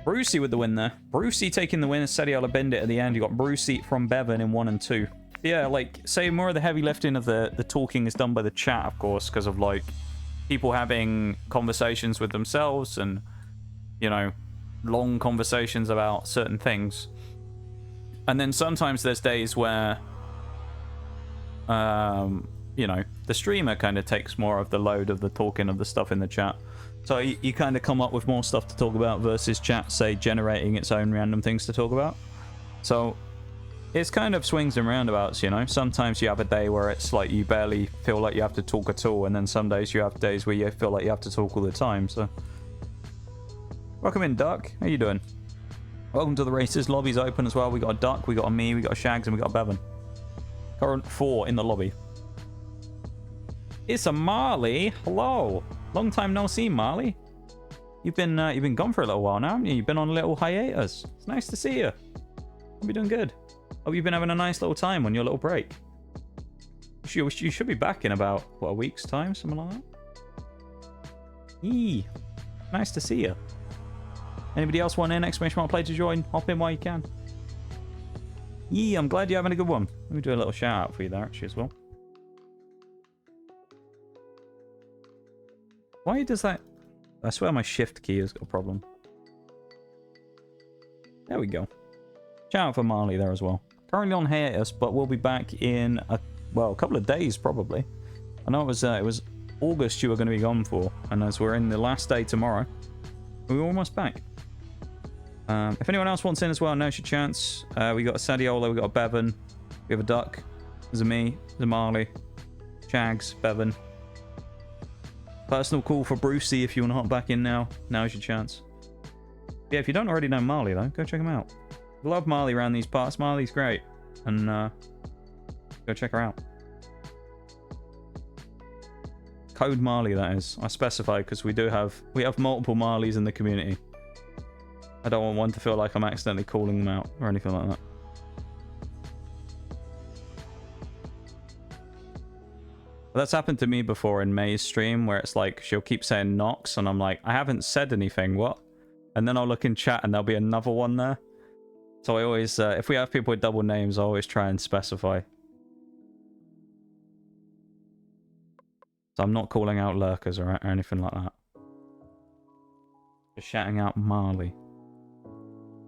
Speaker 1: Brucey with the win there. Brucey taking the win as Sadiola bend it at the end. You got Brucey from Bevan in 1 and 2. Yeah, like, say more of the heavy lifting of the talking is done by the chat, of course, because of, like, people having conversations with themselves and, you know, long conversations about certain things. And then sometimes there's days where, you know, the streamer kind of takes more of the load of the talking of the stuff in the chat. So you kind of come up with more stuff to talk about versus chat, say, generating its own random things to talk about. So it's kind of swings and roundabouts, you know. Sometimes you have a day where it's like you barely feel like you have to talk at all, and then some days you have days where you feel like you have to talk all the time. So welcome in, Duck. How you doing? Welcome to the races. Lobby's open as well. We got a Duck, we got a me, we got a Shags, and we got a Bevan. Current 4 in the lobby. It's a Marley. Hello. Long time no see, Marley. You've been gone for a little while now, haven't you? You've been on a little hiatus. It's nice to see you. Hope you're doing good. Hope you've been having a nice little time on your little break. You should be back in about, what, a week's time? Something like that? Yee. Nice to see you. Anybody else want in? Exclamation mark play to join. Hop in while you can. Yee, I'm glad you're having a good one. Let me do a little shout out for you there, actually, as well. Why does that... I swear my shift key has got a problem. There we go. Shout out for Marley there as well. Currently on hiatus, but we'll be back in a couple of days probably. I know it was August you were going to be gone for, and as we're in the last day tomorrow, we're almost back. If anyone else wants in as well, now's your chance. We got a Sadiola, we got a Bevan, we have a Duck, there's a me, there's a Marley, Shags, Bevan. Personal call for Brucey if you want to hop back in now. Now's your chance. Yeah, if you don't already know Marley, though, go check him out. Love Marley around these parts. Marley's great. And go check her out. Code Marley, that is. I specify because we have multiple Marleys in the community. I don't want one to feel like I'm accidentally calling them out or anything like that. But that's happened to me before in May's stream where it's like she'll keep saying Nox and I'm like, I haven't said anything, what? And then I'll look in chat and there'll be another one there. So I always, if we have people with double names, I always try and specify. So I'm not calling out lurkers or anything like that. Just shouting out Marley.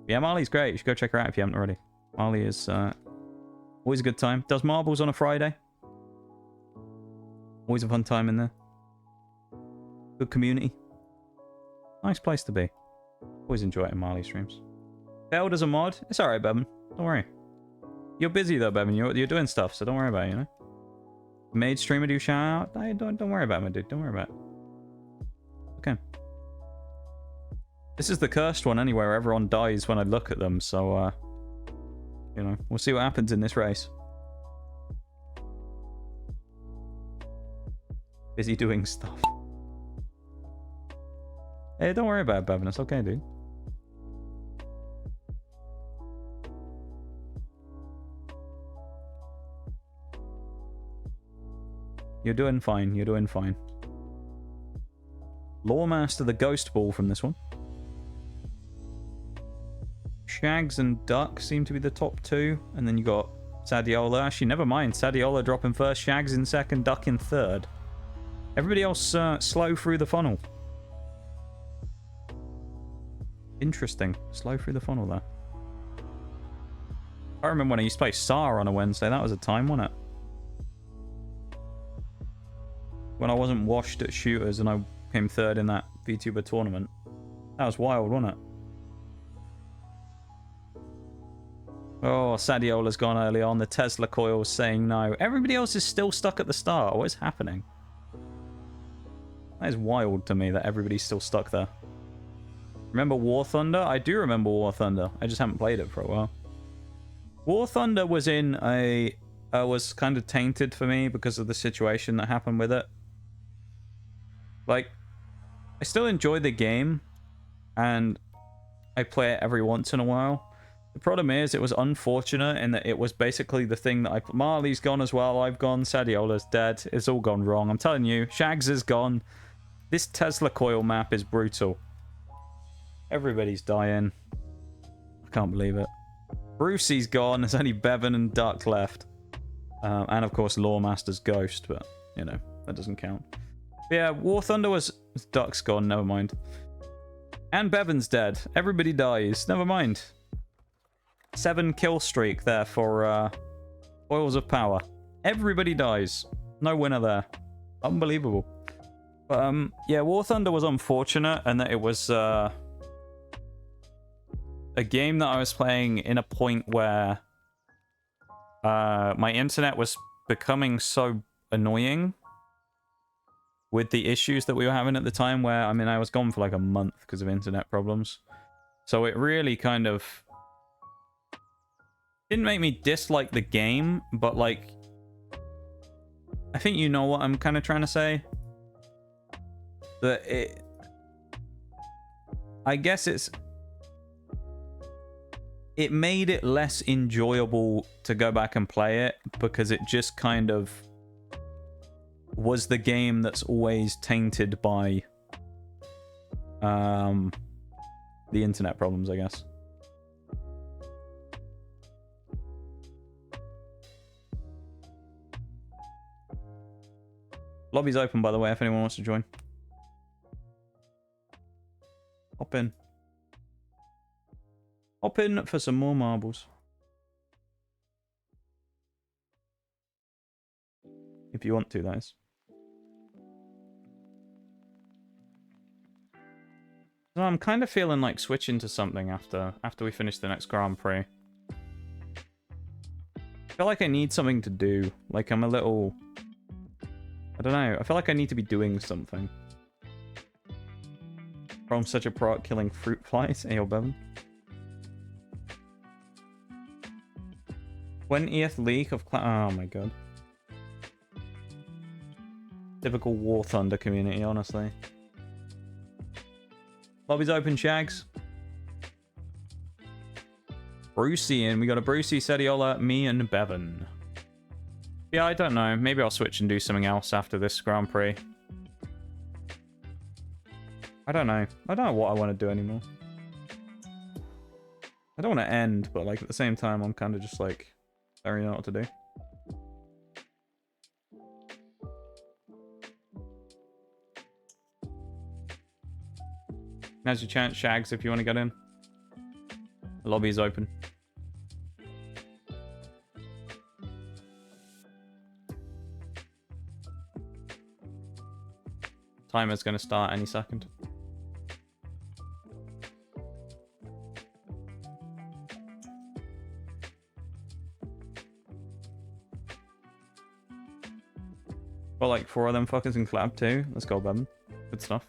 Speaker 1: Yeah, Marley's great. You should go check her out if you haven't already. Marley is always a good time. Does marbles on a Friday. Always a fun time in there. Good community. Nice place to be. Always enjoy it in Marley streams. Failed as a mod? It's alright, Bevan. Don't worry. You're busy though, Bevan. You're doing stuff, so don't worry about it, you know? Made streamer do shout out? Hey, don't worry about it, my dude. Don't worry about it. Okay. This is the cursed one anyway, where everyone dies when I look at them, so, you know, we'll see what happens in this race. Busy doing stuff. Hey, don't worry about it, Bevan. It's okay, dude. You're doing fine. You're doing fine. Lawmaster the Ghost Ball from this one. Shags and Duck seem to be the top two. And then you got Sadiola. Actually, never mind. Sadiola dropping first. Shags in second. Duck in third. Everybody else slow through the funnel. Interesting. Slow through the funnel there. I remember when I used to play SAR on a Wednesday. That was a time, wasn't it? When I wasn't washed at shooters and I came third in that VTuber tournament. That was wild, wasn't it? Oh, Sadiola's gone early on. The Tesla coil's saying no. Everybody else is still stuck at the start. What is happening? That is wild to me that everybody's still stuck there. Remember War Thunder? I do remember War Thunder. I just haven't played it for a while. War Thunder was in a... was kind of tainted for me because of the situation that happened with it. Like, I still enjoy the game, and I play it every once in a while. The problem is, it was unfortunate in that it was basically the thing that Marley's gone as well, I've gone, Sadiola's dead, it's all gone wrong. I'm telling you, Shags is gone. This Tesla coil map is brutal. Everybody's dying. I can't believe it. Brucey's gone, there's only Bevan and Duck left. And of course, Lawmaster's Ghost, but, you know, that doesn't count. But yeah, War Thunder was... Duck's gone, never mind. And Bevan's dead. Everybody dies, never mind. 7 kill streak there for Oils of Power. Everybody dies. No winner there. Unbelievable. But, yeah, War Thunder was unfortunate, and that it was a game that I was playing in a point where my internet was becoming so annoying with the issues that we were having at the time, where, I mean, I was gone for like a month because of internet problems. So it really kind of didn't make me dislike the game, but like, I think you know what I'm kind of trying to say. That it, I guess it made it less enjoyable to go back and play it because it just kind of was the game that's always tainted by the internet problems, I guess. Lobby's open, by the way, if anyone wants to join. Hop in. Hop in for some more marbles. If you want to, that is. So I'm kind of feeling like switching to something after we finish the next Grand Prix. I feel like I need something to do. Like I'm a little... I don't know. I feel like I need to be doing something. From such a pro at killing fruit flies. Ayo, Bevan. 20th leak of oh my god. Typical War Thunder community, honestly. Lobby's open, Shags. Brucey in. We got a Brucey, Sediola, me, and Bevan. Yeah, I don't know. Maybe I'll switch and do something else after this Grand Prix. I don't know. I don't know what I want to do anymore. I don't want to end, but like at the same time, I'm kind of just like, I don't really know what to do. Now's your chance, Shags, if you want to get in. The lobby is open. Timer's going to start any second. Got like 4 of them fuckers in collab too. Let's go, Bevan. Good stuff.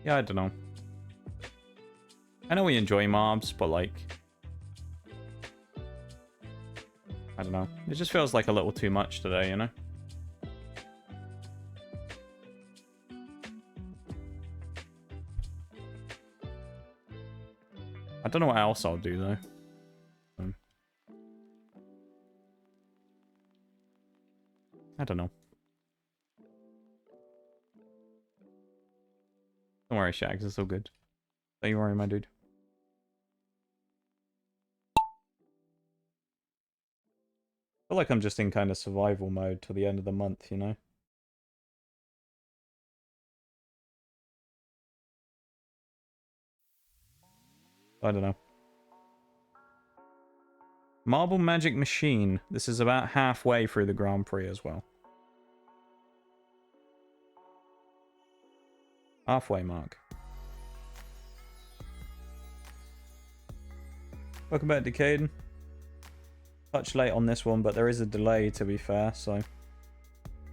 Speaker 1: Yeah, I don't know. I know we enjoy mobs, but like... I don't know. It just feels like a little too much today, you know? I don't know what else I'll do, though. I don't know. Don't worry, Shags. It's all good. Don't you worry, my dude. I feel like I'm just in kind of survival mode till the end of the month, you know? I don't know. Marble Magic Machine. This is about halfway through the Grand Prix as well. Halfway mark. Welcome back, Decade. Touch late on this one, but there is a delay, to be fair, so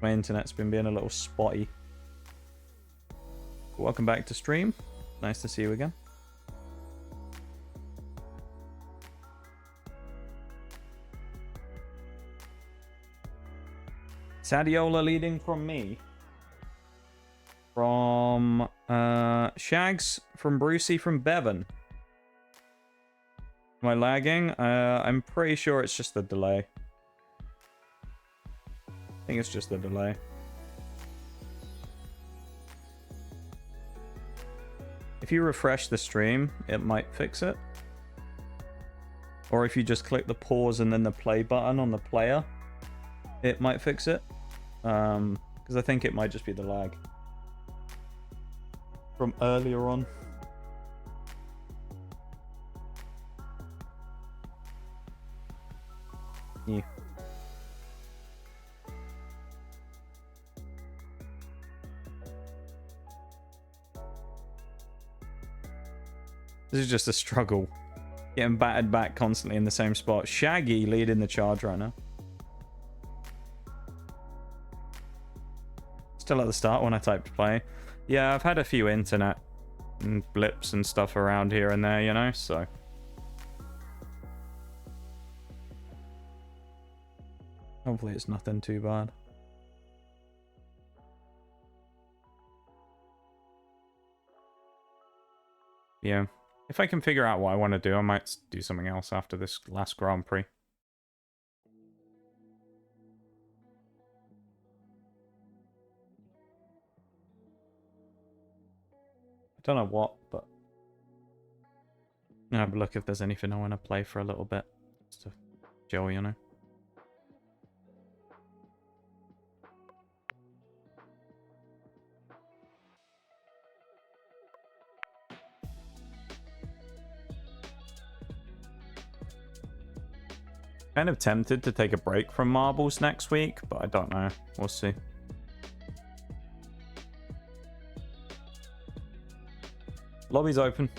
Speaker 1: my internet's been being a little spotty. Welcome back to stream. Nice to see you again. Sadiola leading from me. From Shags, from Brucey, from Bevan. Am I lagging? I'm pretty sure it's just the delay. I think it's just the delay. If you refresh the stream, it might fix it. Or if you just click the pause and then the play button on the player, it might fix it. Because I think it might just be the lag from earlier on. Yeah. This is just a struggle. Getting battered back constantly in the same spot. Shaggy leading the charge right now. Still at the start when I typed play. Yeah, I've had a few internet blips and stuff around here and there, you know, so. Hopefully it's nothing too bad. Yeah. If I can figure out what I want to do, I might do something else after this last Grand Prix. I don't know what, but I'll have a look if there's anything I want to play for a little bit. Just to chill, you know. Kind of tempted to take a break from marbles next week, but I don't know. We'll see. Lobby's open.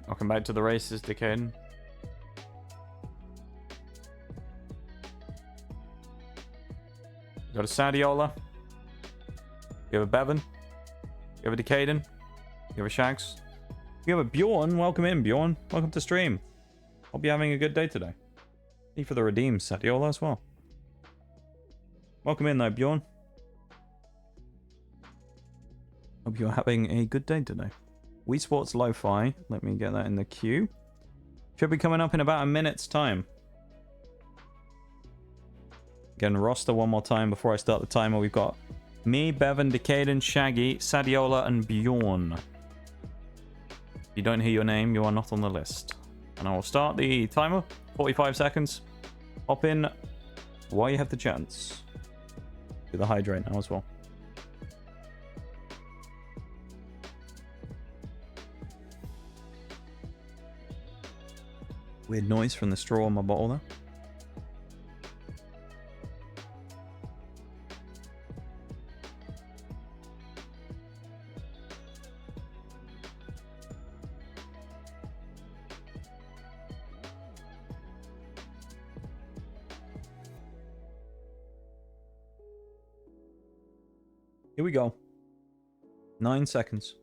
Speaker 1: Welcome back to the races, Decade. Got a Sadiola. You have a Bevan. You have a Decaden. You have a Shags. You have a Bjorn. Welcome in, Bjorn. Welcome to stream. Hope you're having a good day today. Thank you for the redeem, Sadiola, as well. Welcome in, though, Bjorn. Hope you're having a good day today. Wii Sports Lo-Fi. Let me get that in the queue. Should be coming up in about a minute's time. Again, roster one more time before I start the timer. We've got me, Bevan, Decaden, Shaggy, Sadiola, and Bjorn. If you don't hear your name, you are not on the list. And I will start the timer. 45 seconds. Hop in while you have the chance. Do the hydrate now as well. Weird noise from the straw on my bottle there. Here we go. 9 seconds.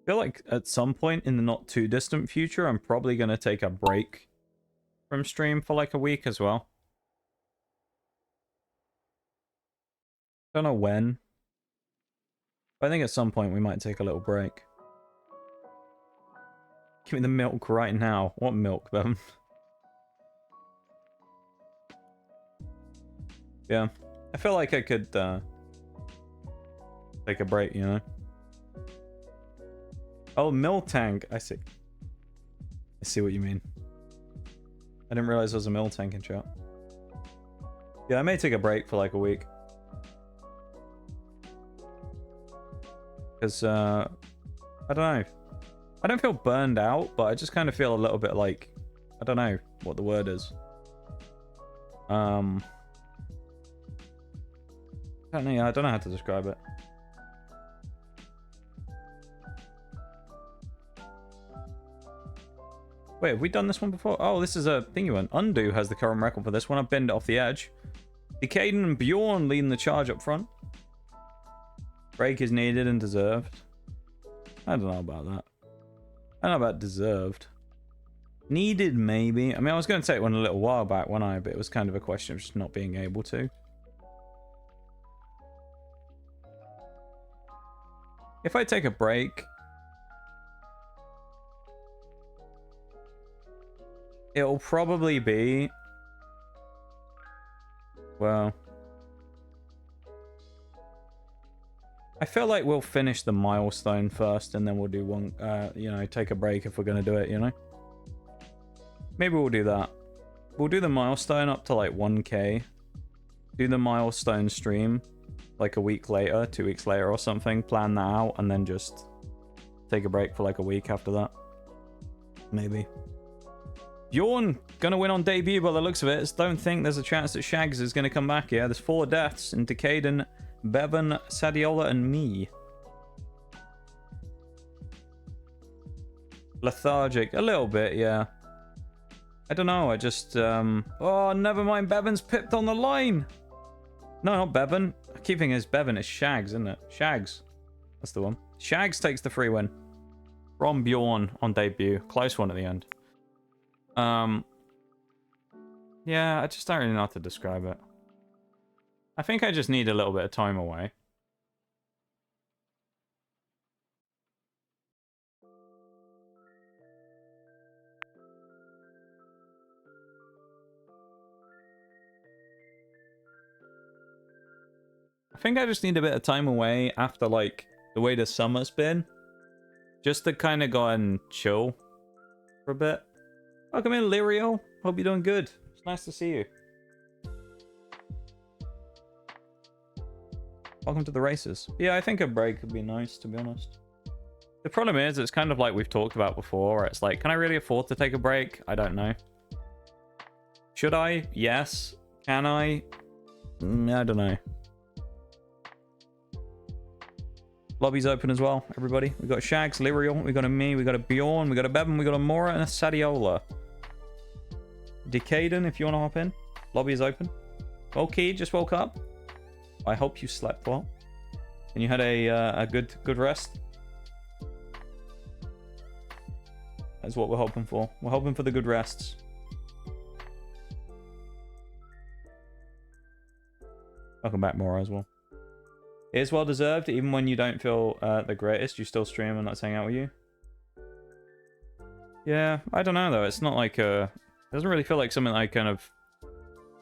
Speaker 1: I feel like at some point in the not too distant future, I'm probably going to take a break from stream for like a week as well. Don't know when. But I think at some point we might take a little break. Give me the milk right now. What milk, Bevan? Yeah. I feel like I could take a break, you know? Oh, mill tank. I see. I see what you mean. I didn't realize there was a mill tank in chat. Yeah, I may take a break for like a week. Because, I don't know. I don't feel burned out, but I just kind of feel a little bit like... I don't know what the word is. I don't know how to describe it. Wait, have we done this one before? Oh, this is a thingy one. Undo has the current record for this one. I've binned it off the edge. Decaden and Bjorn leading the charge up front. Break is needed and deserved. I don't know about that. I don't know about deserved. Needed, maybe. I mean, I was going to take one a little while back, wasn't I? But it was kind of a question of just not being able to. If I take a break... it'll probably be... well... I feel like we'll finish the milestone first, and then we'll do one, you know, take a break if we're going to do it, you know? Maybe we'll do that. We'll do the milestone up to, like, 1k. Do the milestone stream, like, a week later, 2 weeks later or something. Plan that out, and then just take a break for, like, a week after that. Maybe. Bjorn gonna win on debut by the looks of it. Don't think there's a chance that Shags is gonna come back here. There's 4 deaths in Decaden, Bevan, Sadiola, and me. Lethargic. A little bit, yeah. I don't know, I just... oh, never mind, Bevan's pipped on the line! No, not Bevan. I keep thinking it's Bevan, it's Shags, isn't it? Shags. That's the one. Shags takes the free win. From Bjorn on debut. Close one at the end. Yeah, I just don't really know how to describe it. I think I just need a little bit of time away. I think I just need a bit of time away after, like, the way the summer's been. Just to kind of go and chill for a bit. Welcome in, Lirio. Hope you're doing good. It's nice to see you. Welcome to the races. Yeah, I think a break would be nice, to be honest. The problem is, it's kind of like we've talked about before, where it's like, can I really afford to take a break? I don't know. Should I? Yes. Can I? I don't know. Lobby's open as well, everybody. We got Shags, Lyriel, we got a me, we got a Bjorn, we got a Bevan, we got a Mora, and a Sadiola. Decaden, if you want to hop in. Lobby is open. Okay, just woke up. I hope you slept well. And you had a good rest. That's what we're hoping for. We're hoping for the good rests. Welcome back, Mora, as well. It is well deserved, even when you don't feel the greatest. You still stream and let's hang out with you. Yeah, I don't know though. It's not like it doesn't really feel like something I kind of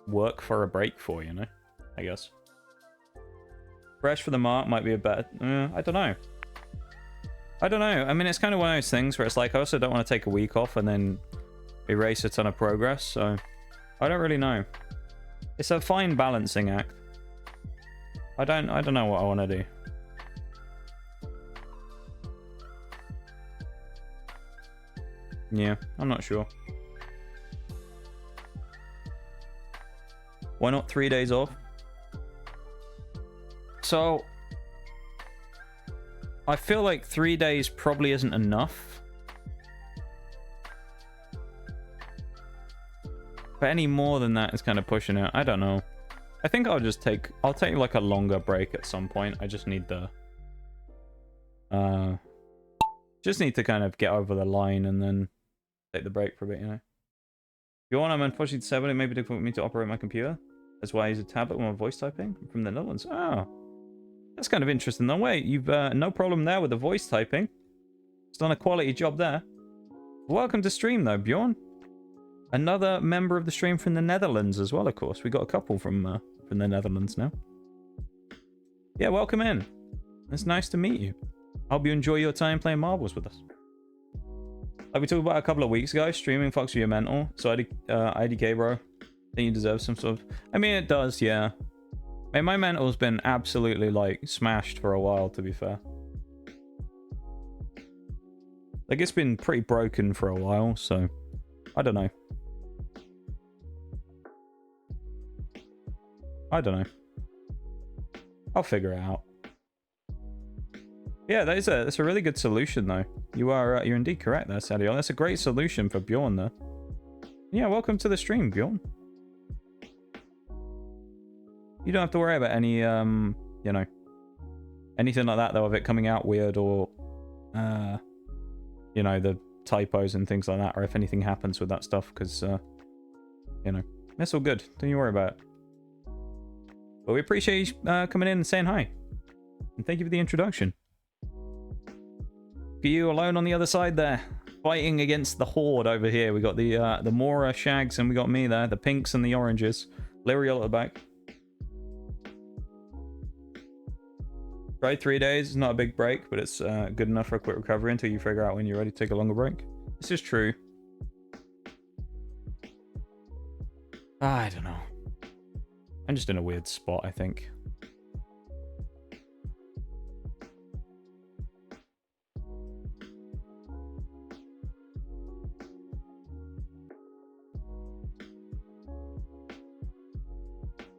Speaker 1: work for a break for, you know. I guess. Fresh for the mark might be a better. I don't know. I don't know. I mean, it's kind of one of those things where it's like I also don't want to take a week off and then erase a ton of progress. So I don't really know. It's a fine balancing act. I don't know what I want to do. Yeah, I'm not sure. Why not 3 days off? So I feel like 3 days probably isn't enough. But any more than that is kind of pushing it. I don't know. I think I'll take like a longer break at some point. I just need the to kind of get over the line and then take the break for a bit, you know. If you want, I'm unfortunately disabled. It may be difficult for me to operate my computer. That's why I use a tablet when I'm voice typing. I'm from the Netherlands. Oh, that's kind of interesting. No way, you've no problem there with the voice typing. It's done a quality job there. Welcome to stream though, Bjorn. Another member of the stream from the Netherlands as well, of course. We got a couple from the Netherlands now. Yeah, welcome in. It's nice to meet you. I hope you enjoy your time playing marbles with us. Like we talked about a couple of weeks ago, streaming fucks with your mental. So IDK, bro. I think you deserve some sort of... I mean, it does, yeah. I mean, my mental's been absolutely, like, smashed for a while, to be fair. Like, it's been pretty broken for a while, so... I don't know. I don't know. I'll figure it out. Yeah, that's a really good solution, though. You're indeed correct there, Sadio. That's a great solution for Bjorn there. Yeah, welcome to the stream, Bjorn. You don't have to worry about any, you know, anything like that, though, of it coming out weird or, you know, the typos and things like that, or if anything happens with that stuff, because, you know, that's all good. Don't you worry about it. But we appreciate you coming in and saying hi. And thank you for the introduction. For you alone on the other side there, fighting against the horde over here. We got the Mora Shags, and we got me there, the pinks and the oranges. Lyriel at the back. Try 3 days. It's not a big break, but it's good enough for a quick recovery until you figure out when you're ready to take a longer break. This is true. I don't know. I'm just in a weird spot, I think.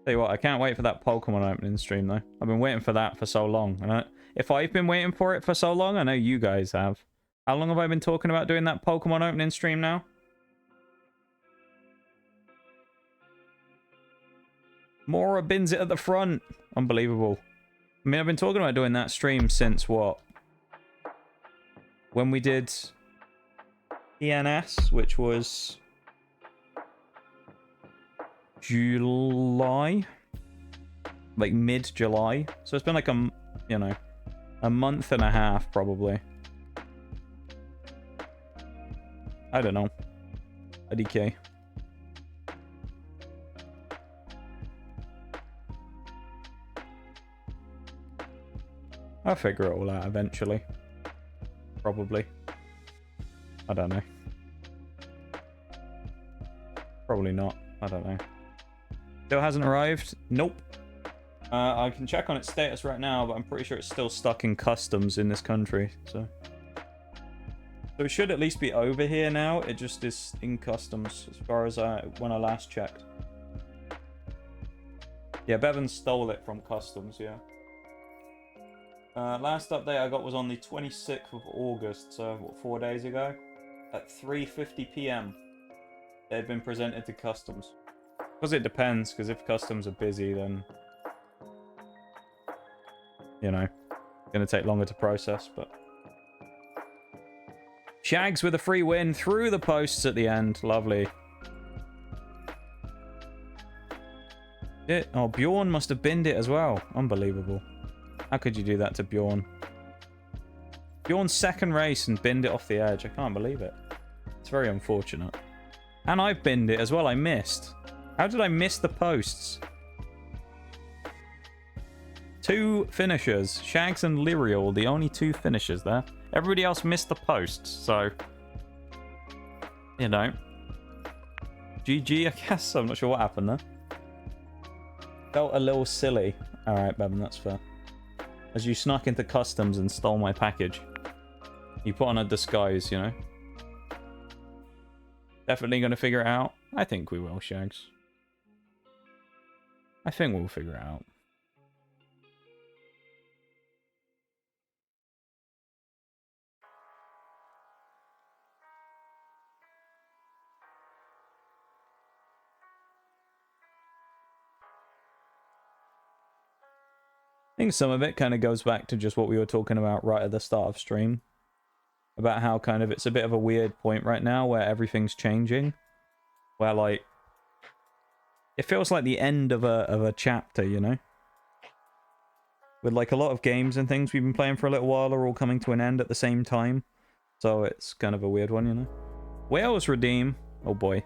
Speaker 1: Tell you what, I can't wait for that Pokemon opening stream, though. I've been waiting for that for so long. And if I've been waiting for it for so long, I know you guys have. How long have I been talking about doing that Pokemon opening stream now? Mora bins it at the front. Unbelievable. I mean, I've been talking about doing that stream since what? When we did ENS, which was July, like mid-July. So it's been like you know, a month and a half probably. I don't know. IDK. I'll figure it all out eventually. Probably. I don't know. Probably not. I don't know. Still hasn't arrived? Nope. I can check on its status right now, but I'm pretty sure it's still stuck in customs in this country, so it should at least be over here now. It just is in customs as far as when I last checked. Yeah, Bevan stole it from customs, yeah. Last update I got was on the 26th of August, so what, 4 days ago? At 3:50 PM. They've been presented to customs. Because it depends, because if customs are busy, then... You know, it's going to take longer to process, but... Shags with a free win through the posts at the end. Lovely. Oh, Bjorn must have binned it as well. Unbelievable. How could you do that to Bjorn? Bjorn's second race and binned it off the edge. I can't believe it. It's very unfortunate. And I've binned it as well. I missed. How did I miss the posts? 2 finishers. Shags and Lyriel, the only 2 finishers there. Everybody else missed the posts, so... You know. GG, I guess. I'm not sure what happened there. Felt a little silly. Alright, Bevan, that's fair. As you snuck into customs and stole my package. You put on a disguise, you know. Definitely going to figure it out. I think we will, Shags. I think we'll figure it out. I think some of it kind of goes back to just what we were talking about right at the start of stream. About how kind of it's a bit of a weird point right now where everything's changing. Where, like, it feels like the end of a chapter, you know? With, like, a lot of games and things we've been playing for a little while are all coming to an end at the same time. So it's kind of a weird one, you know? Whales redeem. Oh boy.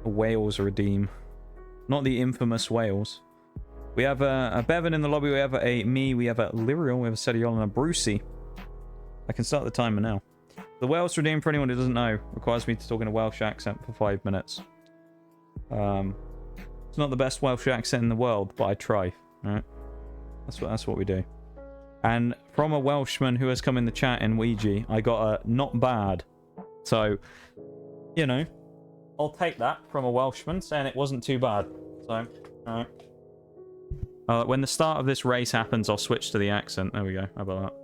Speaker 1: Whales redeem. Not the infamous whales. We have a Bevan in the lobby, we have a me, we have a Lyriel, we have a Setiol and a Brucey. I can start the timer now. The Wales redeem, for anyone who doesn't know, requires me to talk in a Welsh accent for 5 minutes. It's not the best Welsh accent in the world, but I try. Alright? That's what we do. And from a Welshman who has come in the chat in Ouija, I got a not bad. So, you know, I'll take that from a Welshman saying it wasn't too bad. So, alright. When the start of this race happens, I'll switch to the accent. There we go. How about that?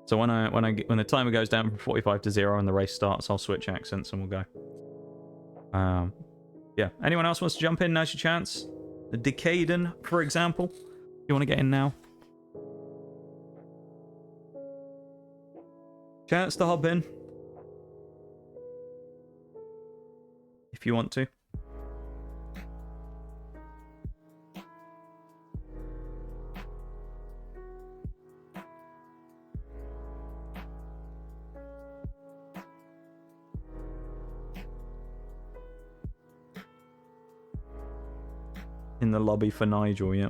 Speaker 1: So when the timer goes down from 45 to 0 and the race starts, I'll switch accents and we'll go. Yeah. Anyone else wants to jump in? Now's your chance. The Decaden, for example. You want to get in now? Chance to hop in. If you want to. In the lobby for Nigel, yeah.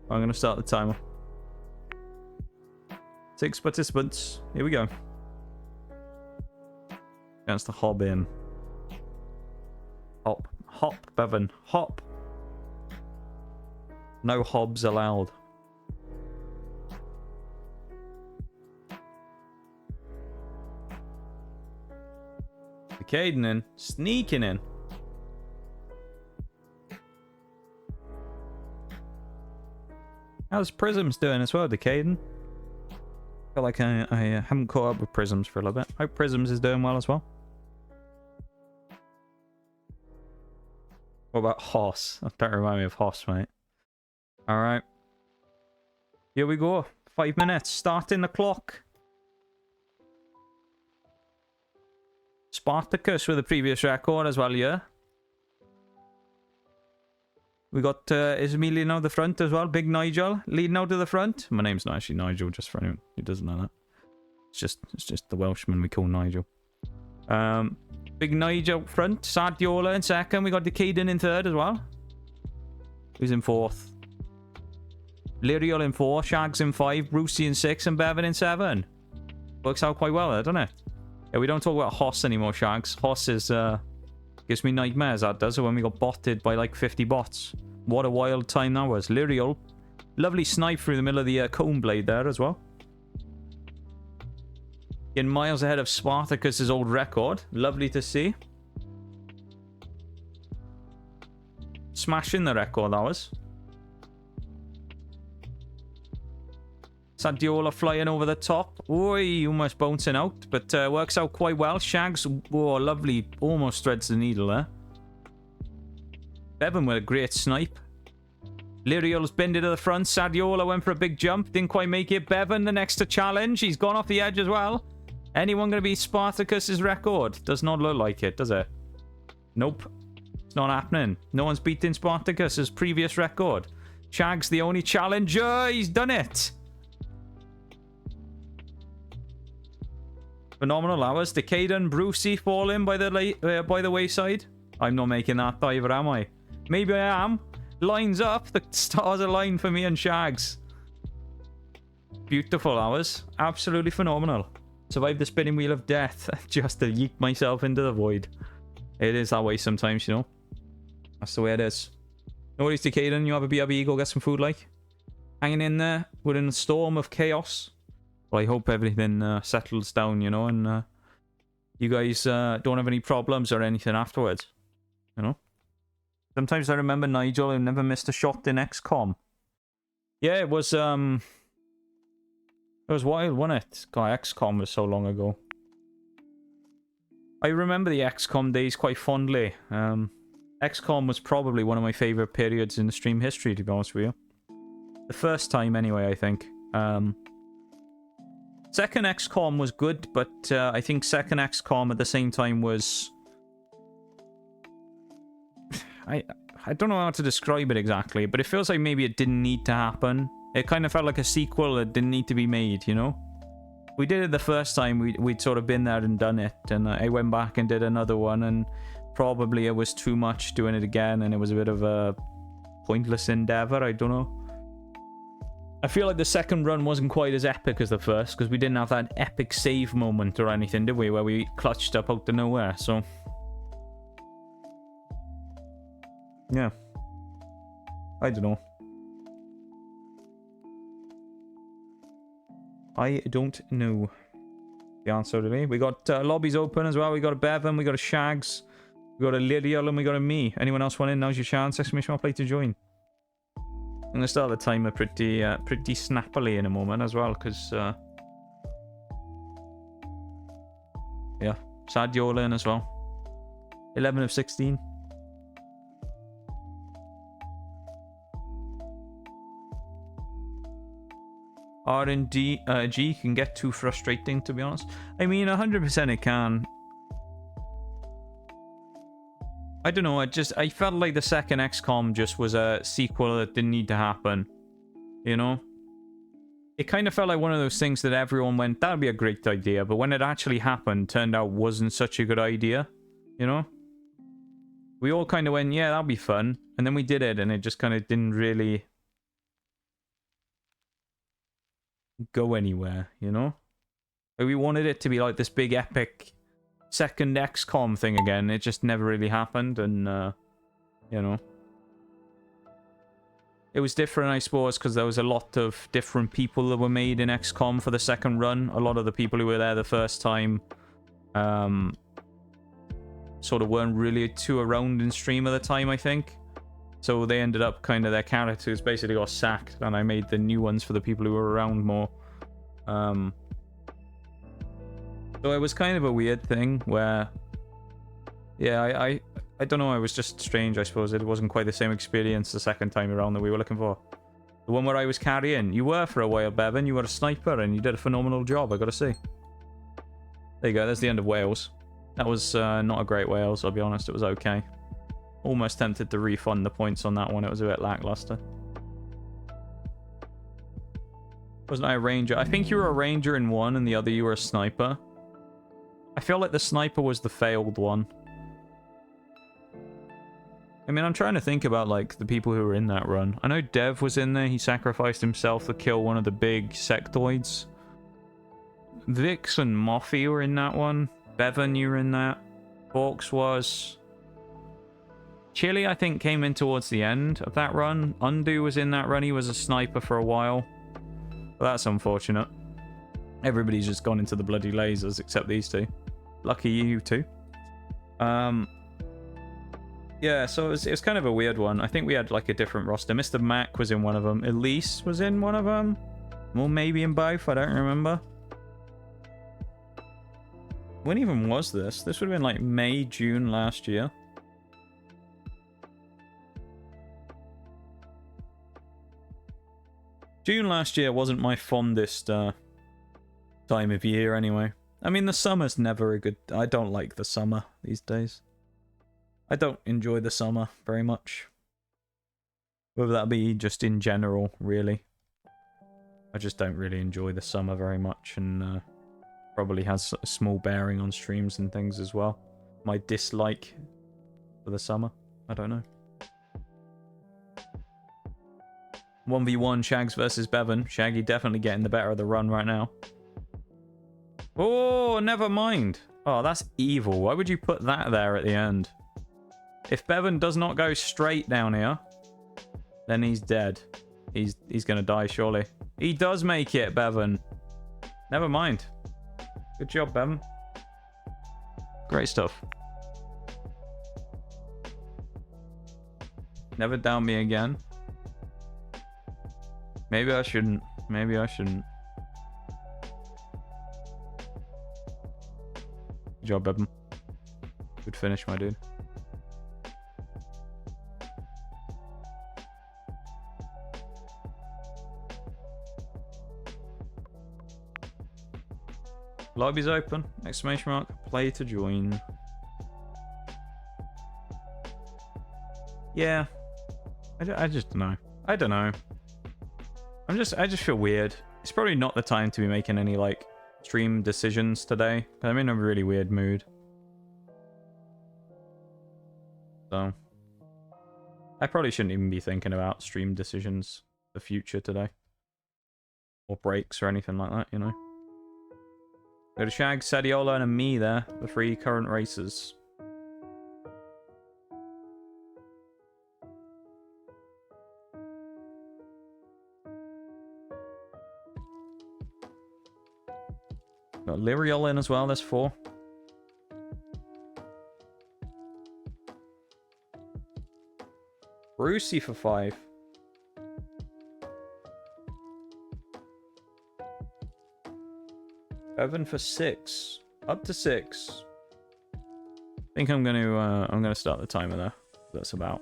Speaker 1: I'm going to start the timer. 6 participants. Here we go. Chance to hob in. Hop. Hop, Bevan. Hop. No hobs allowed. Caden in. Sneaking in. How's Prisms doing as well, Decaden? I feel like I haven't caught up with Prisms for a little bit. Hope Prisms is doing well as well. What about Hoss? Don't remind me of Hoss, mate. Alright. Here we go. 5 minutes. Starting the clock. Spartacus with the previous record as well, yeah. We got Emiliano at the front as well. Big Nigel leading out to the front. My name's not actually Nigel, just for anyone who doesn't know that. It's just the Welshman we call Nigel. Big Nigel up front. Sardiola in second. We got Decaden in third as well. Who's in fourth? Lyriel in 4. Shags in 5. Brucey in 6. And Bevan in 7. Works out quite well there, doesn't it? Yeah, we don't talk about Hoss anymore, Shags. Hoss is, gives me nightmares, that does, when we got botted by like 50 bots. What a wild time that was. Lyriel. Lovely snipe through the middle of the cone blade there as well. Getting miles ahead of Spartacus's old record. Lovely to see. Smashing the record, that was. Sadiola flying over the top. Oi, almost bouncing out, but works out quite well. Shags, oh, lovely. Almost threads the needle there. Bevan with a great snipe. Liriel's bended to the front. Sadiola went for a big jump. Didn't quite make it. Bevan, the next to challenge. He's gone off the edge as well. Anyone going to beat Spartacus's record? Does not look like it, does it? Nope. It's not happening. No one's beating Spartacus's previous record. Shag's the only challenger. He's done it. Phenomenal hours. Decada and Brucey falling by the wayside. I'm not making that diver, am I? Maybe I am. Lines up. The stars align for me and Shags. Beautiful hours. Absolutely phenomenal. Survived the spinning wheel of death just to yeet myself into the void. It is that way sometimes, you know. That's the way it is. No worries, Decaden. You have a BRB. Go get some food, like. Hanging in there. We're in a storm of chaos. Well, I hope everything settles down, you know, and you guys don't have any problems or anything afterwards, you know. Sometimes I remember Nigel who never missed a shot in XCOM. Yeah, it was wild, wasn't it? God, XCOM was so long ago. I remember the XCOM days quite fondly. XCOM was probably one of my favourite periods in the stream history, to be honest with you. The first time, anyway, I think. Second XCOM was good, but I think second XCOM at the same time was... I don't know how to describe it exactly, but it feels like maybe it didn't need to happen. It kind of felt like a sequel that didn't need to be made, you know? We did it the first time, we'd sort of been there and done it, and I went back and did another one, and probably it was too much doing it again, and it was a bit of a pointless endeavor, I don't know. I feel like the second run wasn't quite as epic as the first, because we didn't have that epic save moment or anything, did we? Where we clutched up out of nowhere, so... yeah. I don't know. I don't know the answer to me. We got lobbies open as well. We got a Bevan, we got a Shags, we got a Lydial, and we got a me. Anyone else want in? Now's your chance. Exclamation mark play to join. I'm gonna start the timer pretty snappily in a moment as well, because yeah, Sadiola in as well. 11 of 16. R&D G can get too frustrating, to be honest. I mean, 100% it can. I don't know, I felt like the second XCOM just was a sequel that didn't need to happen. You know? It kind of felt like one of those things that everyone went, that'd be a great idea, but when it actually happened, turned out wasn't such a good idea. You know? We all kind of went, yeah, that'll be fun. And then we did it, and it just kind of didn't really go anywhere, you know? Like, we wanted it to be like this big epic second XCOM thing again. It just never really happened, and you know, it was different, I suppose, because there was a lot of different people that were made in XCOM for the second run. A lot of the people who were there the first time sort of weren't really too around in stream at the time, I think. So they ended up kind of, their characters basically got sacked, and I made the new ones for the people who were around more. So it was kind of a weird thing where, yeah, I don't know, it was just strange, I suppose. It wasn't quite the same experience the second time around that we were looking for. The one where I was carrying, you were for a while, Bevan. You were a sniper, and you did a phenomenal job, I gotta say. There you go, there's the end of Wales. That was not a great Wales, I'll be honest, it was okay. Almost tempted to refund the points on that one. It was a bit lackluster. Wasn't I a ranger? I think you were a ranger in one, and the other you were a sniper. I feel like the sniper was the failed one. I mean, I'm trying to think about, like, the people who were in that run. I know Dev was in there. He sacrificed himself to kill one of the big sectoids. Vix and Moffy were in that one. Bevan, you were in that. Hawks was... Chili, I think, came in towards the end of that run. Undo was in that run. He was a sniper for a while. But that's unfortunate. Everybody's just gone into the bloody lasers except these two. Lucky you two. Yeah, so it was kind of a weird one. I think we had like a different roster. Mr. Mac was in one of them. Elise was in one of them. Well, maybe in both. I don't remember. When even was this? This would have been like May, June last year. June last year wasn't my fondest time of year anyway. I mean, the summer's never a good... I don't like the summer these days. I don't enjoy the summer very much. Whether that be just in general, really. I just don't really enjoy the summer very much, and probably has a small bearing on streams and things as well. My dislike for the summer. I don't know. 1v1 Shags versus Bevan. Shaggy definitely getting the better of the run right now. Oh, never mind. Oh, that's evil. Why would you put that there at the end? If Bevan does not go straight down here, then he's dead. He's going to die, surely. He does make it, Bevan. Never mind. Good job, Bevan. Great stuff. Never down me again. Maybe I shouldn't. Maybe I shouldn't. Good job, Bevan. Good finish, my dude. Lobby's open. Exclamation mark. Play to join. Yeah. I just don't know. I don't know. I just feel weird. It's probably not the time to be making any, like, stream decisions today. I'm in a really weird mood. So. I probably shouldn't even be thinking about stream decisions for the future today. Or breaks or anything like that, you know. Go to Shag, Sadiola, and me there. The three current racers. Got Lyriol in as well, there's 4. Brucey for 5. Evan for 6. Up to 6. I think I'm gonna start the timer there. That's about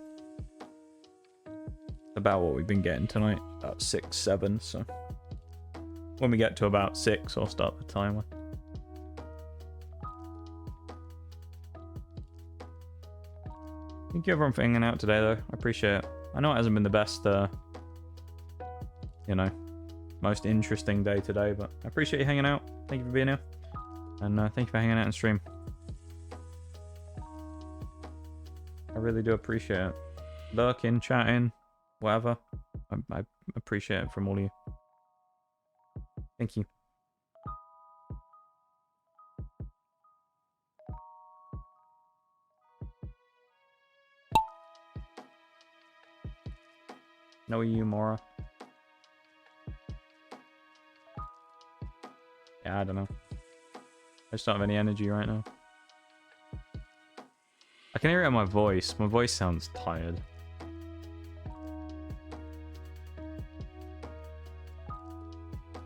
Speaker 1: what we've been getting tonight. About 6, 7, so when we get to about 6, I'll start the timer. Thank you everyone for hanging out today, though. I appreciate it. I know it hasn't been the best, you know, most interesting day today, but I appreciate you hanging out. Thank you for being here. And thank you for hanging out and stream. I really do appreciate it. Lurking, chatting, whatever. I appreciate it from all of you. Thank you. No you, Mora. Yeah, I don't know. I just don't have any energy right now. I can hear it in my voice. My voice sounds tired.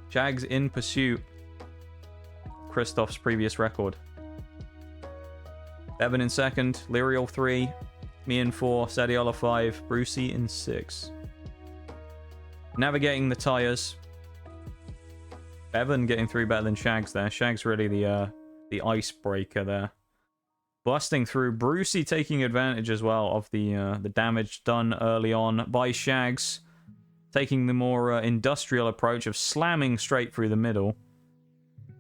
Speaker 1: Jags in pursuit. Christoph's previous record. Evan in 2nd. Lyrial 3. Me in 4. Sadiola 5. Brucey in 6. Navigating the tyres. Evan getting 3 better than Shags there. Shags really the icebreaker there. Busting through. Brucey taking advantage as well of the damage done early on by Shags. Taking the more industrial approach of slamming straight through the middle.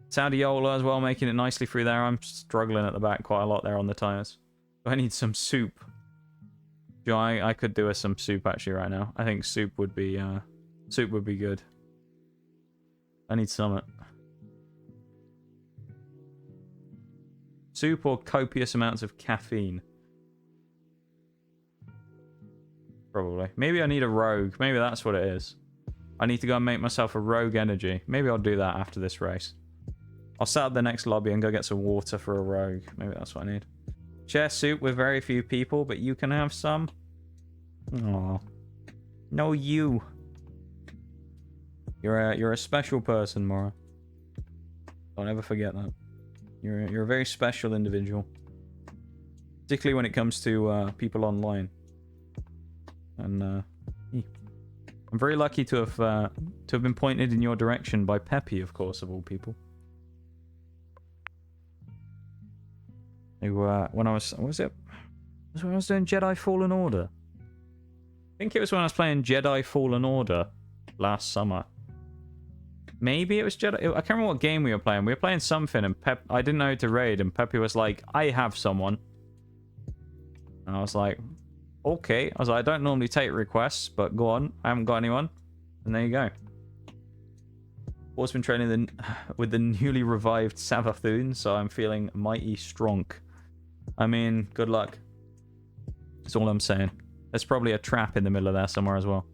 Speaker 1: Sadiola as well making it nicely through there. I'm struggling at the back quite a lot there on the tyres. I need some soup. I could do with some soup actually right now. I think soup would be good. I need some. Soup or copious amounts of caffeine. Probably. Maybe I need a rogue. Maybe that's what it is. I need to go and make myself a rogue energy. Maybe I'll do that after this race. I'll set up the next lobby and go get some water for a rogue. Maybe that's what I need. Share soup with very few people, but you can have some. Aww. No, you. You're a special person, Mora. Don't ever forget that. You're a very special individual. Particularly when it comes to people online. And I'm very lucky to have been pointed in your direction by Peppy, of course, of all people. Who, when I was, what was it? It was when I was doing Jedi Fallen Order. I think it was when I was playing Jedi Fallen Order last summer. Maybe it was Jedi. I can't remember what game we were playing. We were playing something, and I didn't know who to raid, and Peppy was like, "I have someone." And I was like, "Okay." I was like, "I don't normally take requests, but go on. I haven't got anyone." And there you go. Also been training with the newly revived Savathun, so I'm feeling mighty strong. I mean, good luck. That's all I'm saying. There's probably a trap in the middle of there somewhere as well.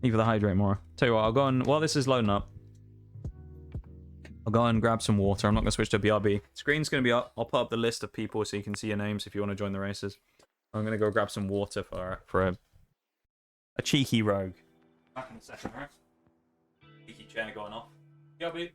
Speaker 1: Either the hydrate more. Tell you what, I'll go and while this is loading up, I'll go and grab some water. I'm not going to switch to BRB. Screen's going to be up. I'll put up the list of people so you can see your names if you want to join the races. I'm going to go grab some water for a cheeky rogue. Back in a second, right? Cheeky chair going off. BRB.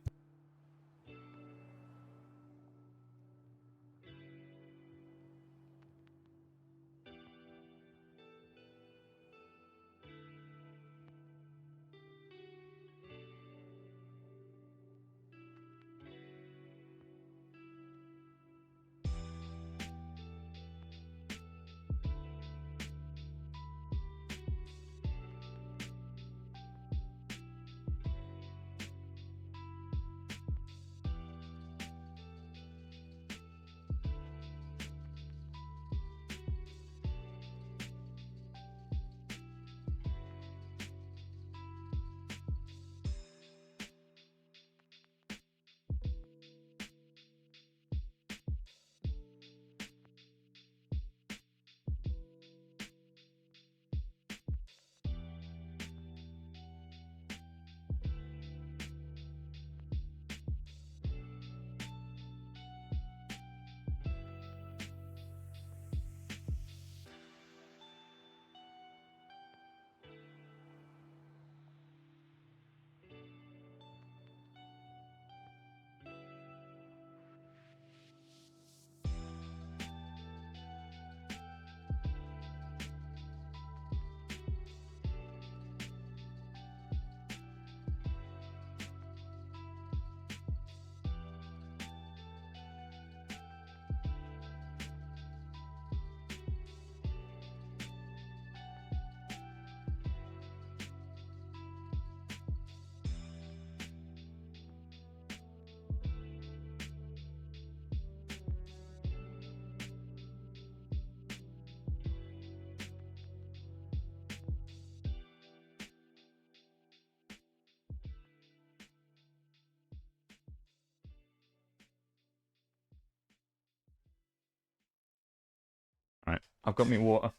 Speaker 1: Right, I've got me water.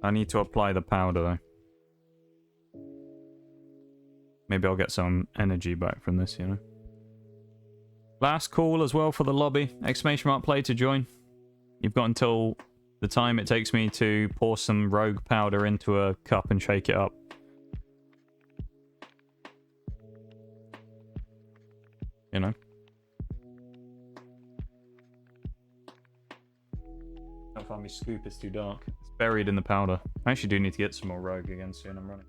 Speaker 1: I need to apply the powder though. Maybe I'll get some energy back from this, you know. Last call as well for the lobby. Exclamation mark play to join. You've got until the time it takes me to pour some rogue powder into a cup and shake it up. You know? Can't find my scoop, it's too dark. It's buried in the powder. I actually do need to get some more rogue again soon, I'm running.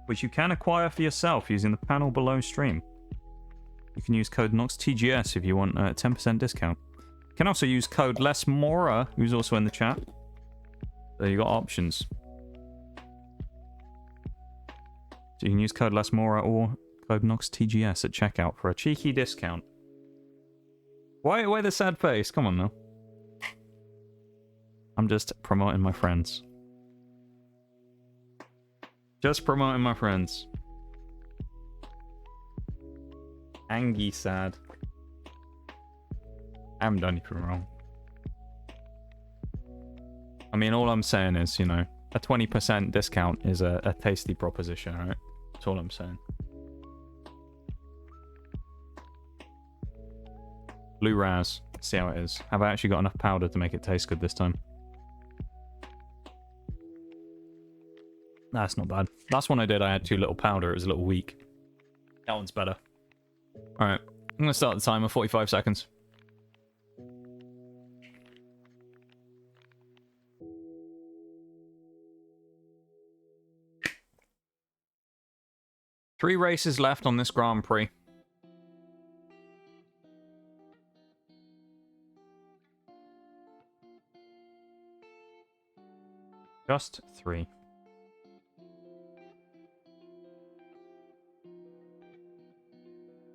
Speaker 1: Which you can acquire for yourself using the panel below stream. You can use code NOXTGS if you want a 10% discount. You can also use code LessMora, who's also in the chat. So you got options. So you can use code LessMora or code NOXTGS at checkout for a cheeky discount. Why the sad face? Come on now. I'm just promoting my friends. Just promoting my friends. Angie sad. I haven't done anything wrong. I mean, all I'm saying is, you know, a 20% discount is a tasty proposition, alright? That's all I'm saying. Blue Raz. See how it is. Have I actually got enough powder to make it taste good this time? That's not bad. Last one I did, I had too little powder. It was a little weak. That one's better. Alright. I'm going to start the timer. 45 seconds. Three races left on this Grand Prix. Just 3.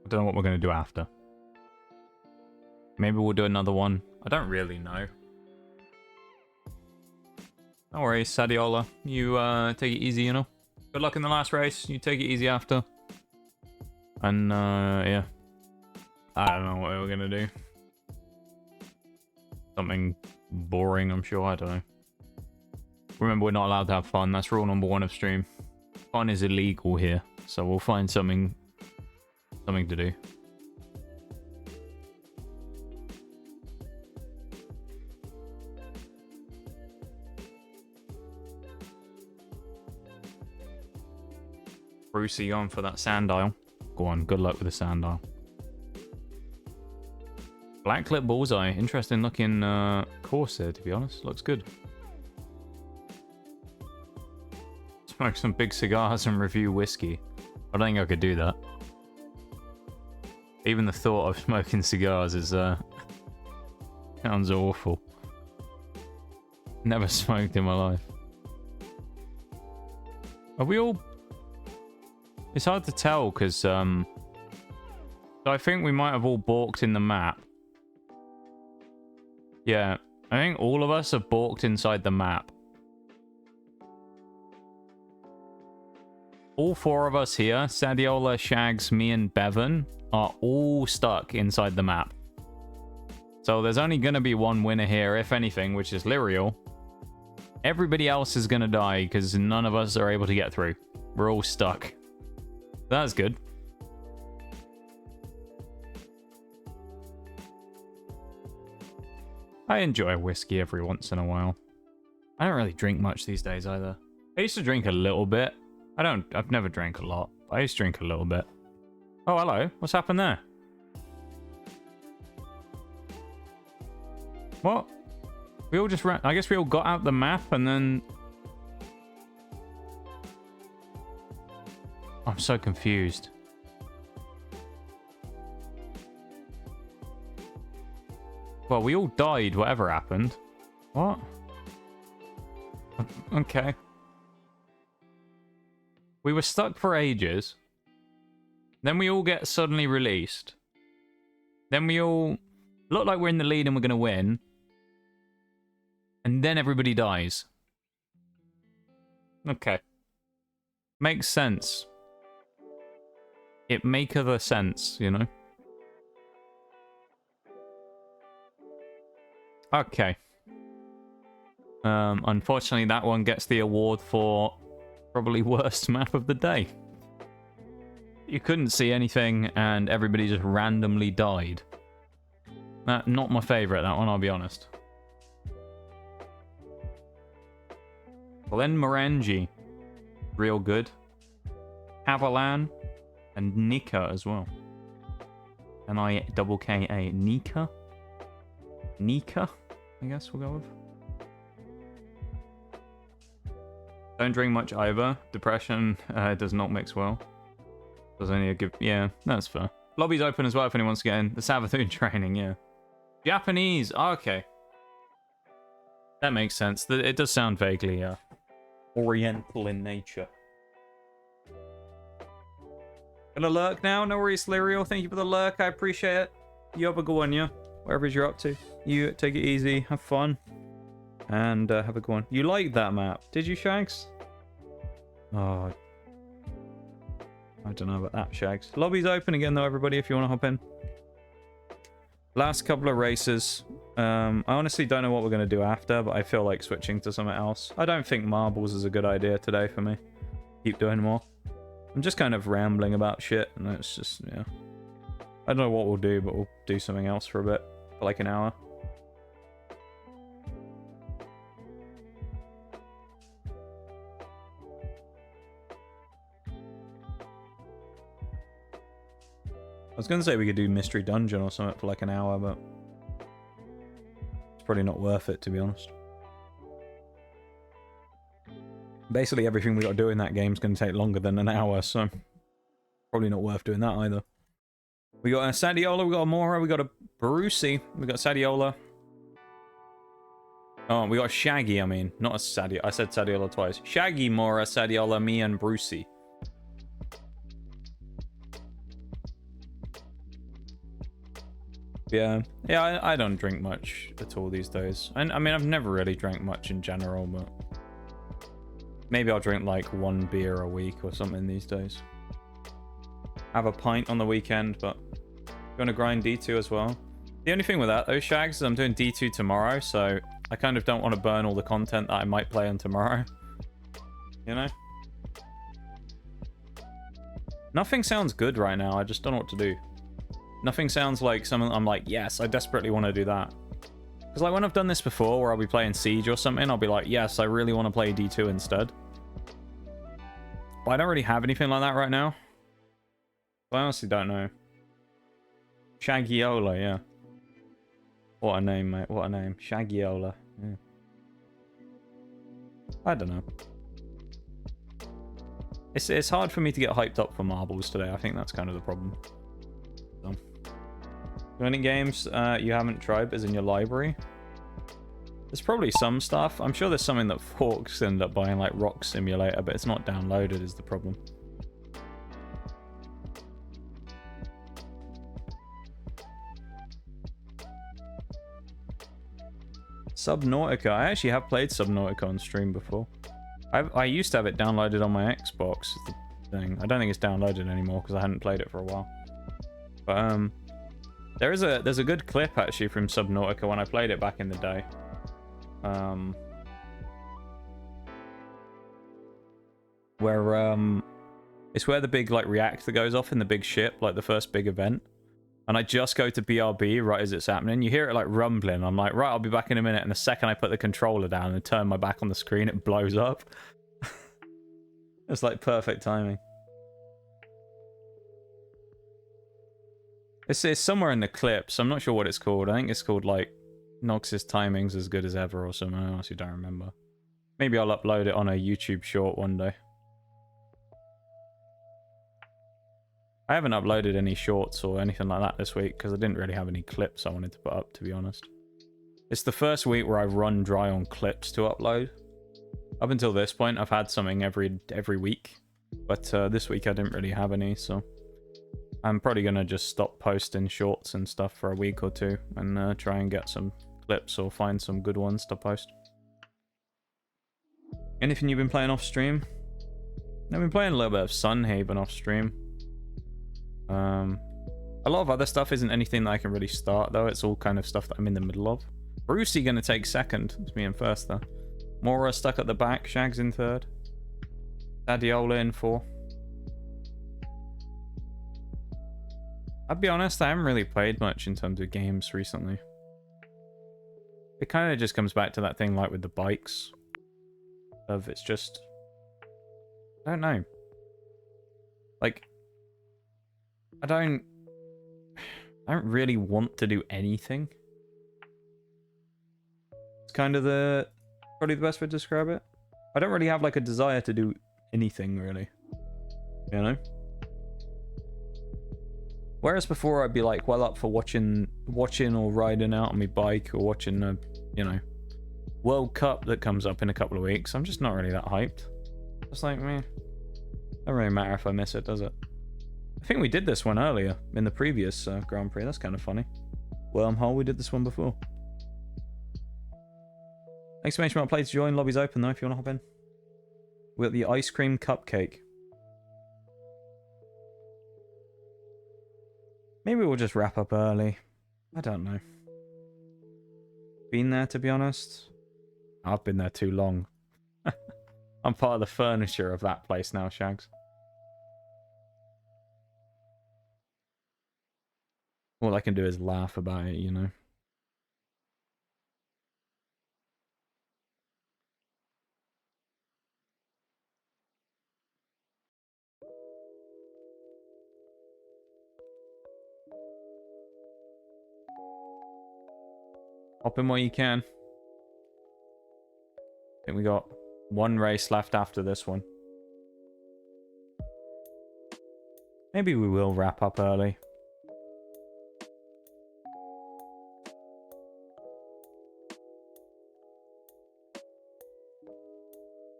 Speaker 1: I don't know what we're going to do after. Maybe we'll do another one. I don't really know. No worries, Sadiola. You take it easy, you know? Good luck in the last race. You take it easy after. And, yeah. I don't know what we're going to do. Something boring, I'm sure. I don't know. Remember, we're not allowed to have fun. That's rule number 1 of stream. Fun is illegal here. So we'll find something to do. Brucey on for that Sandile. Go on, good luck with the Sandile. Black Clip Bullseye. Interesting looking course here, to be honest. Looks good. Smoke some big cigars and review whiskey. I don't think I could do that. Even the thought of smoking cigars is sounds awful. Never smoked in my life. Are we all... It's hard to tell because so I think we might have all balked in the map. Yeah, I think all of us have balked inside the map. All 4 of us here, Sadiola, Shags, me and Bevan, are all stuck inside the map. So there's only going to be one winner here, if anything, which is Lyriel. Everybody else is going to die because none of us are able to get through. We're all stuck. That's good. I enjoy whiskey every once in a while. I don't really drink much these days either. I used to drink a little bit. I've never drank a lot. I used to drink a little bit. Oh, hello. What's happened there? What? We all just ran... I guess we all got out the map and then... I'm so confused. Well, we all died, whatever happened. What? Okay. We were stuck for ages. Then we all get suddenly released. Then we all look like we're in the lead and we're going to win. And then everybody dies. Okay. Makes sense. It maketh sense, you know? Okay. Unfortunately, that one gets the award for probably worst map of the day. You couldn't see anything, and everybody just randomly died. Not my favourite, that one, I'll be honest. Glen Morangi. Real good. Havalan. And Nika as well. N-I-K-K-A. Nika? Nika, I guess we'll go with. Don't drink much either. Depression does not mix well. Does only a good... Yeah, that's fair. Lobby's open as well if anyone wants to get in. The Savathun training, yeah. Japanese, okay. That makes sense. It does sound vaguely oriental in nature. Gonna lurk now? No worries, Lyriel. Thank you for the lurk. I appreciate it. You have a good one, yeah? Wherever you're up to. You take it easy. Have fun. And have a good one. You liked that map. Did you, Shags? Oh. I don't know about that, Shags. Lobby's open again, though, everybody, if you want to hop in. Last couple of races. I honestly don't know what we're going to do after, but I feel like switching to something else. I don't think marbles is a good idea today for me. Keep doing more. I'm just kind of rambling about shit, and it's just, yeah. I don't know what we'll do, but we'll do something else for a bit. For like an hour. was going to say we could do Mystery Dungeon or something for like an hour, but it's probably not worth it, to be honest. Basically, everything we got to do in that game is going to take longer than an hour, so probably not worth doing that either. We got a Sadiola, we got a Mora, we got a Brucey, we got a Sadiola. Oh, we got a Shaggy, I mean, not a Sadiola. I said Sadiola twice. Shaggy, Mora, Sadiola, me, and Brucey. Yeah, I don't drink much at all these days. And I mean, I've never really drank much in general, but maybe I'll drink like 1 beer a week or something these days. Have a pint on the weekend, but gonna grind D2 as well. The only thing with that though, Shags, is I'm doing D2 tomorrow, so I kind of don't want to burn all the content that I might play on tomorrow. You know? Nothing sounds good right now, I just don't know what to do. Nothing sounds like something I'm like, yes, I desperately want to do that. Because like when I've done this before, where I'll be playing Siege or something, I'll be like, yes, I really want to play D2 instead. But I don't really have anything like that right now. I honestly don't know. Shaggyola, yeah. What a name, mate. What a name. Shaggyola. Yeah. I don't know. It's hard for me to get hyped up for marbles today. I think that's kind of the problem. So. Any games you haven't tried is in your library? There's probably some stuff. I'm sure there's something that Forks end up buying, like Rock Simulator, but it's not downloaded is the problem. Subnautica. I actually have played Subnautica on stream before. I used to have it downloaded on my Xbox. The thing. I don't think it's downloaded anymore because I hadn't played it for a while. But there's a good clip actually from Subnautica when I played it back in the day. Where it's where the big like reactor goes off in the big ship, like the first big event. And I just go to BRB right as it's happening. You hear it like rumbling. I'm like, right, I'll be back in a minute. And the second I put the controller down and turn my back on the screen, it blows up. It's like perfect timing. It's somewhere in the clips. I'm not sure what it's called. I think it's called like Nox's Timing's As Good As Ever or something. I honestly don't remember. Maybe I'll upload it on a YouTube short one day. I haven't uploaded any shorts or anything like that this week because I didn't really have any clips I wanted to put up, to be honest. It's the first week where I've run dry on clips to upload. Up until this point, I've had something every week. But this week I didn't really have any, so... I'm probably going to just stop posting shorts and stuff for a week or two and try and get some clips or find some good ones to post. Anything you've been playing off stream? I've been playing a little bit of Sunhaven off stream. A lot of other stuff isn't anything that I can really start, though. It's all kind of stuff that I'm in the middle of. Brucey going to take second. It's me in first, though. Mora stuck at the back. Shags in third. Sadiola in fourth. I'll be honest, I haven't really played much in terms of games recently. It kind of just comes back to that thing like with the bikes. It's just... I don't know. Like... I don't really want to do anything. It's kind of probably the best way to describe it. I don't really have like a desire to do anything really. You know? Whereas before I'd be like well up for watching or riding out on my bike or watching a, you know, World Cup that comes up in a couple of weeks. I'm just not really that hyped. It's like, meh. Doesn't really matter if I miss it, does it? I think we did this one earlier in the previous Grand Prix. That's kind of funny. Wormhole, we did this one before. Exclamation mark, play to join. Lobby's open though if you want to hop in. We got the ice cream cupcake. Maybe we'll just wrap up early. I don't know. Been there, to be honest. I've been there too long. I'm part of the furniture of that place now, Shags. All I can do is laugh about it, you know. Hop in what you can. I think we got one race left after this one. Maybe we will wrap up early.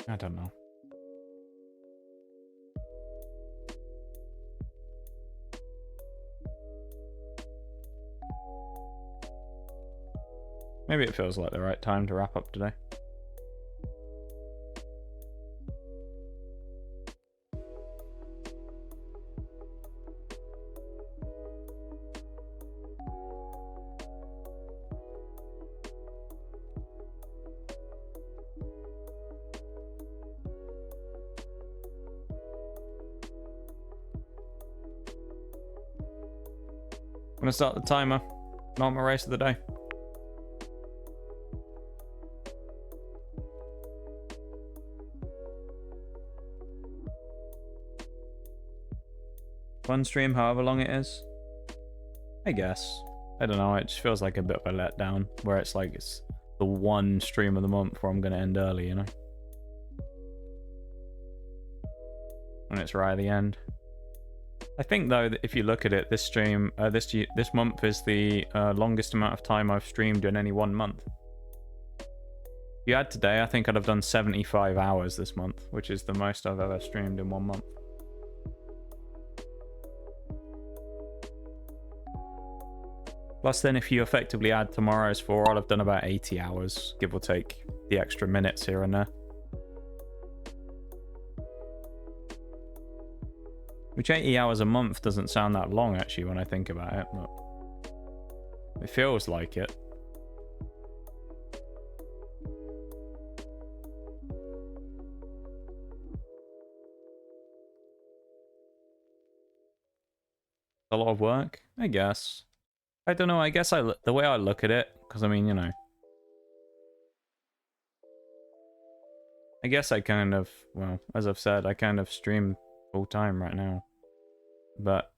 Speaker 1: I don't know. Maybe it feels like the right time to wrap up today. I'm gonna start the timer. Not my race of the day. One stream, however long it is. I guess. I don't know, it just feels like a bit of a letdown, where it's like it's the one stream of the month where I'm gonna end early, you know? And it's right at the end. I think though that if you look at it, this stream, this month is the longest amount of time I've streamed in any one month. If you add today, I think I'd have done 75 hours this month, which is the most I've ever streamed in one month. Plus then if you effectively add tomorrow's 4, I'll have done about 80 hours, give or take the extra minutes here and there. Which 80 hours a month doesn't sound that long actually when I think about it, but it feels like it. A lot of work, I guess. I don't know, I guess the way I look at it, because I mean, you know, I guess I kind of, well, as I've said, I kind of stream full time right now. But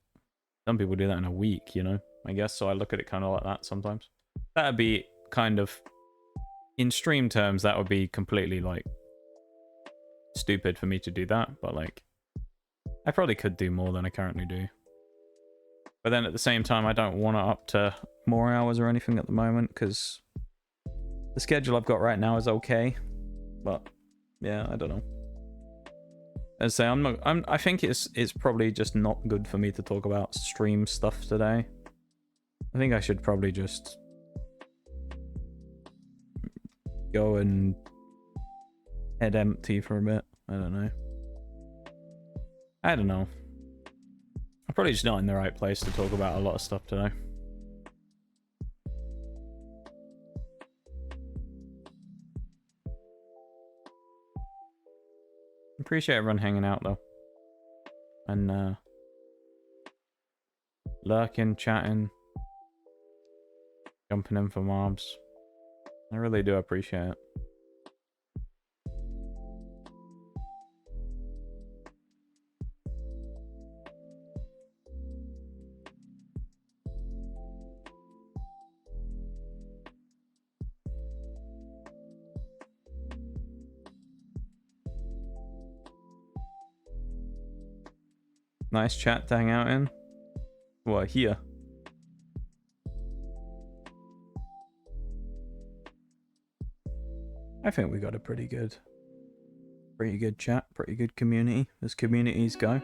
Speaker 1: some people do that in a week, you know, I guess, so I look at it kind of like that sometimes. That'd be kind of, in stream terms, that would be completely, like, stupid for me to do that, but, like, I probably could do more than I currently do. But then at the same time, I don't want it up to more hours or anything at the moment, because the schedule I've got right now is okay. But, yeah, I don't know. As I say, I think it's probably just not good for me to talk about stream stuff today. I think I should probably just go and head empty for a bit. I don't know. I'm probably just not in the right place to talk about a lot of stuff today. Appreciate everyone hanging out though, and lurking, chatting, jumping in for mobs. I really do appreciate it. Nice chat to hang out in. What, here? I think we got a pretty good chat, pretty good community, as communities go.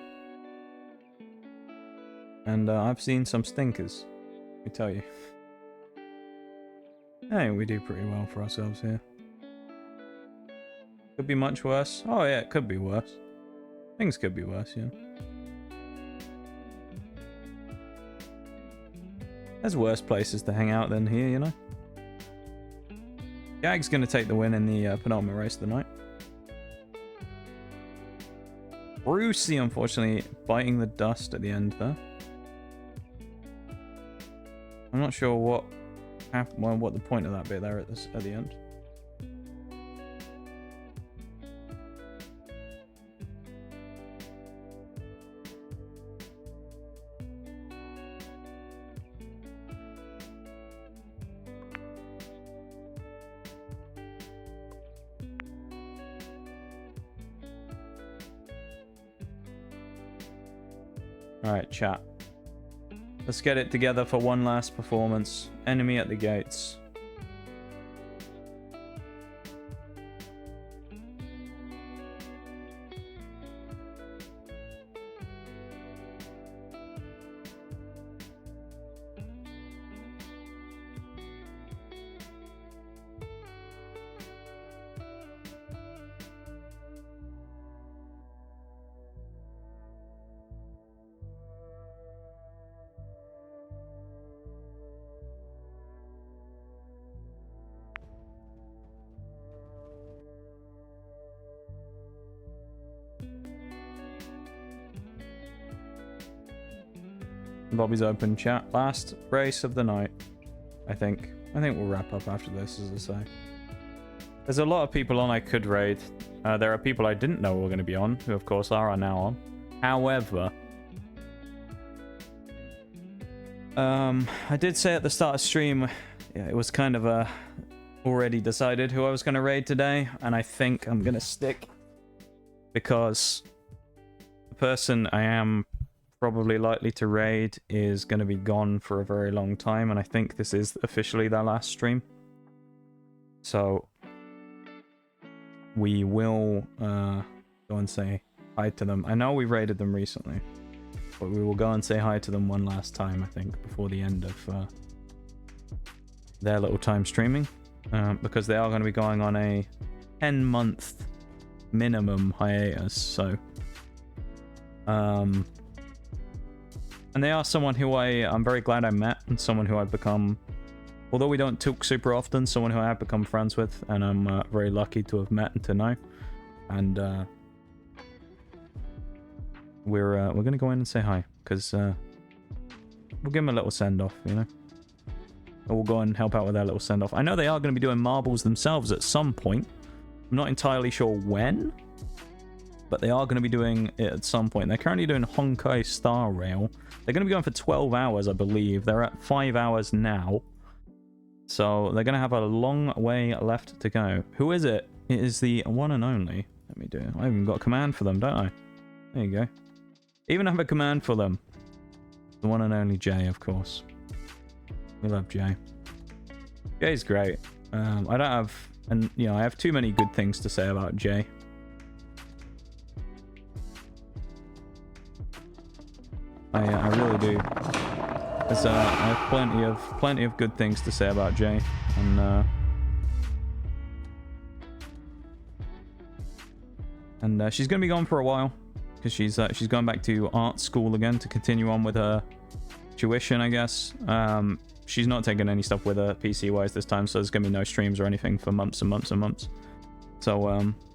Speaker 1: And I've seen some stinkers, let me tell you. Hey, we do pretty well for ourselves here. Could be much worse. Oh yeah, it could be worse. Things could be worse, yeah. There's worse places to hang out than here, you know? Gag's gonna take the win in the penultimate race of the night. Brucey, unfortunately, biting the dust at the end there. I'm not sure what the point of that bit there at the end. Alright, chat. Let's get it together for one last performance. Enemy at the gates. Lobby's open, chat. Last race of the night. I think we'll wrap up after this, as I say. There's a lot of people on I could raid. There are people I didn't know were going to be on, who of course are now on. However, I did say at the start of stream, yeah, it was kind of already decided who I was going to raid today, and I think I'm going to stick, because the person I am probably likely to raid is going to be gone for a very long time, and I think this is officially their last stream. So we will go and say hi to them. I know we raided them recently, but we will go and say hi to them one last time, I think, before the end of their little time streaming, because they are going to be going on a 10-month minimum hiatus. So and they are someone who I'm very glad I met, and someone who I've become, although we don't talk super often, someone who I have become friends with, and I'm very lucky to have met and to know. And we're gonna go in and say hi, because we'll give them a little send-off, you know. Or we'll go and help out with their little send-off. I know they are going to be doing marbles themselves at some point. I'm not entirely sure when, but they are going to be doing it at some point. They're currently doing Honkai Star Rail. They're going to be going for 12 hours, I believe. They're at 5 hours now. So they're going to have a long way left to go. Who is it? It is the one and only. Let me do it. I even got a command for them, don't I? There you go. Even have a command for them. The one and only Jay, of course. We love Jay. Jay's great. I don't have... And, you know, I have too many good things to say about Jay. I really do. I have plenty of good things to say about Jay, and she's gonna be gone for a while, because she's going back to art school again to continue on with her tuition, I guess. She's not taking any stuff with her PC wise this time, so there's gonna be no streams or anything for months and months and months. So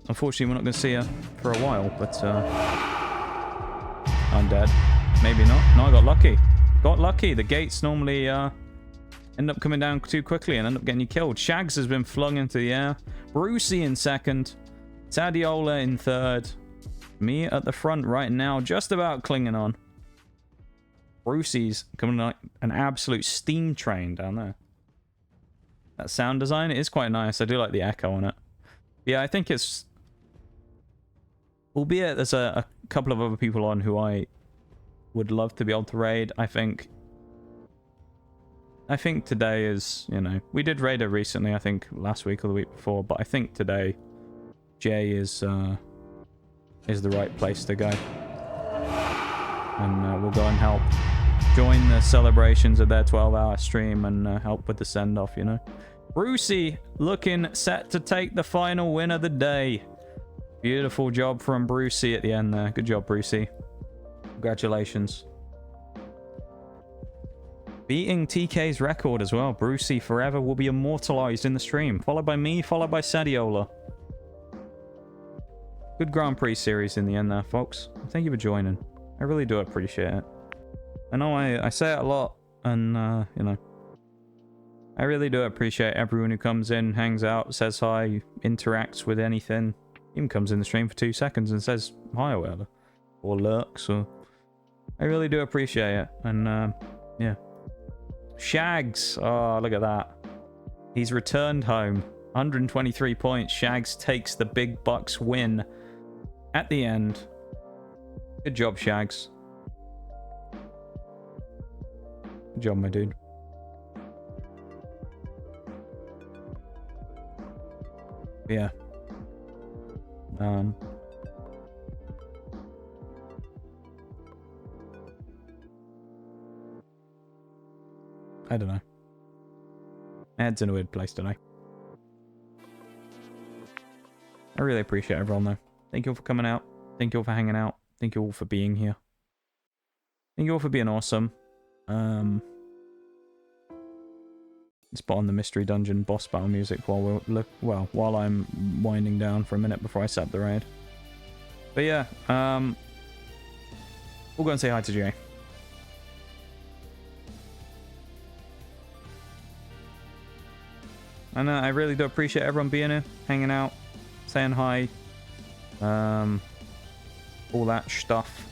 Speaker 1: unfortunately, we're not gonna see her for a while. But I'm dead. Maybe not. No, I got lucky. Got lucky. The gates normally end up coming down too quickly and end up getting you killed. Shags has been flung into the air. Brucey in second. Tadiola in third. Me at the front right now, just about clinging on. Brucey's coming like an absolute steam train down there. That sound design is quite nice. I do like the echo on it. Yeah, I think it's... Albeit there's a couple of other people on who I would love to be able to raid. I think today is, you know, we did raid her recently, I think last week or the week before, but I think today Jay is the right place to go. And we'll go and help join the celebrations of their 12-hour stream and help with the send-off, you know. Brucey looking set to take the final win of the day. Beautiful job from Brucey at the end there. Good job, Brucey. Congratulations. Beating TK's record as well. Brucey forever will be immortalized in the stream. Followed by me, followed by Sadiola. Good Grand Prix series in the end there, folks. Thank you for joining. I really do appreciate it. I know I say it a lot, and, you know, I really do appreciate everyone who comes in, hangs out, says hi, interacts with anything. Even comes in the stream for 2 seconds and says hi or whatever. Or lurks, or... I really do appreciate it. And, yeah. Shags! Oh, look at that. He's returned home. 123 points. Shags takes the big bucks win at the end. Good job, Shags. Good job, my dude. Yeah. I don't know. My head's in a weird place today. I really appreciate everyone though. Thank you all for coming out. Thank you all for hanging out. Thank you all for being here. Thank you all for being awesome. Let's put on the mystery dungeon boss battle music while while I'm winding down for a minute before I set up the raid. But yeah, we'll go and say hi to Jay. And I really do appreciate everyone being here, hanging out, saying hi, all that stuff,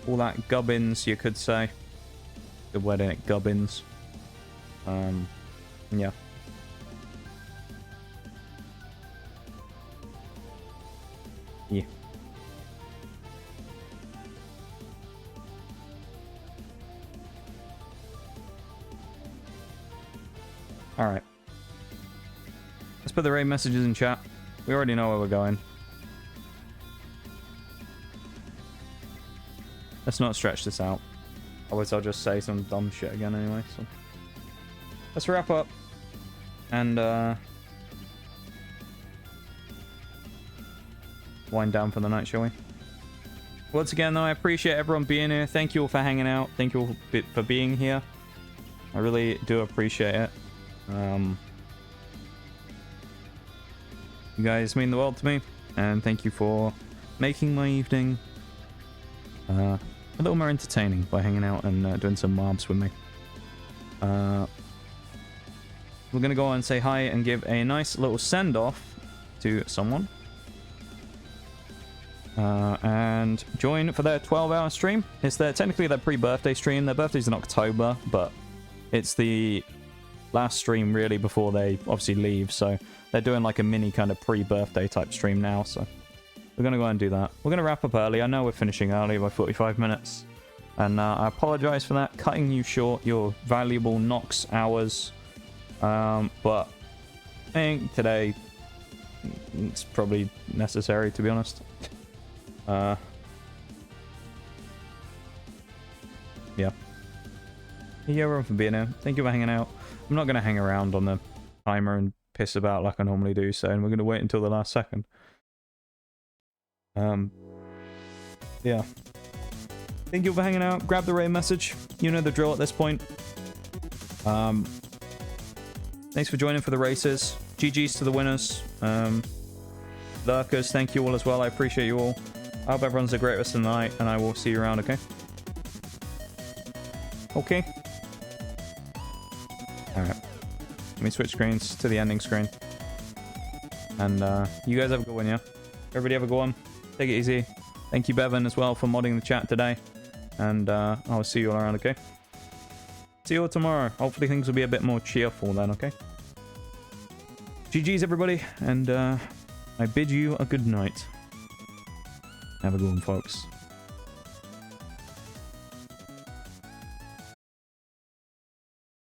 Speaker 1: all that gubbins, you could say. Good word in it, gubbins. Yeah. Yeah. Alright. Let's put the raid messages in chat. We already know where we're going. Let's not stretch this out. Otherwise I'll just say some dumb shit again anyway, so. Let's wrap up. And, wind down for the night, shall we? Once again, though, I appreciate everyone being here. Thank you all for hanging out. Thank you all for being here. I really do appreciate it. You guys mean the world to me. And thank you for making my evening a little more entertaining by hanging out and doing some mobs with me. We're going to go on and say hi and give a nice little send-off to someone. And join for their 12-hour stream. It's technically their pre-birthday stream. Their birthday's in October, but it's the last stream really before they obviously leave. So they're doing like a mini kind of pre-birthday type stream now. So we're going to go and do that. We're going to wrap up early. I know we're finishing early by 45 minutes. And I apologize for that. Cutting you short, your valuable Nox hours. But I think today it's probably necessary, to be honest. Yeah. Thank you everyone for being here. Thank you for hanging out. I'm not going to hang around on the timer and piss about like I normally do, so we're going to wait until the last second. Yeah. Thank you for hanging out. Grab the raid message. You know the drill at this point. Thanks for joining for the races. GG's to the winners. Lurkers, thank you all as well. I appreciate you all. I hope everyone's a great rest of the night, and I will see you around, okay? Okay. Alright. Let me switch screens to the ending screen. And you guys have a good one, yeah? Everybody have a good one. Take it easy. Thank you, Bevan, as well, for modding the chat today. And I'll see you all around, okay? See you all tomorrow. Hopefully things will be a bit more cheerful then, okay? GG's, everybody. And I bid you a good night. Have a good one, folks.